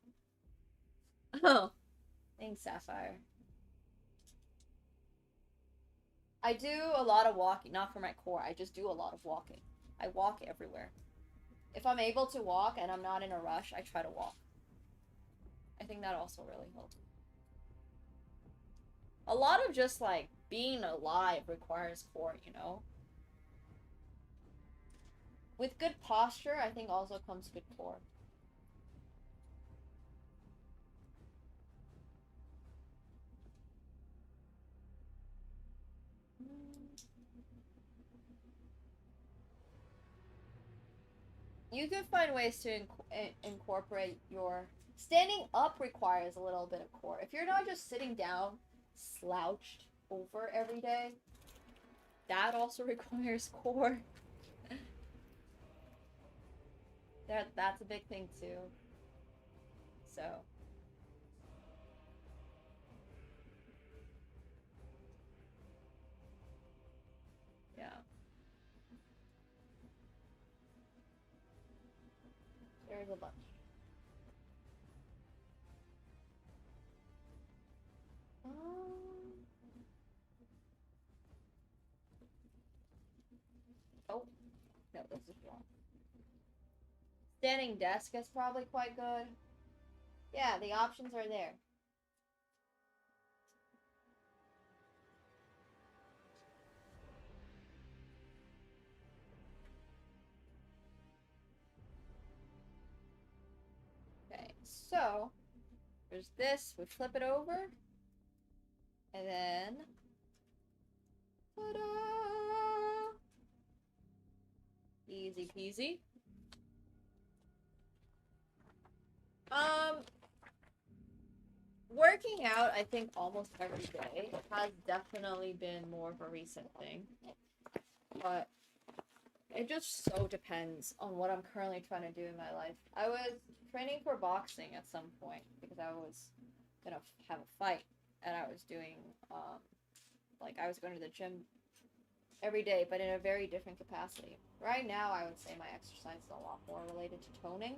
Oh, thanks, Sapphire. I do a lot of walking, not for my core. I just do a lot of walking. I walk everywhere. If I'm able to walk and I'm not in a rush, I try to walk. I think that also really helps. A lot of just like being alive requires core, you know? With good posture, I think also comes good core. You could find ways to incorporate your... Standing up requires a little bit of core. If you're not just sitting down, slouched over every day, that also requires core. That's a big thing too. So... yeah. There's a bunch. Oh, no, this is wrong. Standing desk is probably quite good. Yeah, the options are there. Okay, so there's this. We flip it over, and then ta-da! Easy peasy. Working out, I think almost every day has definitely been more of a recent thing, but it just so depends on what I'm currently trying to do in my life. I was training for boxing at some point because I was gonna have a fight, and I was doing like I was going to the gym every day, but in a very different capacity. Right now, I would say my exercise is a lot more related to toning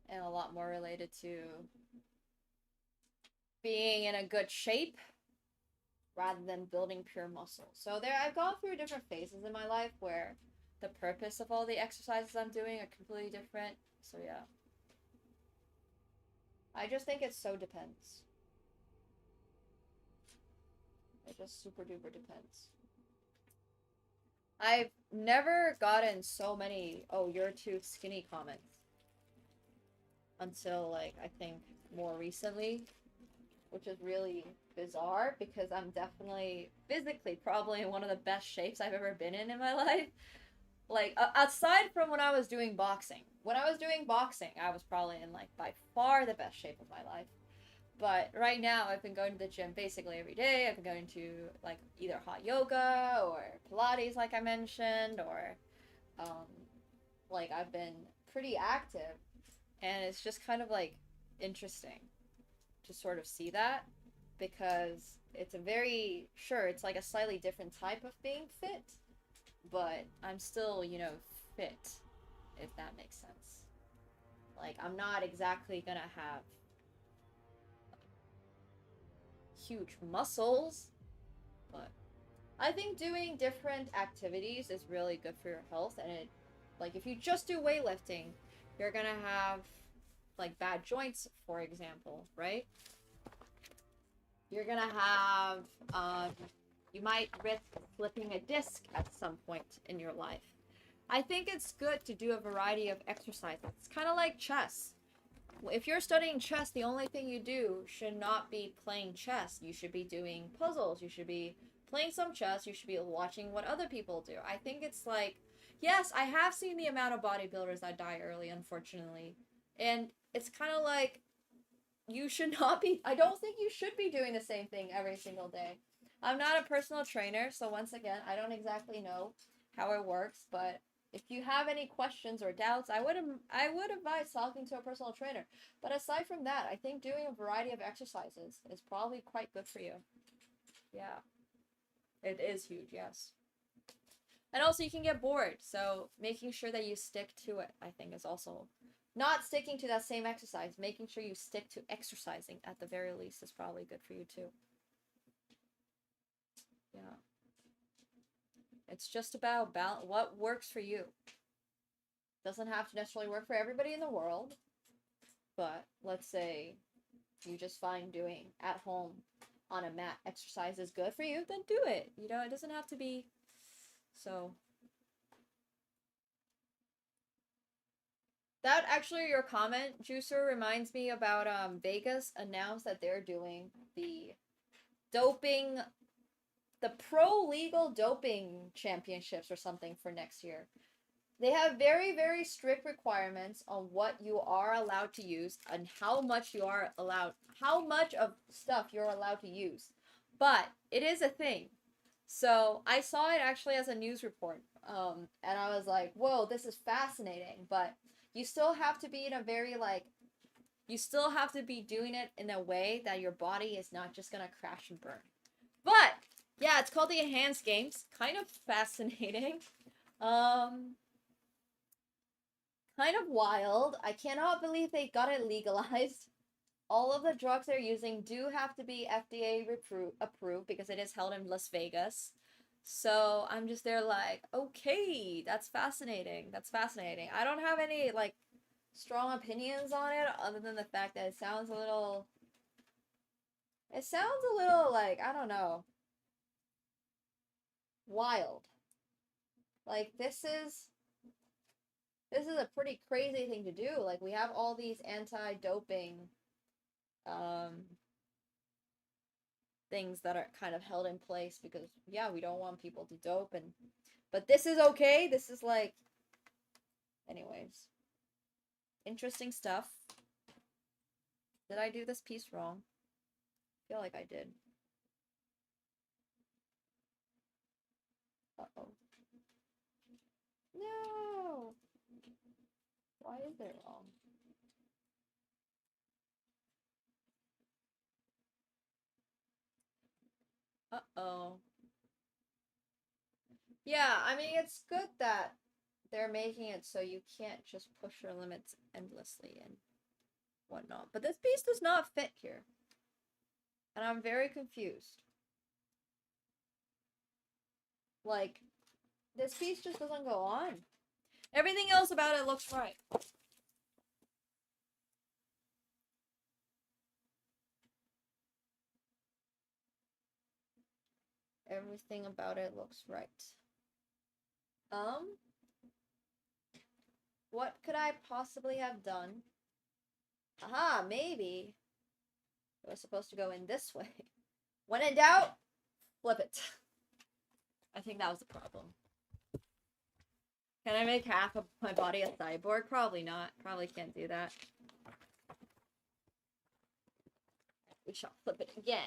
and a lot more related to being in a good shape rather than building pure muscle. So I've gone through different phases in my life where the purpose of all the exercises I'm doing are completely different. So yeah. I just think it so depends. It just super duper depends. I've never gotten so many, oh, you're too skinny comments until, like, I think more recently, which is really bizarre because I'm definitely physically probably in one of the best shapes I've ever been in my life. Like, aside from when I was doing boxing. When I was doing boxing, I was probably in, like, by far the best shape of my life. But right now, I've been going to the gym basically every day. I've been going to, like, either hot yoga or Pilates, like I mentioned, or, like, I've been pretty active. And it's just kind of, like, interesting to sort of see that because it's a very, sure, it's like a slightly different type of being fit, but I'm still, you know, fit, if that makes sense. Like, I'm not exactly gonna have huge muscles, but I think doing different activities is really good for your health. And it, like, if you just do weightlifting, you're gonna have like bad joints, for example, right? You're gonna have you might risk slipping a disc at some point in your life. I think it's good to do a variety of exercises. It's kind of like chess. If you're studying chess, the only thing you do should not be playing chess. You should be doing puzzles. You should be playing some chess. You should be watching what other people do. I think it's like, yes, I have seen the amount of bodybuilders that die early, unfortunately. And it's kind of like, you should not be, I don't think you should be doing the same thing every single day. I'm not a personal trainer, so once again, I don't exactly know how it works, but if you have any questions or doubts, I would advise talking to a personal trainer. But aside from that, I think doing a variety of exercises is probably quite good for you. Yeah. It is huge, yes. And also you can get bored, so making sure that you stick to it, I think, is also not sticking to that same exercise, making sure you stick to exercising at the very least is probably good for you too. Yeah. It's just about what works for you. Doesn't have to necessarily work for everybody in the world, but let's say you just find doing at home on a mat exercise is good for you, then do it. You know, it doesn't have to be so. That actually, your comment, Juicer, reminds me about Vegas announced that they're doing the doping, the pro legal doping championships or something for next year. They have very, very strict requirements on what you are allowed to use and how much you are allowed, how much of stuff you're allowed to use. But it is a thing. So I saw it actually as a news report. And I was like, whoa, this is fascinating. But you still have to be in a very, like, you still have to be doing it in a way that your body is not just gonna crash and burn. But yeah, it's called the Enhanced Games. Kind of fascinating. Kind of wild. I cannot believe they got it legalized. All of the drugs they're using do have to be FDA approved because it is held in Las Vegas. So I'm just there like, okay, that's fascinating. That's fascinating. I don't have any like strong opinions on it other than the fact that it sounds a little like, I don't know, wild. Like this is a pretty crazy thing to do. Like we have all these anti-doping things that are kind of held in place because yeah, we don't want people to dope, and but this is okay. This is like, anyways, interesting stuff. Did I do this piece wrong? I feel like I did. Uh-oh. No! Why is it wrong? Uh-oh. Yeah, I mean, it's good that they're making it so you can't just push your limits endlessly and whatnot. But this piece does not fit here. And I'm very confused. Like, this piece just doesn't go on. Everything else about it looks right. Everything about it looks right. What could I possibly have done? Aha, maybe it was supposed to go in this way. When in doubt, flip it. I think that was the problem. Can I make half of my body a cyborg? Probably not. Probably can't do that. We shall flip it again.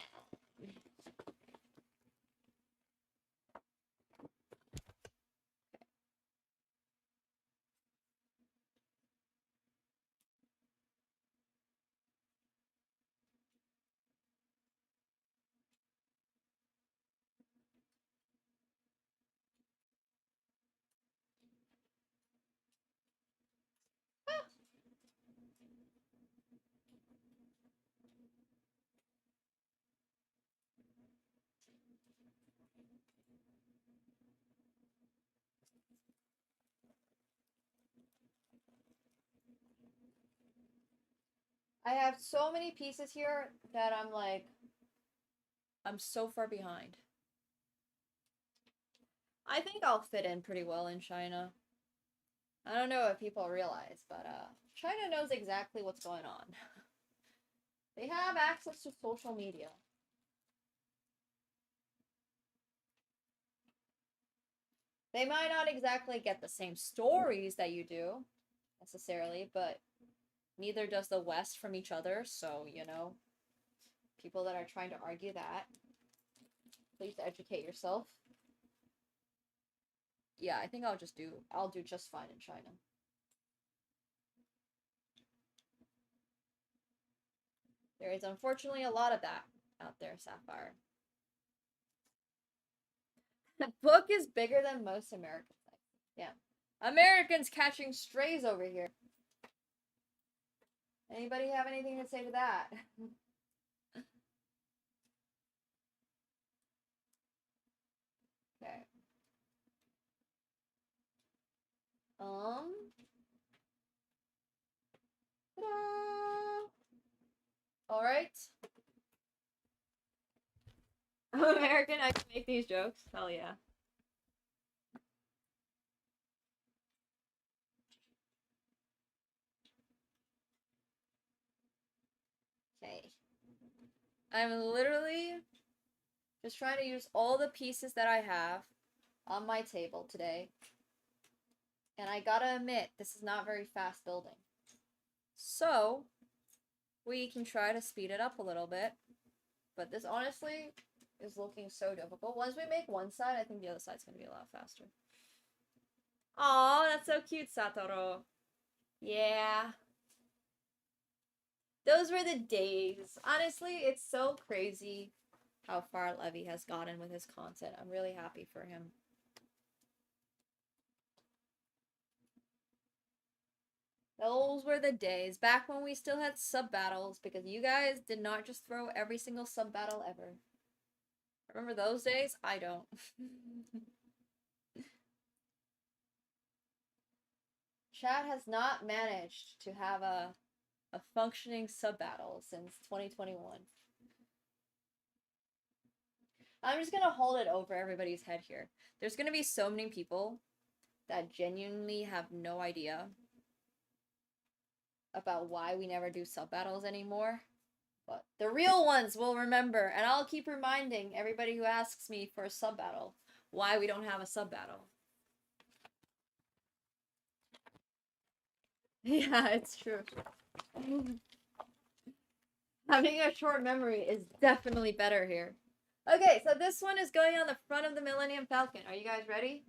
I have so many pieces here that I'm like, I'm so far behind. I think I'll fit in pretty well in China. I don't know if people realize, but China knows exactly what's going on. They have access to social media. They might not exactly get the same stories that you do, necessarily, but neither does the West from each other, so, you know, people that are trying to argue that, please educate yourself. Yeah, I think I'll do just fine in China. There is unfortunately a lot of that out there, Sapphire. The book is bigger than most Americans. Yeah. Americans catching strays over here. Anybody have anything to say to that? Okay. Ta-da! All right. I'm American. I can make these jokes. Hell yeah. Okay. I'm literally just trying to use all the pieces that I have on my table today. And I gotta admit, this is not very fast building. So, we can try to speed it up a little bit. But this honestly is looking so difficult. Once we make one side, I think the other side's gonna be a lot faster. Aw, that's so cute, Satoru. Yeah. Those were the days. Honestly, it's so crazy how far Levy has gotten with his content. I'm really happy for him. Those were the days, back when we still had sub battles, because you guys did not just throw every single sub battle ever. Remember those days? I don't. Chat has not managed to have a functioning sub battle since 2021. I'm just gonna hold it over everybody's head here. There's gonna be so many people that genuinely have no idea about why we never do sub battles anymore. But the real ones will remember, and I'll keep reminding everybody who asks me for a sub battle why we don't have a sub battle. Yeah, it's true. Having a short memory is definitely better here. Okay, so this one is going on the front of the Millennium Falcon. Are you guys ready?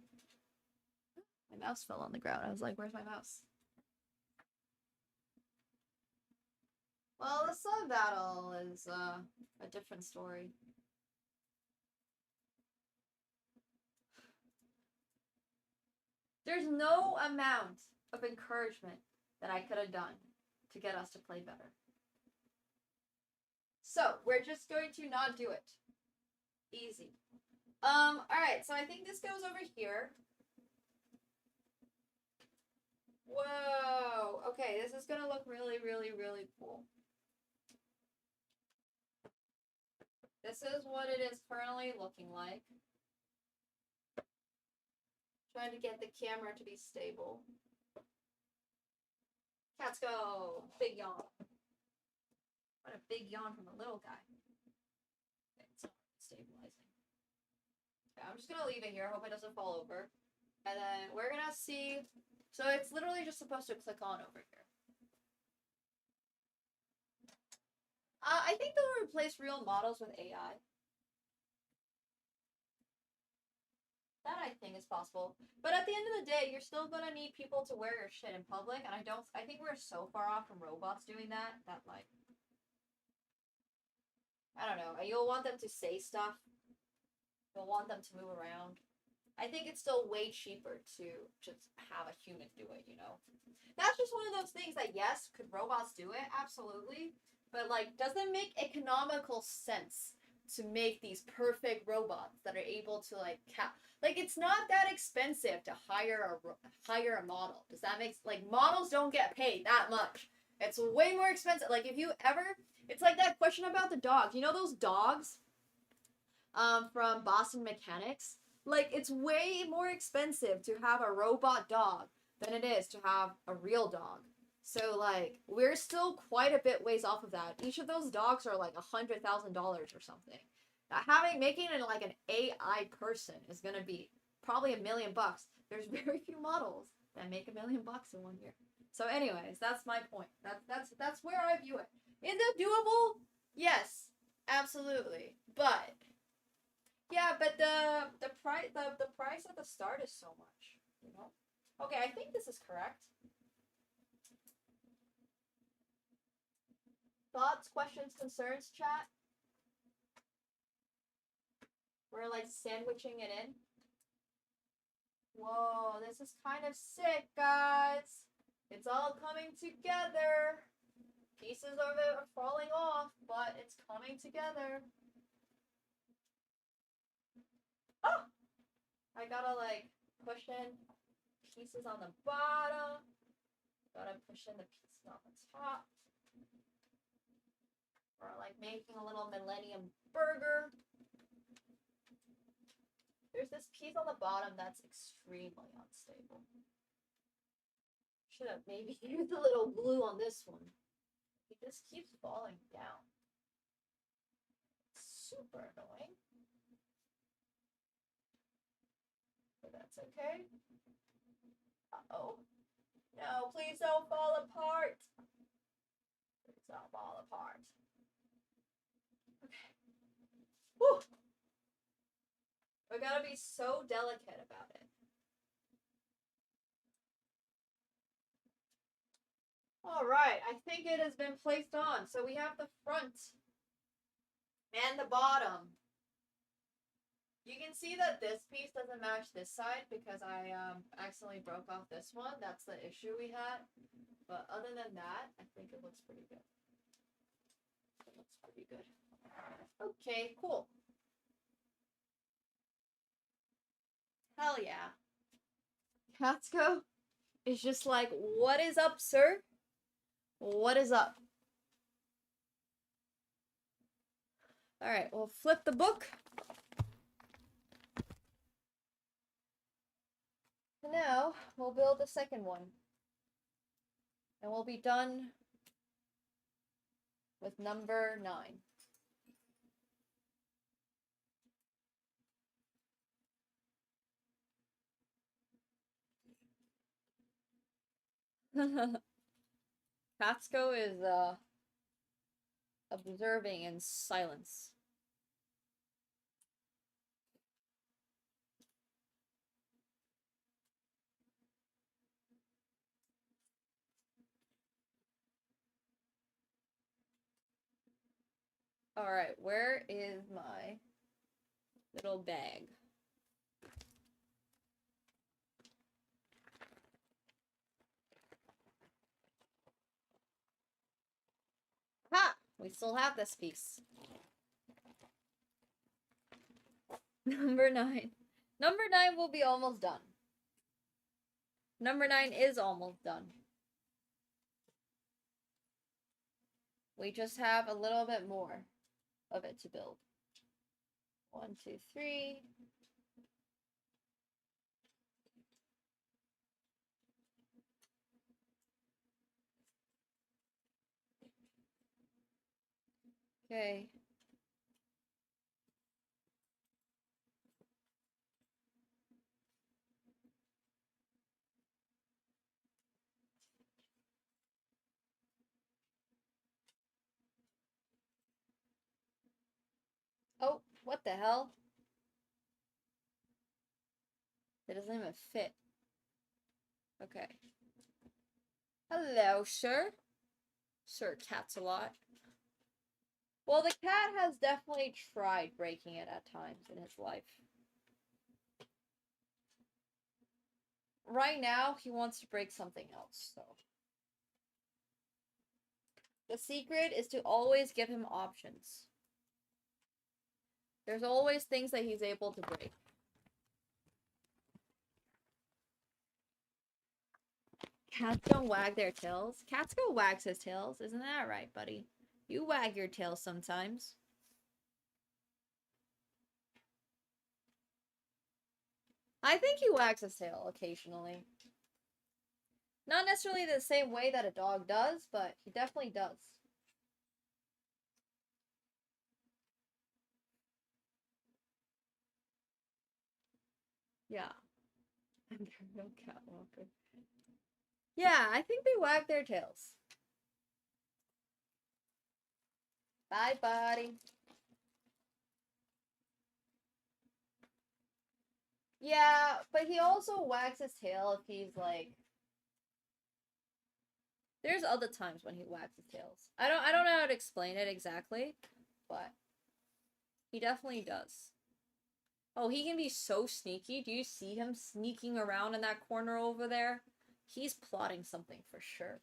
My mouse fell on the ground. I was like, where's my mouse? Well, the sub battle is a different story. There's no amount of encouragement that I could have done to get us to play better. So, we're just going to not do it. Easy. Alright, so I think this goes over here. Whoa! Okay, this is gonna look really, really, really cool. This is what it is currently looking like. Trying to get the camera to be stable. Cats go! Big yawn. What a big yawn from a little guy. Okay, it's not stabilizing. Okay, I'm just gonna leave it here. Hope it doesn't fall over. And then we're gonna see. So it's literally just supposed to click on over here. I think they'll replace real models with AI. That I think is possible. But at the end of the day, you're still gonna need people to wear your shit in public, and I think we're so far off from robots doing that, like, I don't know, you'll want them to say stuff. You'll want them to move around. I think it's still way cheaper to just have a human do it, you know? That's just one of those things that, yes, could robots do it? Absolutely. But, like, does it make economical sense to make these perfect robots that are able to, like, it's not that expensive to hire a model. Does that make, like, models don't get paid that much. It's way more expensive. Like, if you ever, it's like that question about the dogs. You know those dogs from Boston Mechanics? Like, it's way more expensive to have a robot dog than it is to have a real dog. So, like, we're still quite a bit ways off of that. Each of those dogs are like $100,000 or something. Making it like an AI person is gonna be probably $1 million. There's very few models that make $1 million in 1 year. So, anyways, that's my point. That's where I view it. Is it doable? Yes, absolutely. But yeah, but the price at the start is so much, you know. Okay, I think this is correct. Thoughts, questions, concerns, chat? We're like sandwiching it in. Whoa, this is kind of sick, guys. It's all coming together. Pieces of it are falling off, but it's coming together. Oh! I gotta like push in pieces on the bottom. Gotta push in the pieces on the top. Or like making a little Millennium burger. There's this piece on the bottom that's extremely unstable. Should have maybe used a little glue on this one. It just keeps falling down. Super annoying. But that's okay. Uh-oh. No, please don't fall apart. Please don't fall apart. Okay. Whew. We gotta be so delicate about it. Alright, I think it has been placed on. So we have the front and the bottom. You can see that this piece doesn't match this side because I accidentally broke off this one. That's the issue we had. But other than that, I think it looks pretty good. It looks pretty good. Okay, cool. Hell yeah. Katsko is just like, what is up, sir? What is up? Alright, we'll flip the book. Now, we'll build the second one. And we'll be done with number 9. Katsko is observing in silence. Alright, where is my little bag? Ha! We still have this piece. Number 9. Number 9 will be almost done. Number 9 is almost done. We just have a little bit more of it to build. 1, 2, 3. Okay. Oh, what the hell? It doesn't even fit. Okay. Hello, sir. Sir Catsalot. Well, the cat has definitely tried breaking it at times in his life. Right now, he wants to break something else, so. The secret is to always give him options. There's always things that he's able to break. Cats don't wag their tails. Catsko wags his tails. Isn't that right, buddy? You wag your tail sometimes. I think he wags his tail occasionally. Not necessarily the same way that a dog does, but he definitely does. Yeah. Imperial Catwalker. Yeah, I think they wag their tails. Bye, buddy. Yeah, but he also wags his tail if he's like... There's other times when he wags his tails. I don't know how to explain it exactly, but he definitely does. Oh, he can be so sneaky. Do you see him sneaking around in that corner over there? He's plotting something for sure.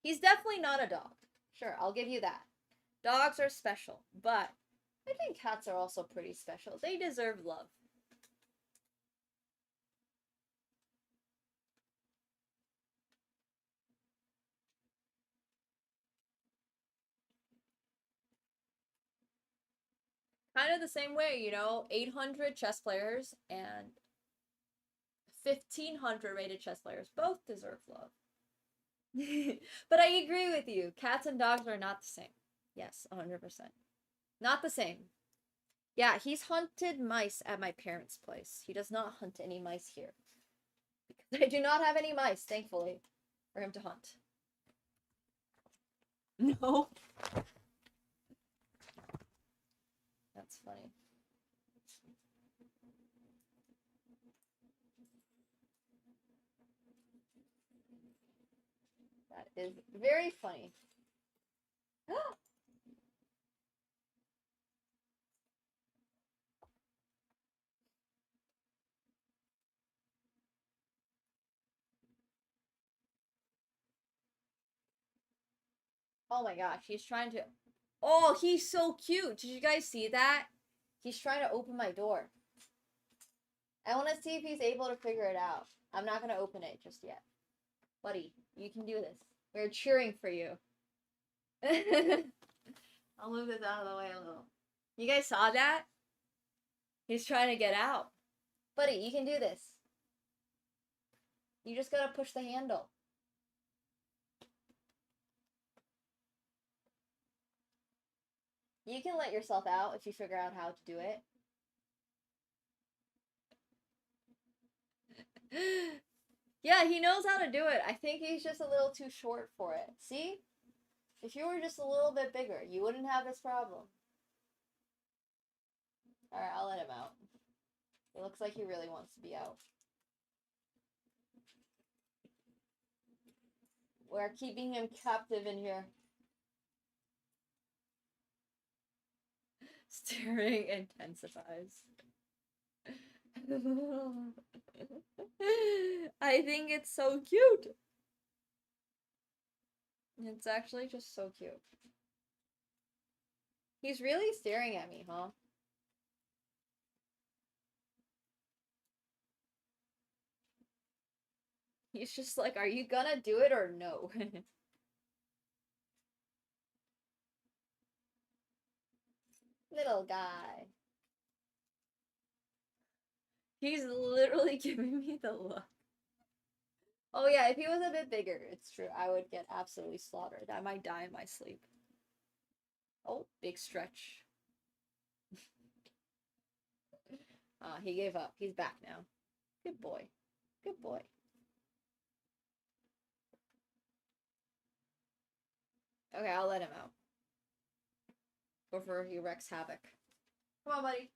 He's definitely not a dog. Sure, I'll give you that. Dogs are special, but I think cats are also pretty special. They deserve love. Kind of the same way, you know, 800 chess players and 1500 rated chess players both deserve love. But I agree with you. Cats and dogs are not the same. Yes, 100%. Not the same. Yeah, he's hunted mice at my parents' place. He does not hunt any mice here. Because I do not have any mice, thankfully, for him to hunt. No. That's funny. That is very funny. Oh my gosh, he's trying to... Oh, he's so cute. Did you guys see that? He's trying to open my door. I want to see if he's able to figure it out. I'm not going to open it just yet. Buddy, you can do this. We're cheering for you. I'll move this out of the way a little. You guys saw that? He's trying to get out. Buddy, you can do this. You just gotta push the handle. You can let yourself out if you figure out how to do it. Yeah, he knows how to do it. I think he's just a little too short for it. See? If you were just a little bit bigger, you wouldn't have this problem. Alright, I'll let him out. It looks like he really wants to be out. We're keeping him captive in here. Staring intensifies. I think it's so cute. It's actually just so cute. He's really staring at me, huh? He's just like, are you gonna do it or no? Little guy. He's literally giving me the look. Oh yeah, if he was a bit bigger, it's true. I would get absolutely slaughtered. I might die in my sleep. Oh, big stretch. He gave up. He's back now. Good boy. Good boy. Okay, I'll let him out. Before he wreaks havoc. Come on, buddy.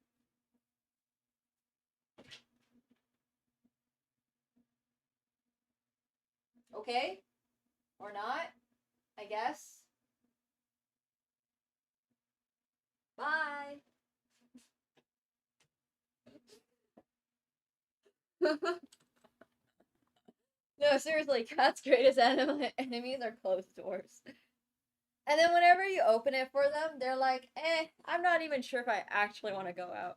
Okay? Or not? I guess. Bye. No, seriously, cats' greatest enemies are closed doors. And then whenever you open it for them, they're like, I'm not even sure if I actually want to go out.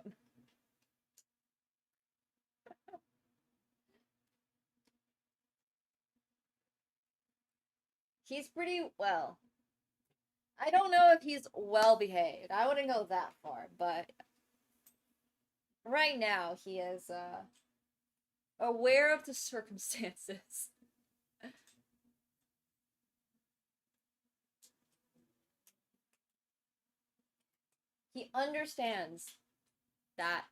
He's pretty well. I don't know if he's well behaved. I wouldn't go that far, but right now he is aware of the circumstances. He understands that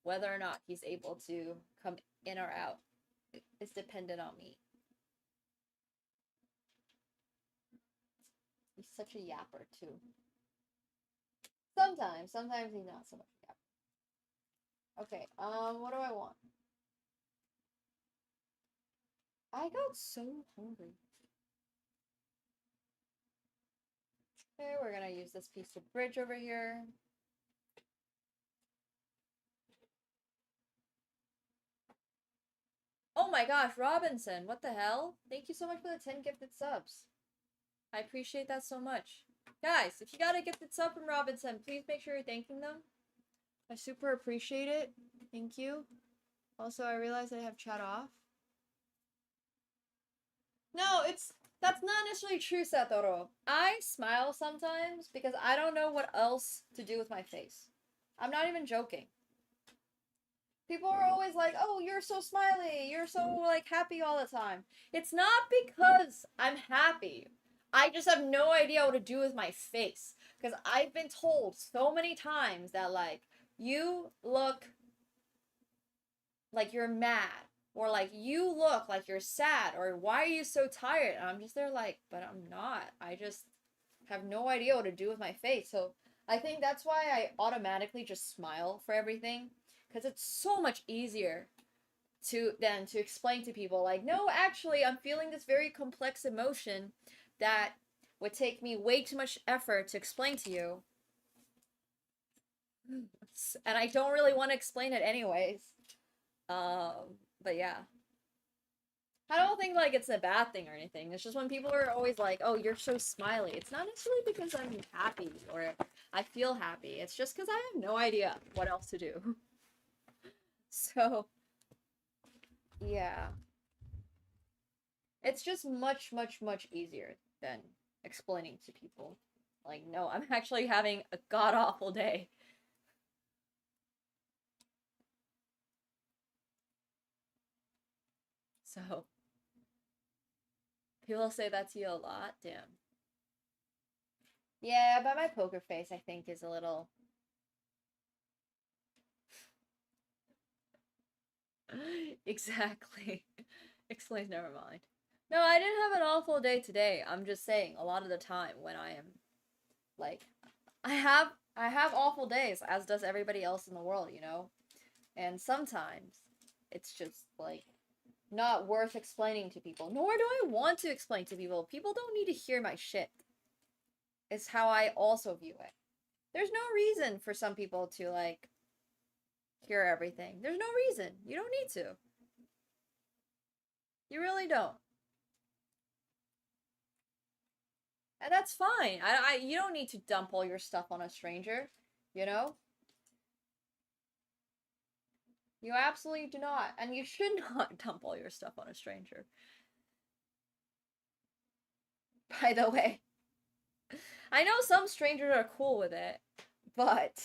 whether or not he's able to come in or out is dependent on me. He's such a yapper, too. Sometimes he's not so much a yapper. Okay, what do I want? I got so hungry. Okay, we're gonna use this piece of bridge over here. Oh my gosh, Robinson, what the hell? Thank you so much for the 10 gifted subs. I appreciate that so much. Guys, if you got a gifted sub from Robinson, please make sure you're thanking them. I super appreciate it. Thank you. Also, I realized I have chat off. No, that's not necessarily true, Satoru. I smile sometimes because I don't know what else to do with my face. I'm not even joking. People are always like, oh, you're so smiley. You're so, like, happy all the time. It's not because I'm happy. I just have no idea what to do with my face. Because I've been told so many times that, like, you look like you're mad. Or, like, you look like you're sad. Or, why are you so tired? And I'm just there like, but I'm not. I just have no idea what to do with my face. So, I think that's why I automatically just smile for everything. Because it's so much easier than to explain to people, like, no, actually, I'm feeling this very complex emotion that would take me way too much effort to explain to you. And I don't really want to explain it anyways. But yeah. I don't think, like, it's a bad thing or anything. It's just when people are always like, oh, you're so smiley. It's not necessarily because I'm happy or I feel happy. It's just because I have no idea what else to do. So, yeah. It's just much, much, much easier than explaining to people. Like, no, I'm actually having a god-awful day. So, people say that to you a lot? Damn. Yeah, but my poker face, I think, is a little... Exactly. Explains, never mind. No, I didn't have an awful day today. I'm just saying, a lot of the time when I am, like, I have awful days, as does everybody else in the world, you know? And sometimes, it's just, like, not worth explaining to people. Nor do I want to explain to people. People don't need to hear my shit. It's how I also view it. There's no reason for some people to, like, hear everything. There's no reason. You don't need to. You really don't. And that's fine. You don't need to dump all your stuff on a stranger, you know? You absolutely do not. And you should not dump all your stuff on a stranger. By the way. I know some strangers are cool with it, but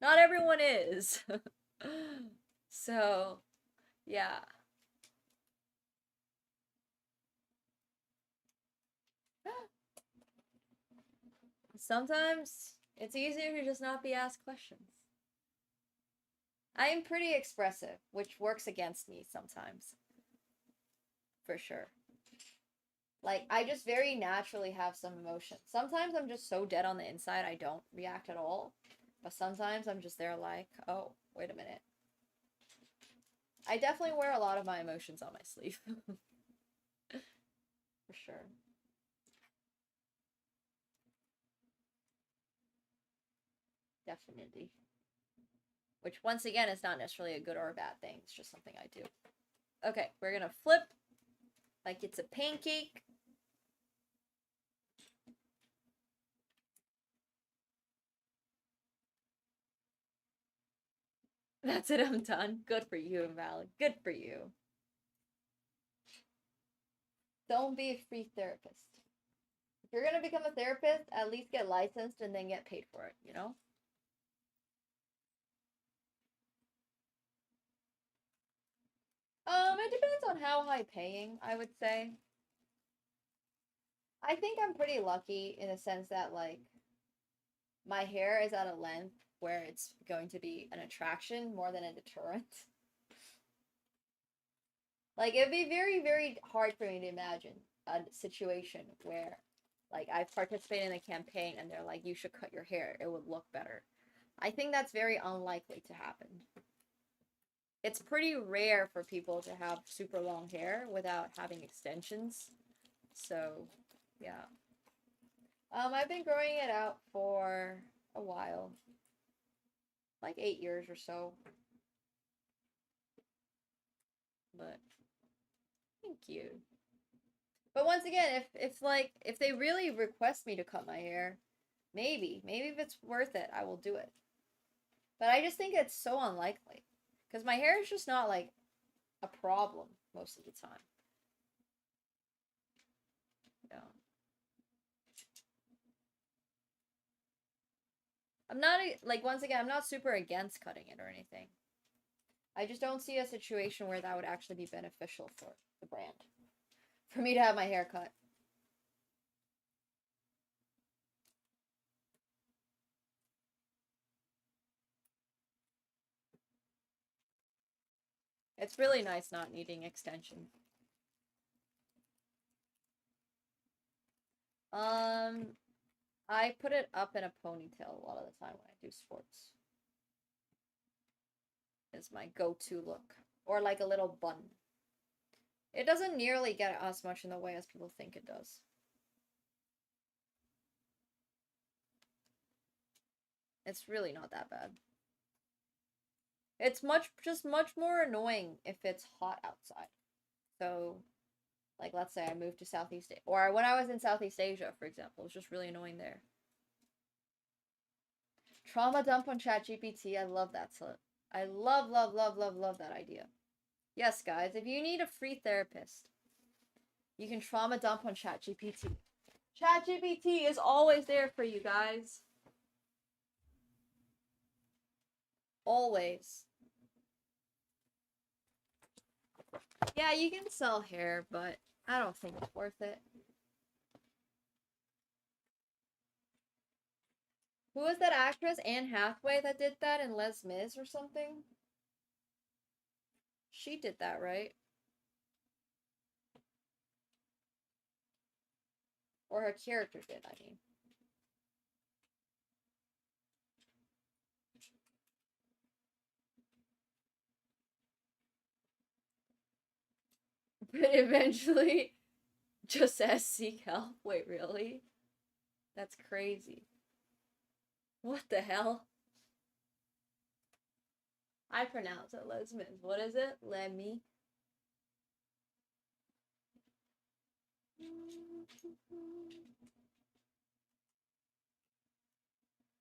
not everyone is. So, yeah. Sometimes it's easier to just not be asked questions. I am pretty expressive, which works against me sometimes. For sure. Like, I just very naturally have some emotion. Sometimes I'm just so dead on the inside I don't react at all. But sometimes I'm just there like, oh, wait a minute. I definitely wear a lot of my emotions on my sleeve. For sure. Definitely. Which, once again, is not necessarily a good or a bad thing. It's just something I do. Okay, we're gonna flip like it's a pancake. That's it, I'm done. Good for you, Invalid. Good for you. Don't be a free therapist. If you're gonna become a therapist, at least get licensed and then get paid for it, you know? It depends on how high paying, I would say. I think I'm pretty lucky in the sense that, like, my hair is at a length where it's going to be an attraction more than a deterrent. Like, it'd be very, very hard for me to imagine a situation where, like, I've participated in a campaign and they're like, you should cut your hair, it would look better. I think that's very unlikely to happen. It's pretty rare for people to have super long hair without having extensions. So, yeah. I've been growing it out for a while. Like 8 years or so. But thank you. But once again, if they really request me to cut my hair, maybe if it's worth it, I will do it. But I just think it's so unlikely. Because my hair is just not, like, a problem most of the time. Yeah. I'm not, like, once again, I'm not super against cutting it or anything. I just don't see a situation where that would actually be beneficial for the brand. For me to have my hair cut. It's really nice not needing extensions. I put it up in a ponytail a lot of the time when I do sports. Is my go-to look. Or like a little bun. It doesn't nearly get as much in the way as people think it does. It's really not that bad. It's just much more annoying if it's hot outside. So, like, let's say I moved to Southeast Asia, or when I was in Southeast Asia, for example, it was just really annoying there. Trauma dump on ChatGPT, I love that. So I love that idea. Yes, guys, if you need a free therapist, you can trauma dump on ChatGPT. ChatGPT is always there for you guys. Always. Yeah, you can sell hair, but I don't think it's worth it. Who was that actress, Anne Hathaway, that did that in Les Mis or something? She did that, right? Or her character did, I mean. But eventually, just says seek help. Wait, really? That's crazy. What the hell? I pronounce it Les Mis. What is it? Let me.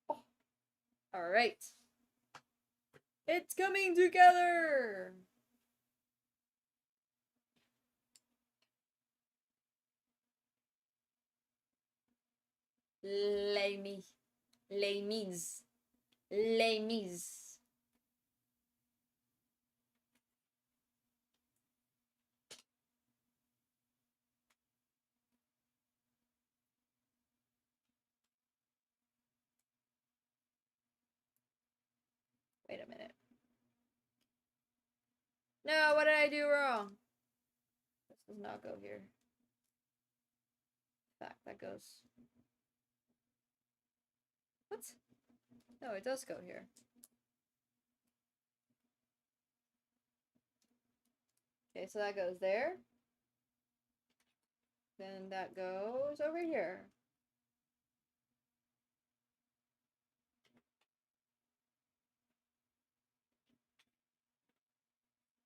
Oh. All right. It's coming together. Les Mis. Les Mis. Les Mis. Wait a minute. No, what did I do wrong? This does not go here. In fact, that goes... What? No, it does go here. Okay, so that goes there. Then that goes over here.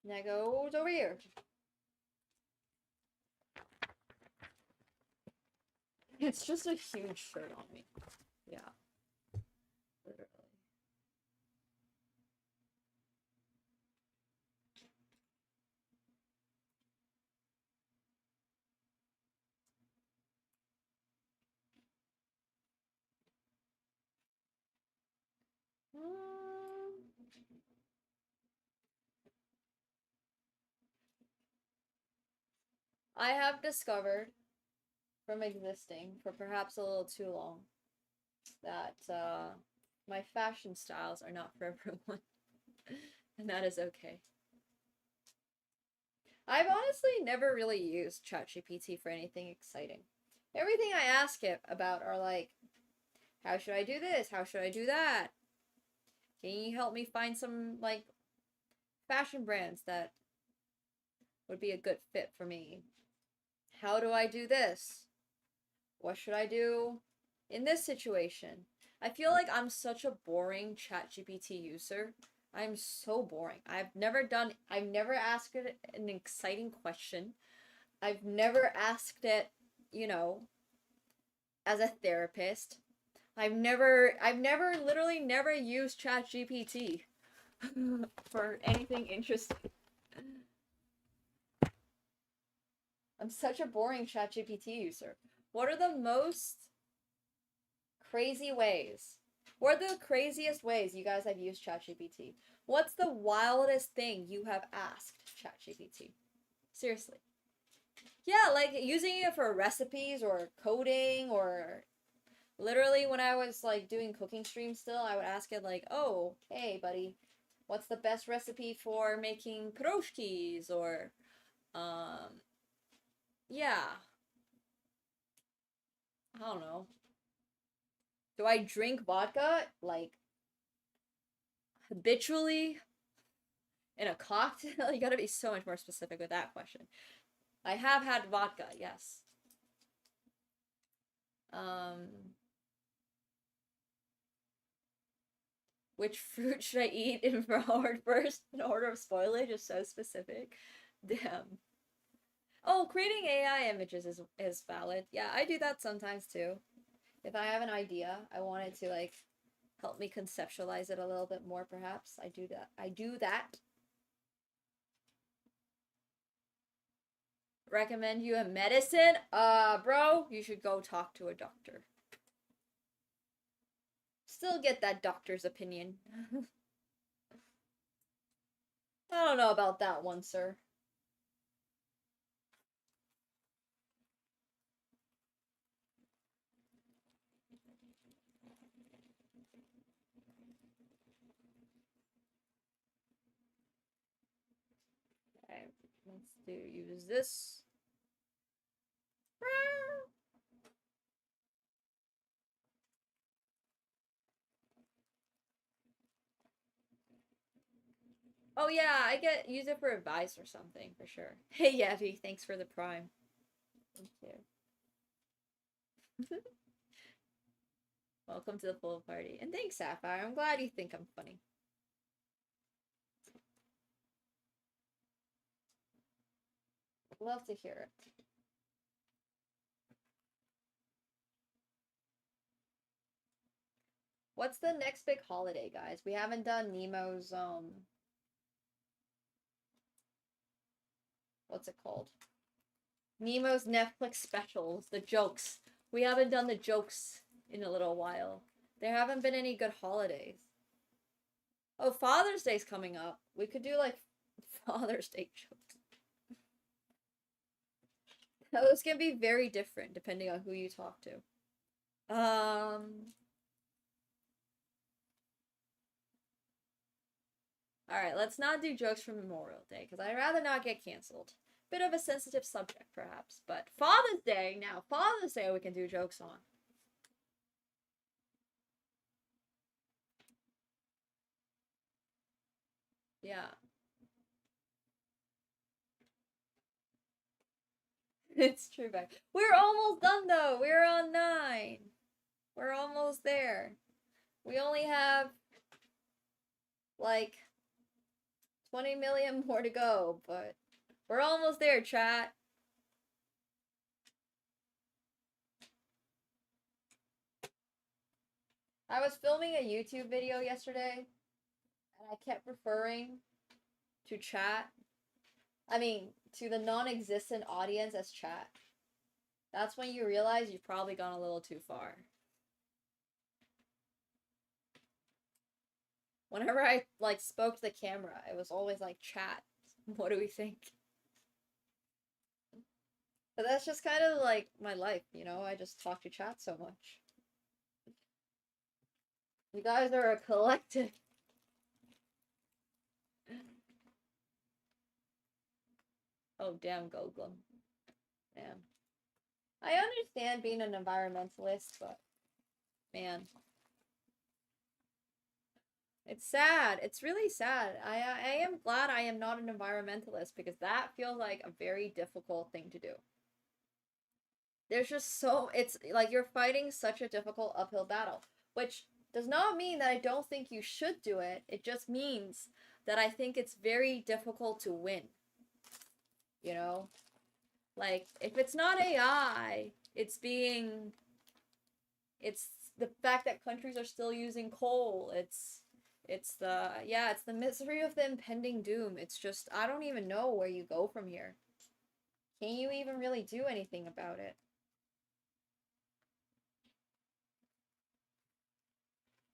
And that goes over here. It's just a huge shirt on me. Yeah. Literally. I have discovered from existing for perhaps a little too long that my fashion styles are not for everyone. And that is okay. I've honestly never really used ChatGPT for anything exciting. Everything I ask it about are like, how should I do this? How should I do that? Can you help me find some, like, fashion brands that would be a good fit for me? How do I do this? What should I do in this situation? I feel like I'm such a boring ChatGPT user I'm so boring. I've never asked it an exciting question. I've never asked it, you know, as a therapist. Literally never used ChatGPT for anything interesting. I'm such a boring ChatGPT user. What are the most crazy ways? What are the craziest ways you guys have used ChatGPT? What's the wildest thing you have asked ChatGPT? Seriously. Yeah, like using it for recipes or coding, or literally when I was like doing cooking streams still, I would ask it like, oh, hey buddy, what's the best recipe for making pierogies? Or, yeah. I don't know. Do I drink vodka, like, habitually in a cocktail? You gotta be so much more specific with that question. I have had vodka, yes. Which fruit should I eat in forward first in order of spoilage is so specific. Damn. Oh, creating AI images is valid. Yeah, I do that sometimes too. If I have an idea, I want it to like help me conceptualize it a little bit more, perhaps. I do that. Recommend you a medicine? Bro, you should go talk to a doctor. Still get that doctor's opinion. I don't know about that one, sir. Okay, let's use this. Oh yeah, use it for advice or something for sure. Hey Yeti, thanks for the prime. Thank you. Welcome to the full party. And thanks, Sapphire. I'm glad you think I'm funny. Love to hear it. What's the next big holiday, guys? We haven't done Nemo's, what's it called? Nemo's Netflix specials, the jokes. We haven't done the jokes in a little while. There haven't been any good holidays. Oh, Father's Day's coming up. We could do, like, Father's Day jokes. Those can be very different depending on who you talk to. Alright, let's not do jokes from Memorial Day, because I'd rather not get canceled. Bit of a sensitive subject, perhaps, but Father's Day, now, Father's Day we can do jokes on. Yeah. It's true, back. We're almost done, though! We're on 9! We're almost there. We only have, like, 20 million more to go, but we're almost there, chat. I was filming a YouTube video yesterday, and I kept referring to chat. I mean, to the non-existent audience as chat. That's when you realize you've probably gone a little too far. Whenever I, like, spoke to the camera, it was always like, chat, what do we think? But that's just kind of, like, my life, you know? I just talk to chat so much. You guys are a collective. Oh, damn, Goglum. Damn. I understand being an environmentalist, but, man. It's sad. It's really sad. I am glad I am not an environmentalist, because that feels like a very difficult thing to do. There's just so, it's like you're fighting such a difficult uphill battle, which does not mean that I don't think you should do it. It just means that I think it's very difficult to win. You know? Like, if it's not AI, it's the fact that countries are still using coal. It's the misery of the impending doom. It's just, I don't even know where you go from here. Can you even really do anything about it?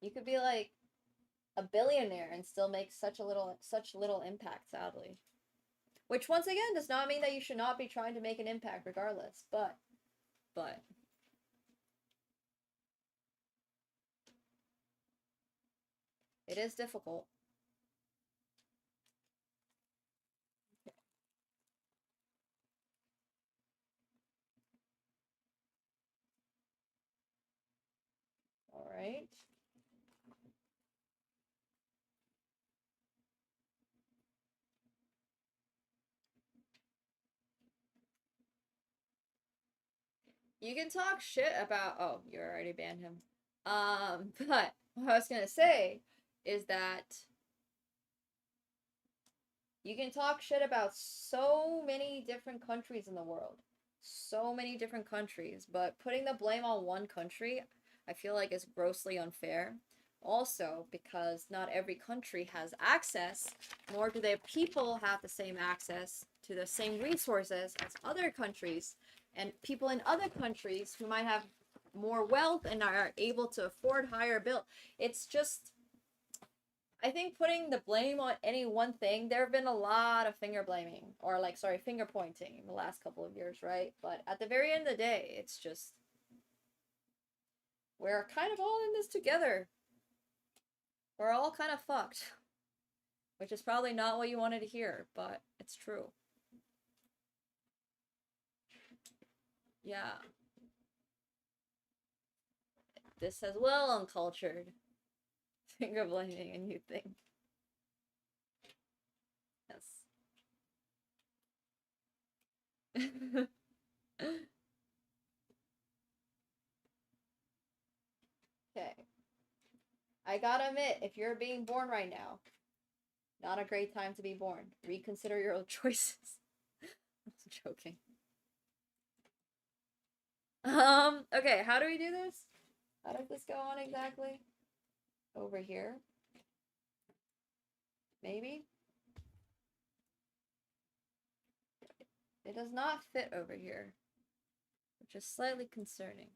You could be like a billionaire and still make such little impact, sadly. Which once again does not mean that you should not be trying to make an impact regardless, but it is difficult. All right. You can talk shit about, oh, you already banned him. But what I was gonna say is that you can talk shit about so many different countries in the world. So many different countries, but putting the blame on one country, I feel like is grossly unfair. Also, because not every country has access, nor do their people have the same access to the same resources as other countries. And people in other countries who might have more wealth and are able to afford higher bill. It's just, I think putting the blame on any one thing, there have been a lot of finger blaming, or like, sorry, finger pointing in the last couple of years, right? But at the very end of the day, it's just, we're kind of all in this together. We're all kind of fucked. Which is probably not what you wanted to hear, but it's true. Yeah. This says, well, uncultured. Finger blaming a new thing. Yes. Okay. I gotta admit, if you're being born right now, not a great time to be born. Reconsider your own choices. I'm joking. Okay, how do we do this? How does this go on exactly? Over here? Maybe? It does not fit over here, which is slightly concerning.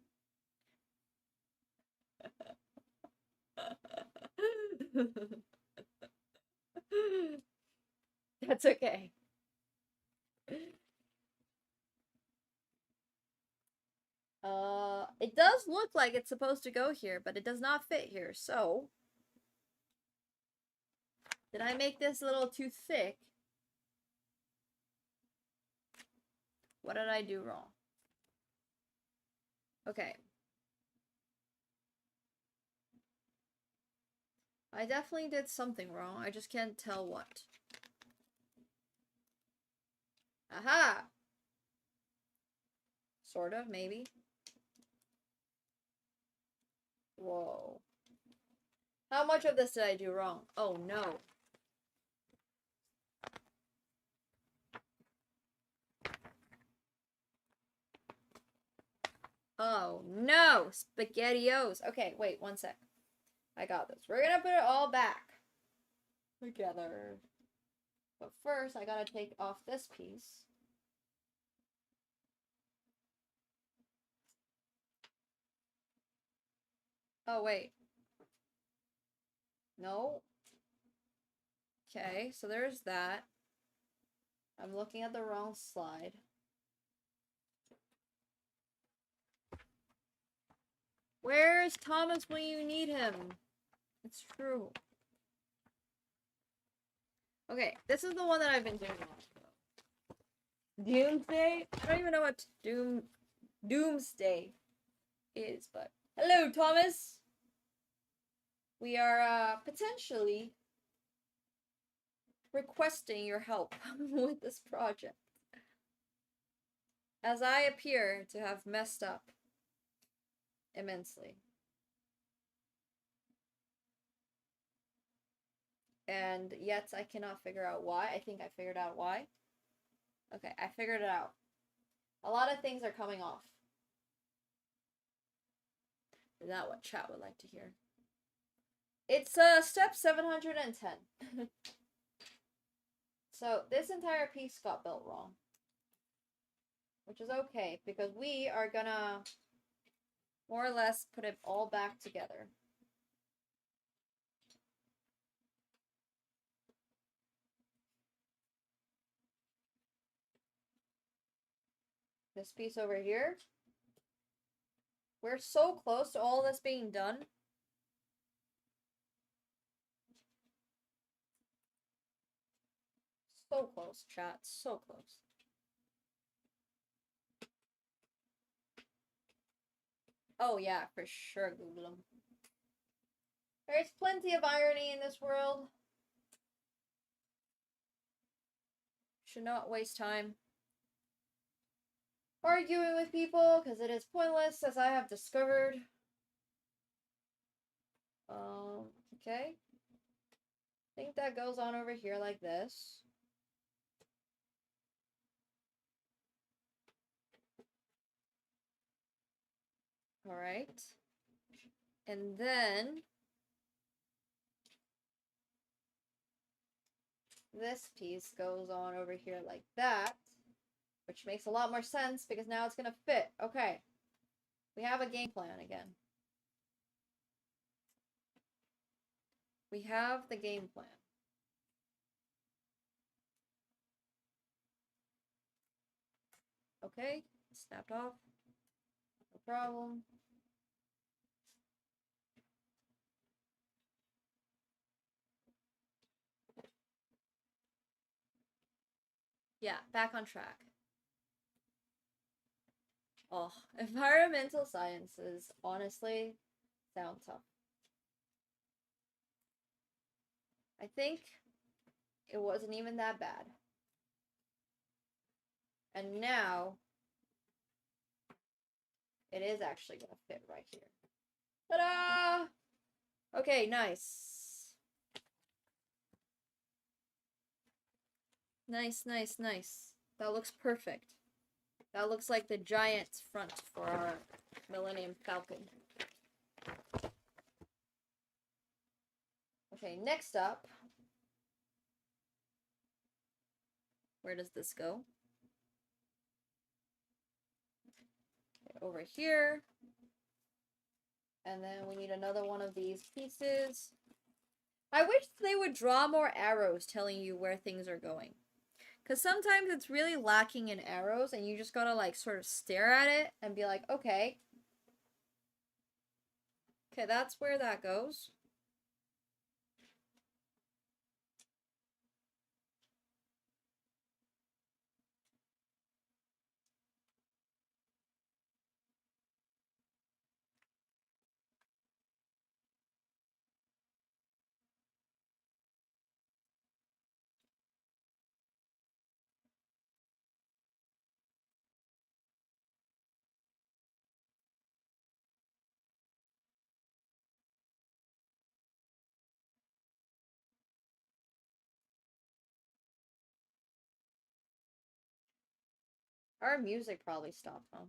That's okay. It does look like it's supposed to go here, but it does not fit here, so... Did I make this a little too thick? What did I do wrong? Okay. I definitely did something wrong. I just can't tell what. Aha! Sort of, maybe. Whoa. How much of this did I do wrong? Oh, no. Oh, no! SpaghettiOs. Okay, wait, one sec. I got this. We're gonna put it all back together. But first, I gotta take off this piece. Oh, wait. No. Okay, so there's that. I'm looking at the wrong slide. Where is Thomas when you need him? It's true. Okay, this is the one that I've been doing wrong. Doomsday? I don't even know what Doomsday is, but... Hello, Thomas! We are, potentially requesting your help with this project, as I appear to have messed up immensely. and yet I cannot figure out why. I think I figured out why. Okay, I figured it out. A lot of things are coming off. Is that what chat would like to hear? It's step 710. So this entire piece got built wrong. Which is okay, because we are gonna more or less put it all back together. This piece over here. We're so close to all this being done. So close, chat. So close. Oh yeah, for sure, Google them. There's plenty of irony in this world. Should not waste time arguing with people, because it is pointless, as I have discovered. Okay. I think that goes on over here like this. Alright. And then this piece goes on over here like that, which makes a lot more sense because now it's gonna fit. Okay. We have a game plan again. We have the game plan. Okay, snapped off. No problem. Yeah, back on track. Oh, environmental sciences honestly sound tough. I think it wasn't even that bad. And now it is actually gonna fit right here. Ta-da! Okay, nice. Nice, nice, nice. That looks perfect. That looks like the giant front for our Millennium Falcon. Okay, next up. Where does this go? Okay, over here. And then we need another one of these pieces. I wish they would draw more arrows telling you where things are going. Because sometimes it's really lacking in arrows and you just gotta like sort of stare at it and be like, okay. Okay, that's where that goes. Our music probably stopped, huh?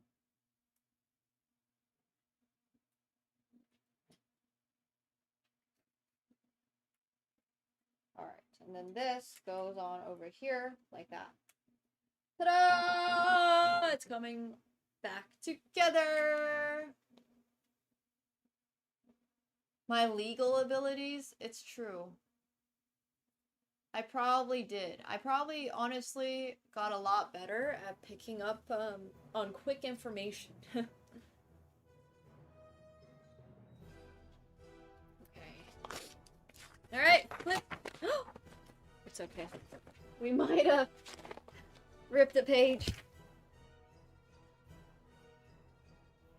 Alright, and then this goes on over here, like that. Ta-da! It's coming back together! My legal abilities? It's true. I probably did. I probably honestly got a lot better at picking up on quick information. Okay. Alright, flip! It's okay. We might have ripped a page.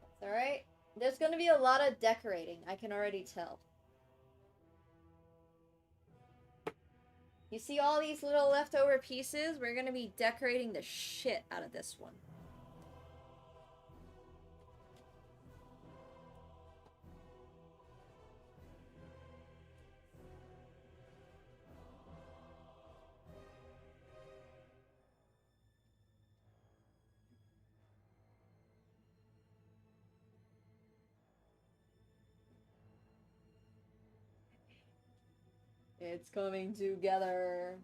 It's alright. There's gonna be a lot of decorating, I can already tell. You see all these little leftover pieces? We're gonna be decorating the shit out of this one. It's coming together.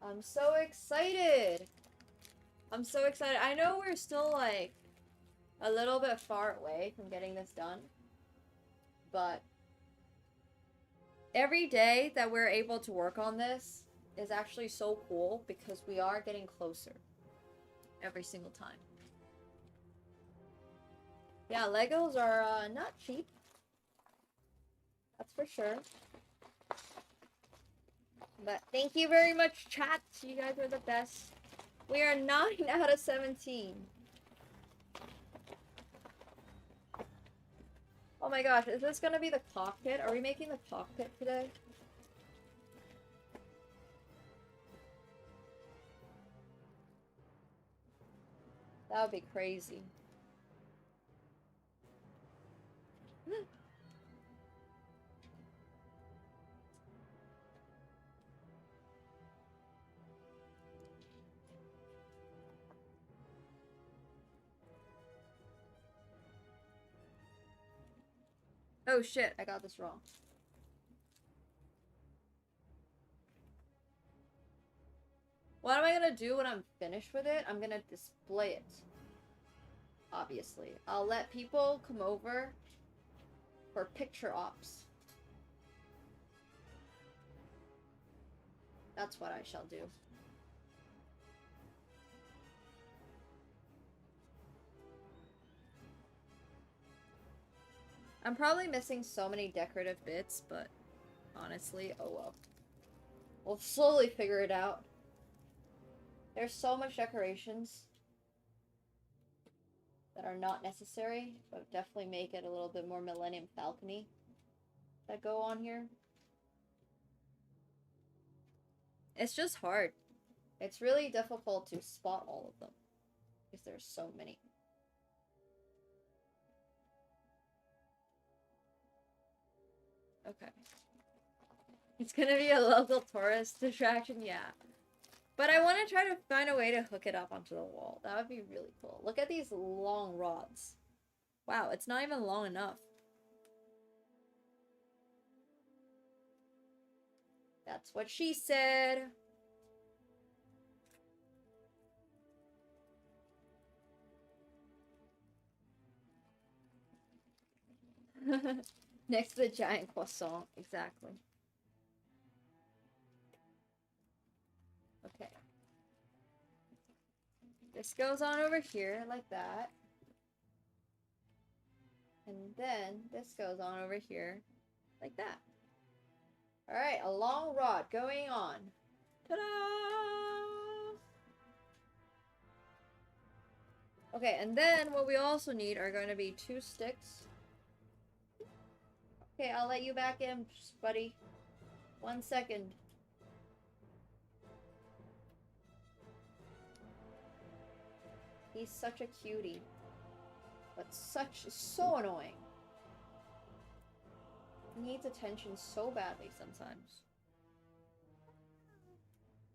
I'm so excited. I'm so excited. I know we're still like a little bit far away from getting this done, but every day that we're able to work on this is actually so cool because we are getting closer every single time. Yeah, Legos are not cheap. That's for sure. But thank you very much, chat. You guys are the best. We are 9 out of 17. Oh my gosh, is this gonna be the cockpit? Are we making the cockpit today? That would be crazy. Oh shit, I got this wrong. What am I gonna do when I'm finished with it? I'm gonna display it. Obviously. I'll let people come over for picture ops. That's what I shall do. I'm probably missing so many decorative bits, but honestly, oh well. We'll slowly figure it out. There's so much decorations that are not necessary, but definitely make it a little bit more Millennium Falcon-y that go on here. It's just hard. It's really difficult to spot all of them because there's so many. Okay. It's gonna be a local tourist attraction, yeah. But I want to try to find a way to hook it up onto the wall. That would be really cool. Look at these long rods. Wow, it's not even long enough. That's what she said. Next to the giant croissant, exactly. Okay. This goes on over here like that. And then this goes on over here like that. Alright, a long rod going on. Ta-da! Okay, and then what we also need are going to be 2 sticks. Okay, I'll let you back in, buddy. 1 second. He's such a cutie. But so annoying. He needs attention so badly sometimes.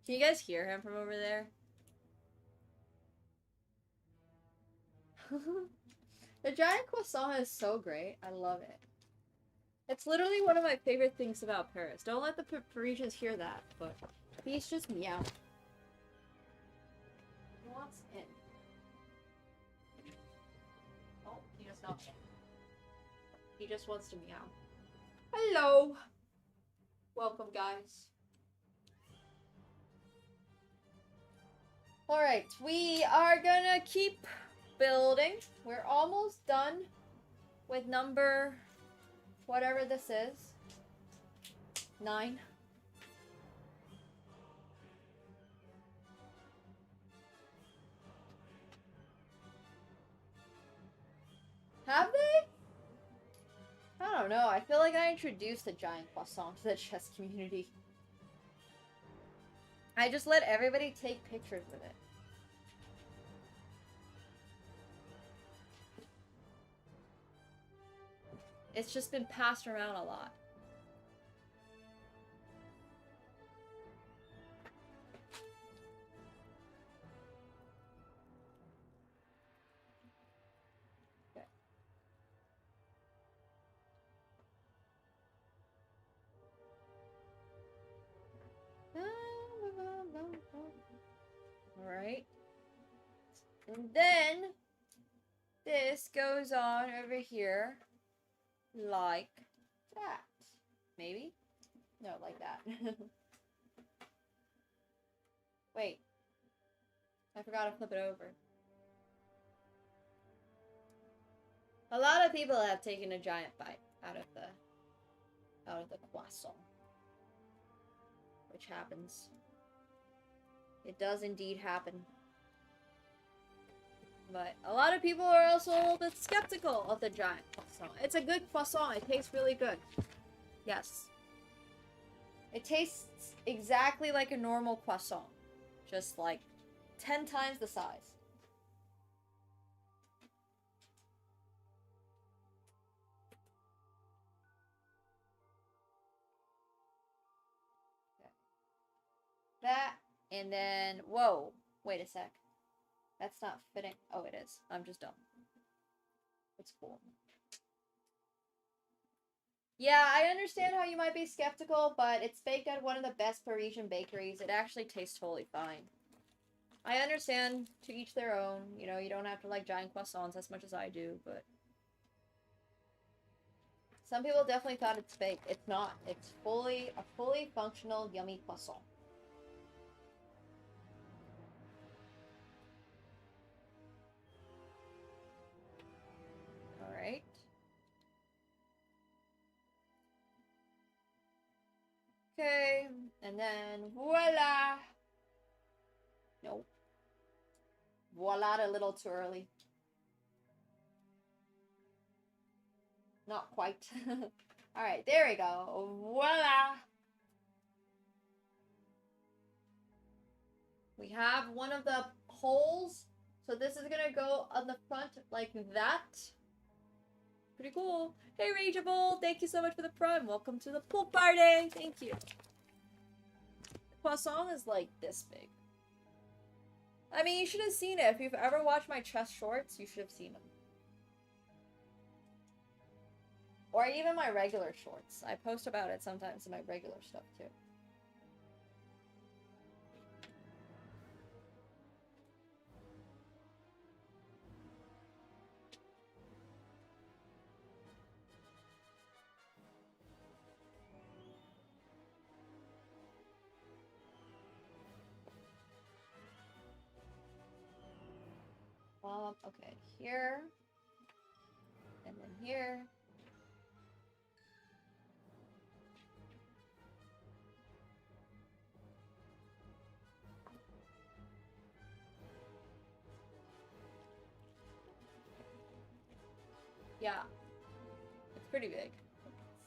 Can you guys hear him from over there? The giant croissant is so great. I love it. It's literally one of my favorite things about Paris. Don't let the Parisians hear that, but he's just meow. He wants in. Oh, he does not. He just wants to meow. Hello! Welcome, guys. Alright, we are gonna keep building. We're almost done with number... whatever this is. 9. Have they? I don't know. I feel like I introduced the giant croissant to the chess community. I just let everybody take pictures with it. It's just been passed around a lot. Okay. And then this goes on over here like that. Maybe? No, like that. Wait. I forgot to flip it over. A lot of people have taken a giant bite out of the croissant. Which happens. It does indeed happen. But a lot of people are also a little bit skeptical of the giant croissant. It's a good croissant. It tastes really good. Yes. It tastes exactly like a normal croissant. Just like 10 times the size. Okay. That, and then, whoa, wait a sec. That's not fitting. Oh, it is. I'm just dumb. It's cool. Yeah, I understand how you might be skeptical, but it's baked at one of the best Parisian bakeries. It actually tastes totally fine. I understand, to each their own. You know, you don't have to like giant croissants as much as I do, but... Some people definitely thought it's fake. It's not. It's a fully functional, yummy croissant. Alright. Okay, and then voila! Nope. Voila, a little too early. Not quite. Alright, there we go. Voila! We have one of the holes. So this is gonna go on the front like that. Pretty cool. Hey, Rageable! Thank you so much for the prime. Welcome to the pool party! Thank you. The croissant is like this big. I mean, you should have seen it. If you've ever watched my chess shorts, you should have seen them. Or even my regular shorts. I post about it sometimes in my regular stuff, too. Okay, here. And then here. Yeah. It's pretty big.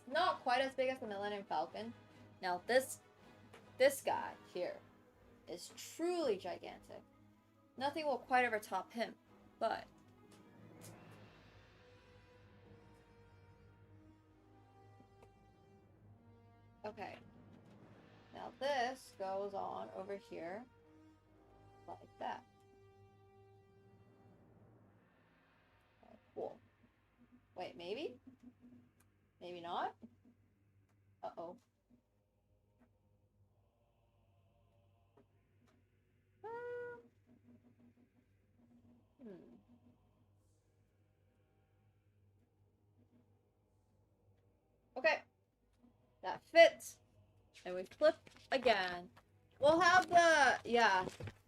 It's not quite as big as the Millennium Falcon. Now this guy here is truly gigantic. Nothing will quite ever top him, but okay. Now this goes on over here like that. Okay, cool. Wait, maybe? Maybe not? Uh-oh. Okay. That fits. And we flip again. We'll have the... Yeah.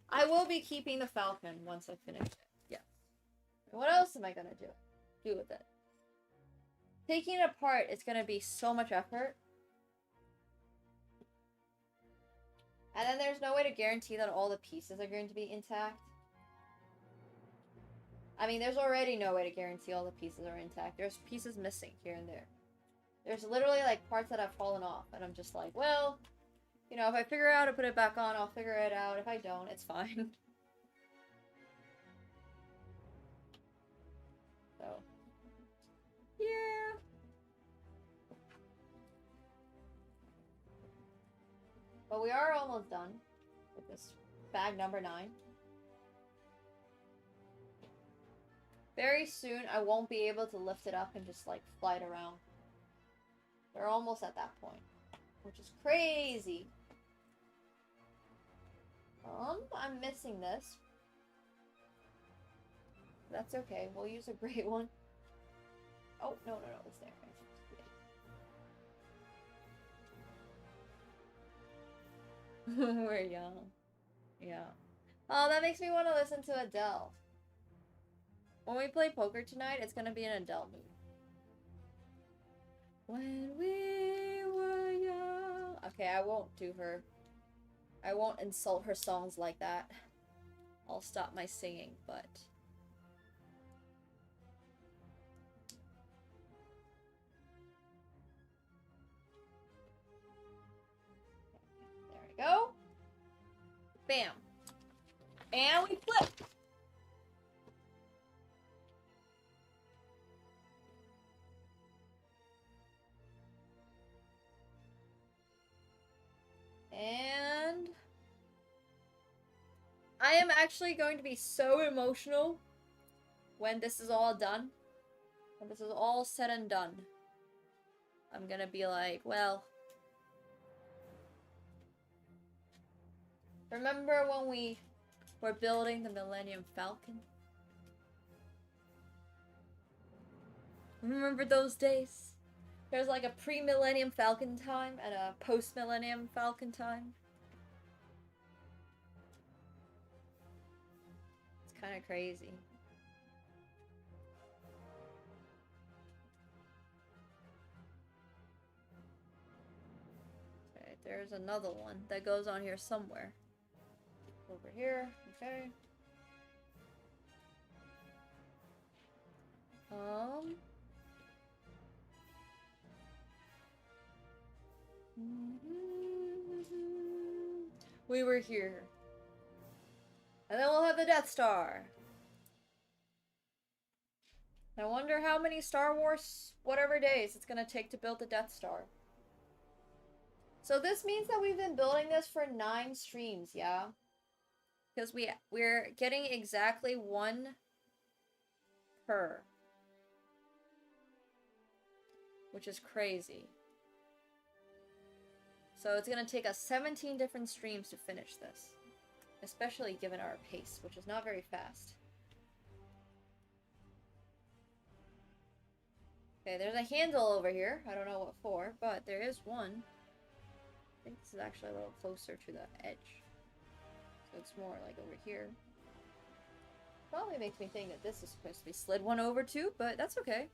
I will be keeping the Falcon once I finish it. Yeah. And what else am I gonna do with it? Taking it apart is gonna be so much effort. And then there's no way to guarantee that all the pieces are going to be intact. I mean, there's already no way to guarantee all the pieces are intact. There's pieces missing here and there. There's literally, like, parts that have fallen off. And I'm just like, well, you know, if I figure out how to put it back on, I'll figure it out. If I don't, it's fine. So, yeah. But we are almost done with this bag number 9. Very soon, I won't be able to lift it up and just, like, fly it around. They're almost at that point, which is crazy. I'm missing this. That's okay. We'll use a great one. Oh, no, it's there. We're young. Yeah. Oh, that makes me want to listen to Adele. When we play poker tonight, it's gonna be an Adele mood. When we were young. Okay, I won't do her. I won't insult her songs like that. I'll stop my singing, but... There we go. Bam. And we flip. And I am actually going to be so emotional when this is all done. When this is all said and done. I'm gonna be like, well... Remember when we were building the Millennium Falcon? Remember those days? There's like a pre-Millennium Falcon time and a post-Millennium Falcon time. It's kind of crazy. Okay, there's another one that goes on here somewhere. Over here, okay. We were here. And then we'll have the Death Star. I wonder how many Star Wars whatever days it's gonna take to build the Death Star. So this means that we've been building this for 9 streams, yeah? Because we're getting exactly 1 per. Which is crazy. So it's gonna take us 17 different streams to finish this. Especially given our pace, which is not very fast. Okay, there's a handle over here. I don't know what for, but there is one. I think this is actually a little closer to the edge. So it's more like over here. Probably makes me think that this is supposed to be slid one over too, but that's okay.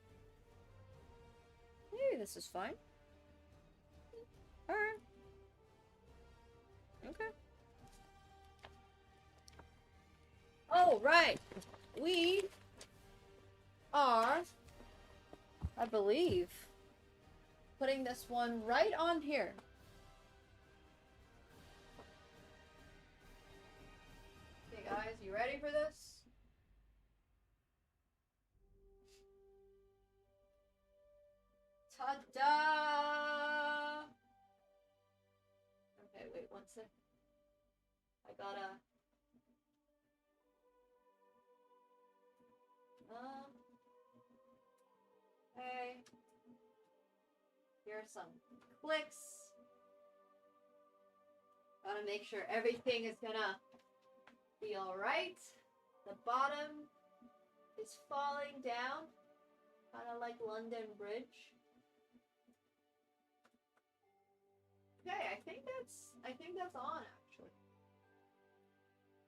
Maybe this is fine. Alright. Okay. Oh, right. We are, I believe, putting this one right on here. Okay, guys, you ready for this? Ta-da! Okay, wait one sec. I gotta... Okay. Here's some clicks. Gotta make sure everything is gonna be alright. The bottom is falling down. Kinda like London Bridge. Okay, I think that's on actually.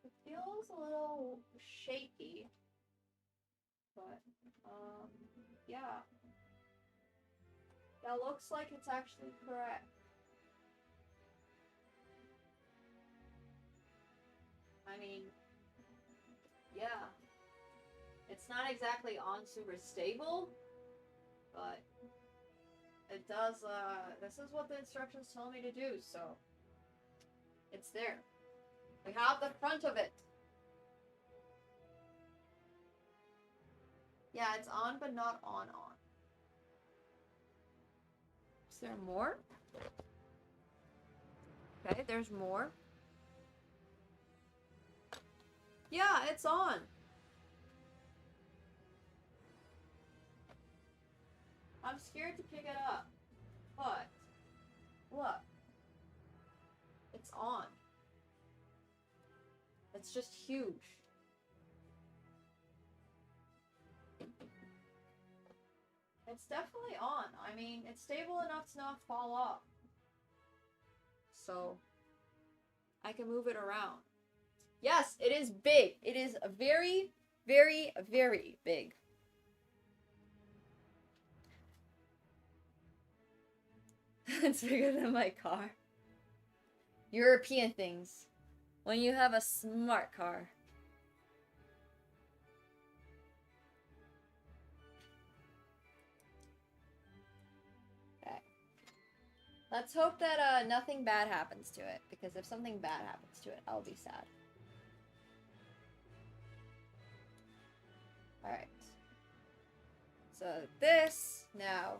It feels a little shaky. But yeah. That looks like it's actually correct. I mean, yeah. It's not exactly on super stable, but it does, this is what the instructions tell me to do, so it's there. We have the front of it. Yeah, it's on, but not on. Is there more? Okay, there's more. Yeah, it's on. I'm scared to pick it up, but look, it's on. It's just huge. It's definitely on. I mean, it's stable enough to not fall off. So, I can move it around. Yes, it is big. It is very, very, very big. It's bigger than my car. European things. When you have a smart car. Okay. Let's hope that nothing bad happens to it, because if something bad happens to it, I'll be sad. Alright. So this, now,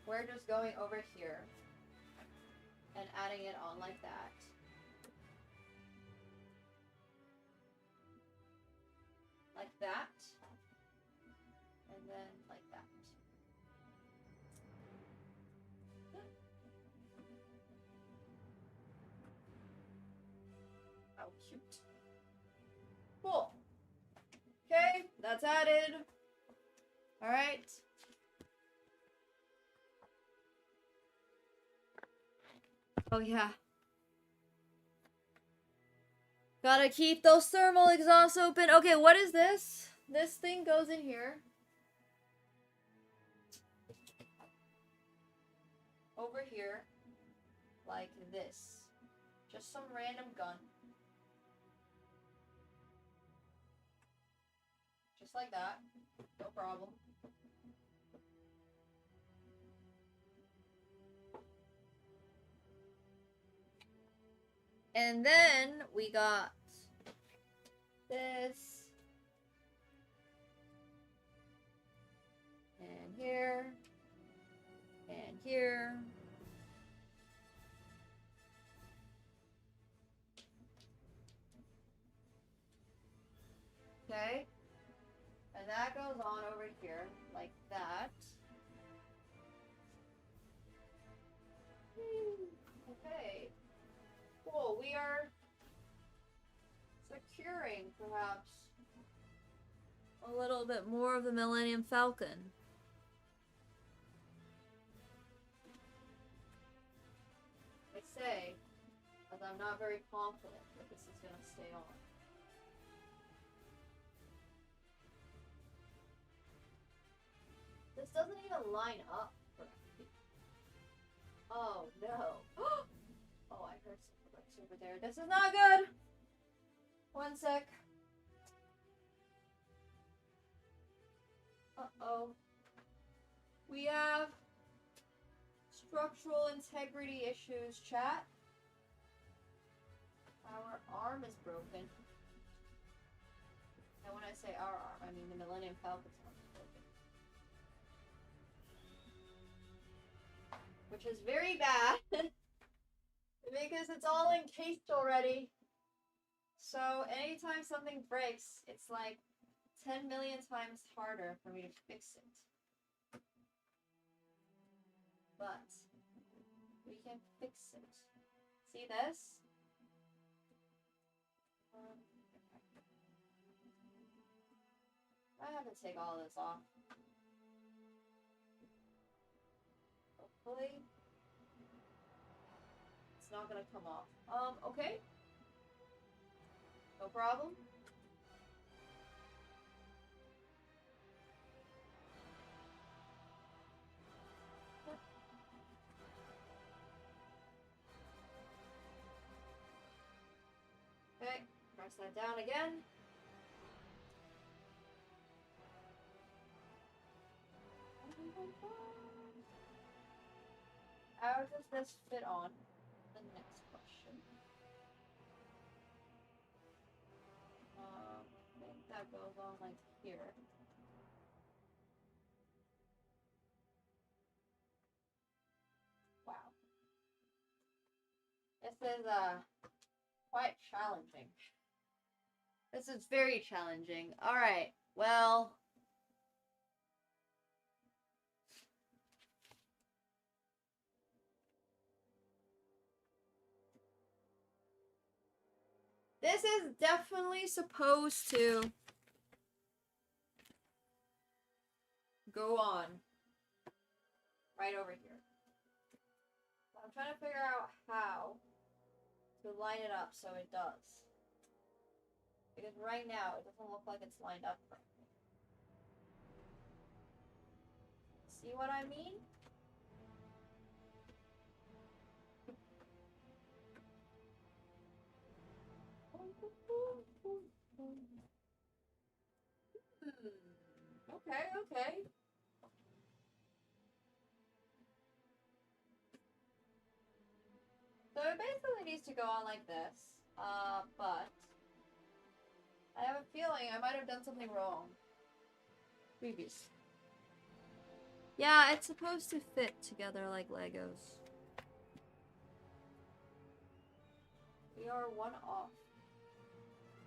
we're just going over here and adding it on like that. Like that. And then like that. Oh, cute. Cool. Okay, that's added. Alright. Oh yeah. Gotta keep those thermal exhausts open. Okay, what is this? This thing goes in here. Over here. Like this. Just some random gun. Just like that. No problem. And then we got this. And here. And here. Okay. And that goes on over here, like that. Okay. Cool, we are securing, perhaps, a little bit more of the Millennium Falcon. I say, as I'm not very confident that this is going to stay on. This doesn't even line up correctly. Oh no. Oh, I heard some clicks over there. This is not good. One sec. Uh-oh. We have structural integrity issues, chat. Our arm is broken. And when I say our arm, I mean the Millennium Falcon's arm is broken. Which is very bad. Because it's all encased already. So anytime something breaks, it's like 10 million times harder for me to fix it. But we can fix it. See this? I have to take all this off. Hopefully it's not gonna come off. Okay. No problem. Okay, press that down again. How does this fit on? The next question. I think that goes on like here. Wow. This is quite challenging. This is very challenging. Alright, well. This is definitely supposed to go on. right over here. I'm trying to figure out how to line it up so it does. Because right now, it doesn't look like it's lined up correctly. See what I mean? Okay, okay. So it basically needs to go on like this, but I have a feeling I might have done something wrong. Previous. Yeah, it's supposed to fit together like Legos. We are one off.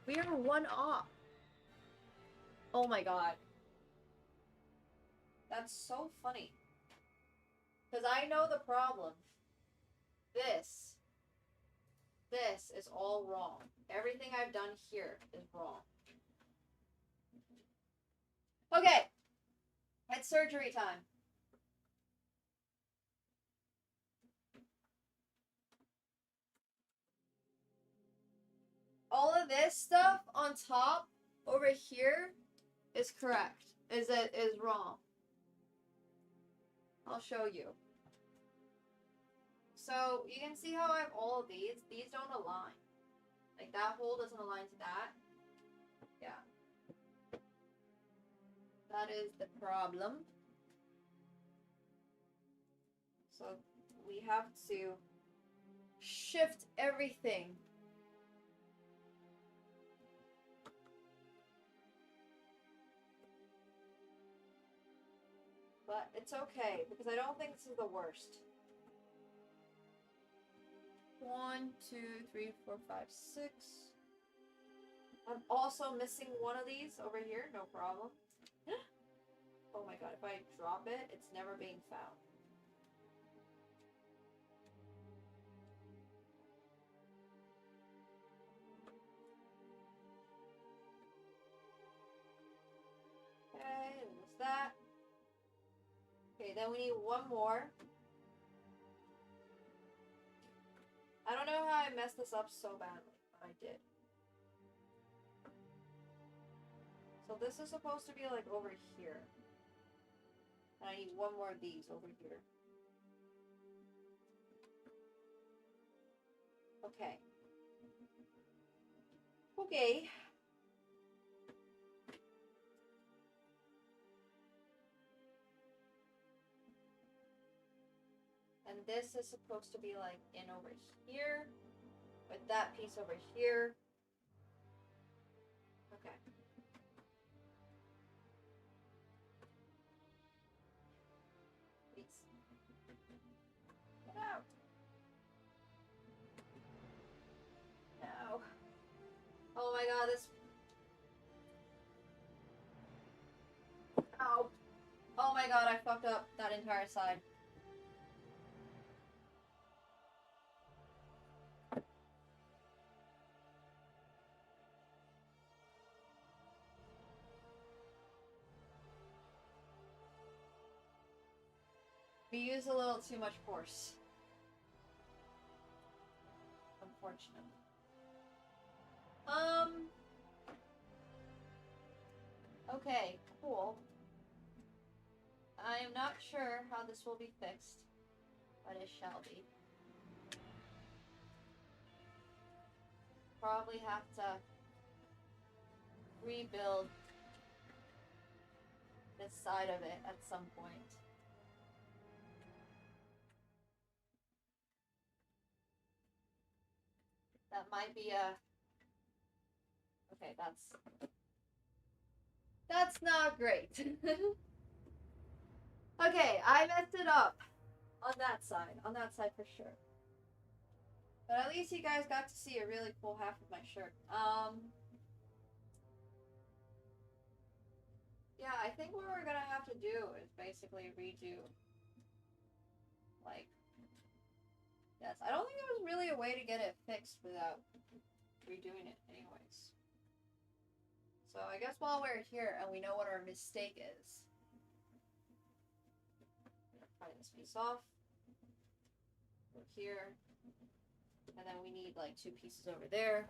We are one off. Oh my god. That's so funny. Because I know the problem. This is all wrong. Everything I've done here is wrong. Okay. It's surgery time. All of this stuff on top over here is correct. Is wrong. I'll show you. So you can see how I have all of these. These don't align. Like that hole doesn't align to that. Yeah. That is the problem. So we have to shift everything. But it's okay, because I don't think this is the worst. 1, 2, 3, 4, 5, 6. I'm also missing one of these over here, no problem. Oh my god, if I drop it, it's never being found. Okay, there's that. Okay, then we need one more. I don't know how I messed this up so badly, but I did. So this is supposed to be like over here. And I need one more of these over here. Okay. Okay. And this is supposed to be like in over here, with that piece over here. Okay. Please. Get out. No. Oh my god, this. Ow. Oh my god, I fucked up that entire side. We use a little too much force. Unfortunately. Okay, cool. I am not sure how this will be fixed, but it shall be. Probably have to rebuild this side of it at some point. That might be a... Okay, that's not great. Okay, I messed it up on that side for sure. But at least you guys got to see a really cool half of my shirt. Yeah, I think what we're gonna have to do is basically redo, like, yes, I don't think there was really a way to get it fixed without redoing it anyways. So I guess while we're here and we know what our mistake is, try this this piece off. Here. And then we need like 2 pieces over there.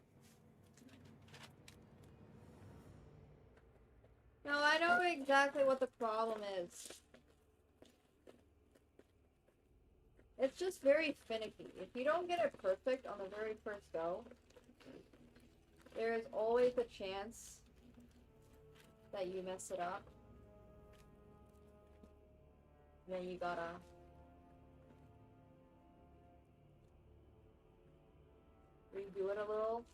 No, I know exactly what the problem is. It's just very finicky. If you don't get it perfect on the very first go, there is always a chance that you mess it up. Then you gotta redo it a little.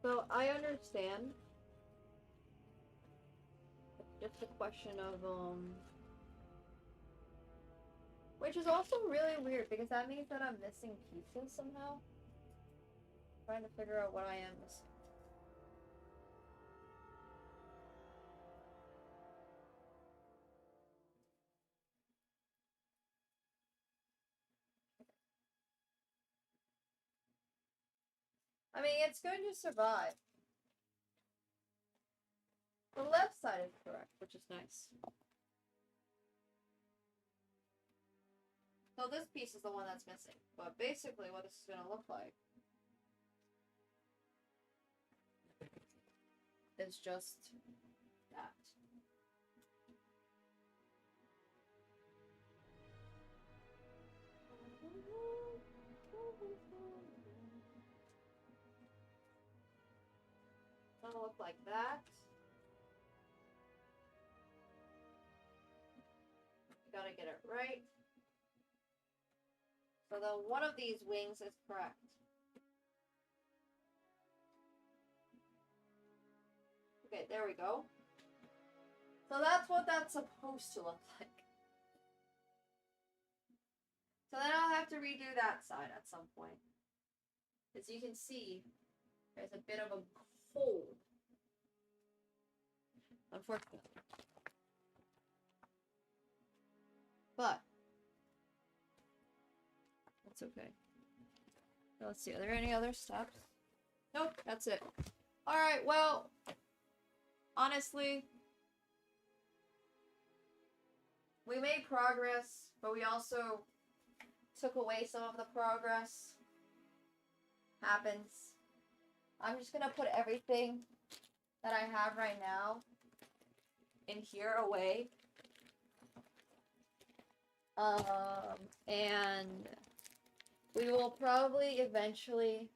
So I understand. It's just a question of which is also really weird because that means that I'm missing pieces somehow. Trying to figure out what I am missing. I mean, it's going to survive. The left side is correct, which is nice. So this piece is the one that's missing. But basically what this is going to look like is just that. It's gonna look like that. You gotta get it right. So then one of these wings is correct. Okay, there we go. So that's what that's supposed to look like. So then I'll have to redo that side at some point. As you can see, there's a bit of a hole. Unfortunately. But that's okay. Let's see, are there any other steps? Nope, that's it. Alright, well, honestly, we made progress, but we also took away some of the progress. Happens. I'm just gonna put everything that I have right now in here away. And we will probably eventually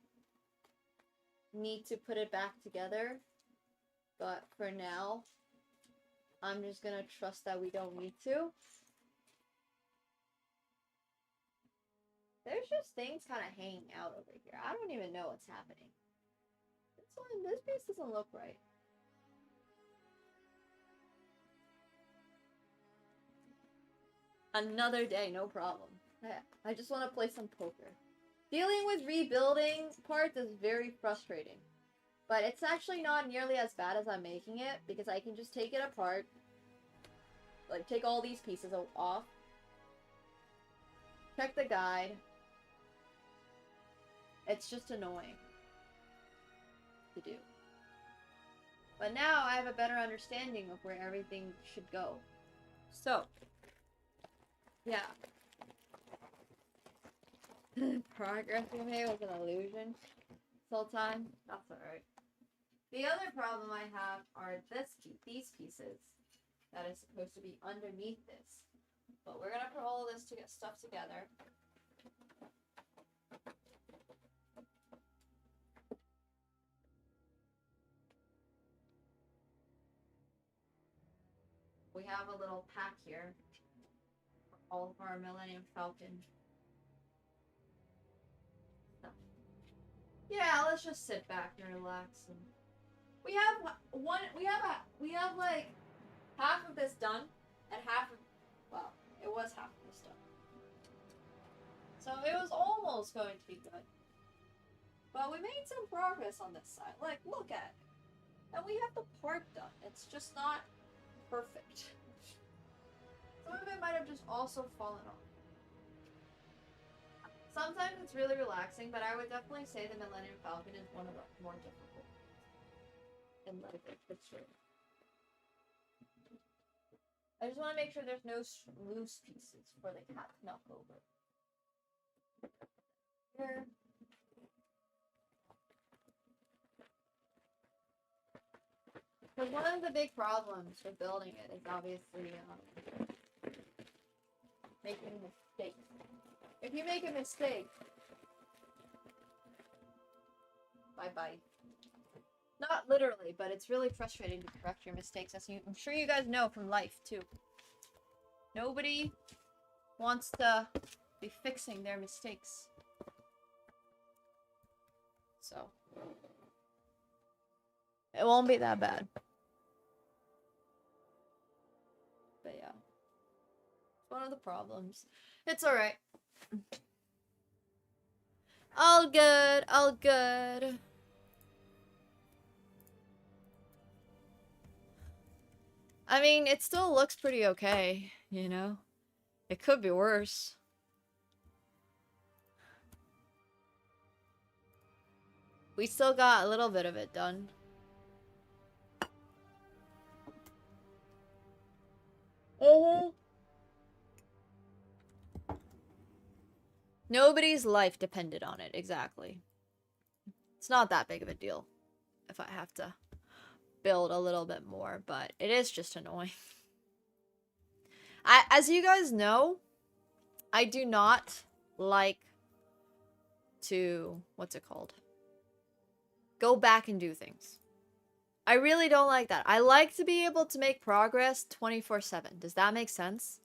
need to put it back together. But for now, I'm just gonna trust that we don't need to. There's just things kind of hanging out over here. I don't even know what's happening. This piece doesn't look right. Another day, no problem. I just want to play some poker. Dealing with rebuilding parts is very frustrating. But it's actually not nearly as bad as I'm making it, because I can just take it apart. Like, take all these pieces off. Check the guide. It's just annoying to do. But now I have a better understanding of where everything should go. So, yeah. Progress we made was an illusion this whole time. That's alright. The other problem I have are these pieces that is supposed to be underneath this. But we're gonna put all of this to get stuff together. We have a little pack here for all of our Millennium Falcon stuff. Yeah, let's just sit back and relax. And we have like half of this done and half of, well, it was half of this done. So it was almost going to be good. But we made some progress on this side. Like, look at it. And we have the part done. It's just not perfect. Some of it might have just also fallen off. Sometimes it's really relaxing, but I would definitely say the Millennium Falcon is one of the more difficult in life picture. I just want to make sure there's no loose pieces for the cat to knock over. Here. Because one of the big problems with building it is obviously making mistakes. If you make a mistake, bye-bye. Not literally, but it's really frustrating to correct your mistakes, as I'm sure you guys know from life, too. Nobody wants to be fixing their mistakes. So, it won't be that bad. But yeah. It's one of the problems. It's alright. All good, all good. I mean, it still looks pretty okay, you know? It could be worse. We still got a little bit of it done. Nobody's life depended on it, exactly. It's not that big of a deal if I have to build a little bit more, but it is just annoying. As you guys know, I do not like to, what's it called? Go back and do things. I really don't like that. I like to be able to make progress 24/7. Does that make sense?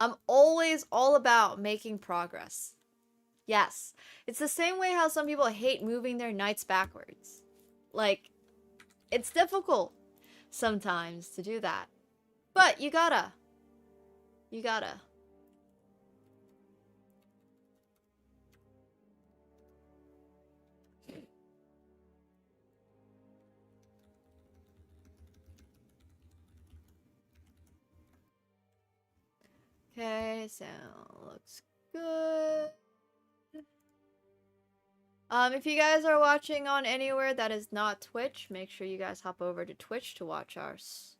I'm always all about making progress. Yes. It's the same way how some people hate moving their knights backwards. Like, it's difficult sometimes to do that. But you gotta. You gotta. Okay, so looks good. If you guys are watching on anywhere that is not Twitch, make sure you guys hop over to Twitch to watch us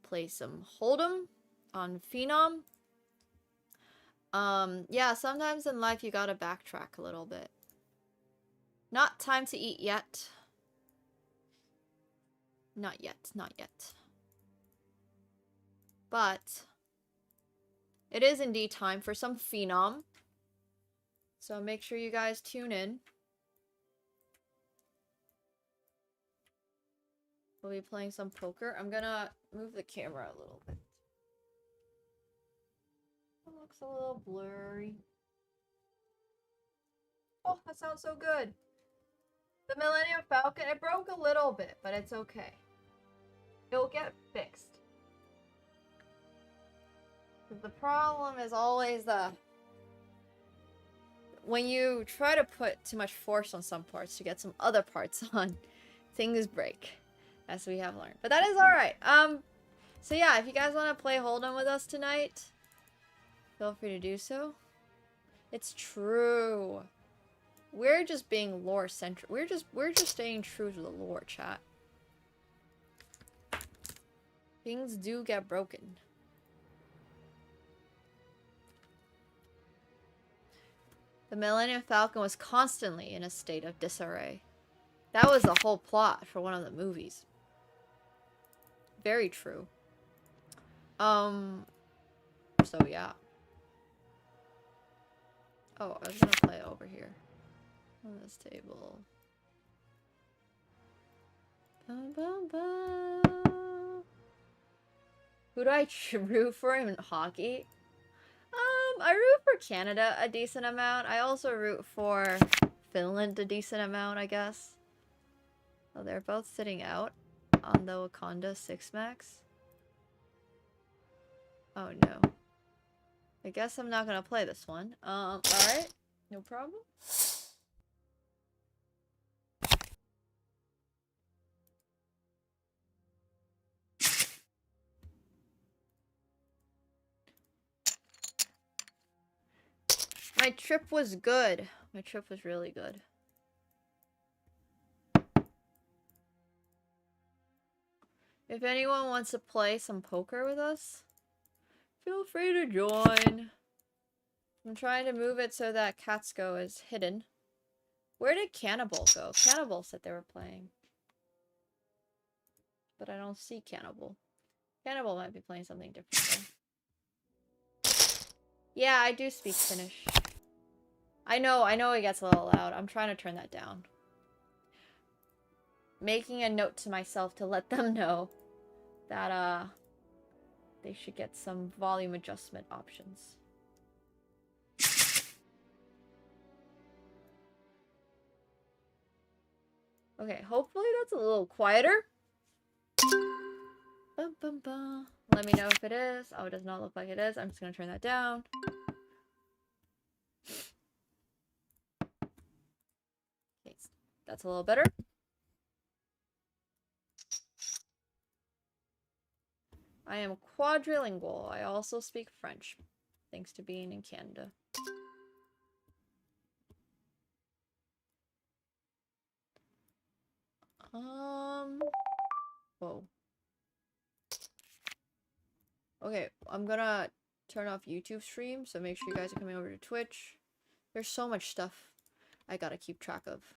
play some Hold'em on Phenom. Yeah, sometimes in life you gotta backtrack a little bit. Not time to eat yet. Not yet, not yet. But it is indeed time for some Phenom. So make sure you guys tune in. We'll be playing some poker. I'm gonna move the camera a little bit. It looks a little blurry. Oh, that sounds so good. The Millennium Falcon, it broke a little bit, but it's okay. It'll get fixed. The problem is always when you try to put too much force on some parts to get some other parts on, things break, as we have learned. But that is alright. So yeah, if you guys want to play Hold'em with us tonight, feel free to do so. It's true. We're just being lore centric. We're just staying true to the lore, chat. Things do get broken. The Millennium Falcon was constantly in a state of disarray. That was the whole plot for one of the movies. Very true. So yeah. Oh, I was gonna play it over here. On this table. Bum, bum, bum. Who do I root for in hockey? I root for Canada a decent amount. I also root for Finland a decent amount, I guess. Oh, they're both sitting out on the Wakanda 6 max. Oh no. I guess I'm not gonna play this one. Alright. No problem. My trip was good. My trip was really good. If anyone wants to play some poker with us, feel free to join. I'm trying to move it so that Katsko is hidden. Where did Cannibal go? Cannibal said they were playing. But I don't see Cannibal. Cannibal might be playing something different though. Yeah, I do speak Finnish. I know it gets a little loud. I'm trying to turn that down. Making a note to myself to let them know that they should get some volume adjustment options. Okay, hopefully that's a little quieter. Bum, bum, bum. Let me know if it is. Oh, it does not look like it is. I'm just gonna turn that down. Okay, that's a little better. I am quadrilingual. I also speak French, thanks to being in Canada. Whoa. Okay, I'm gonna turn off YouTube stream, so make sure you guys are coming over to Twitch. There's so much stuff I gotta keep track of.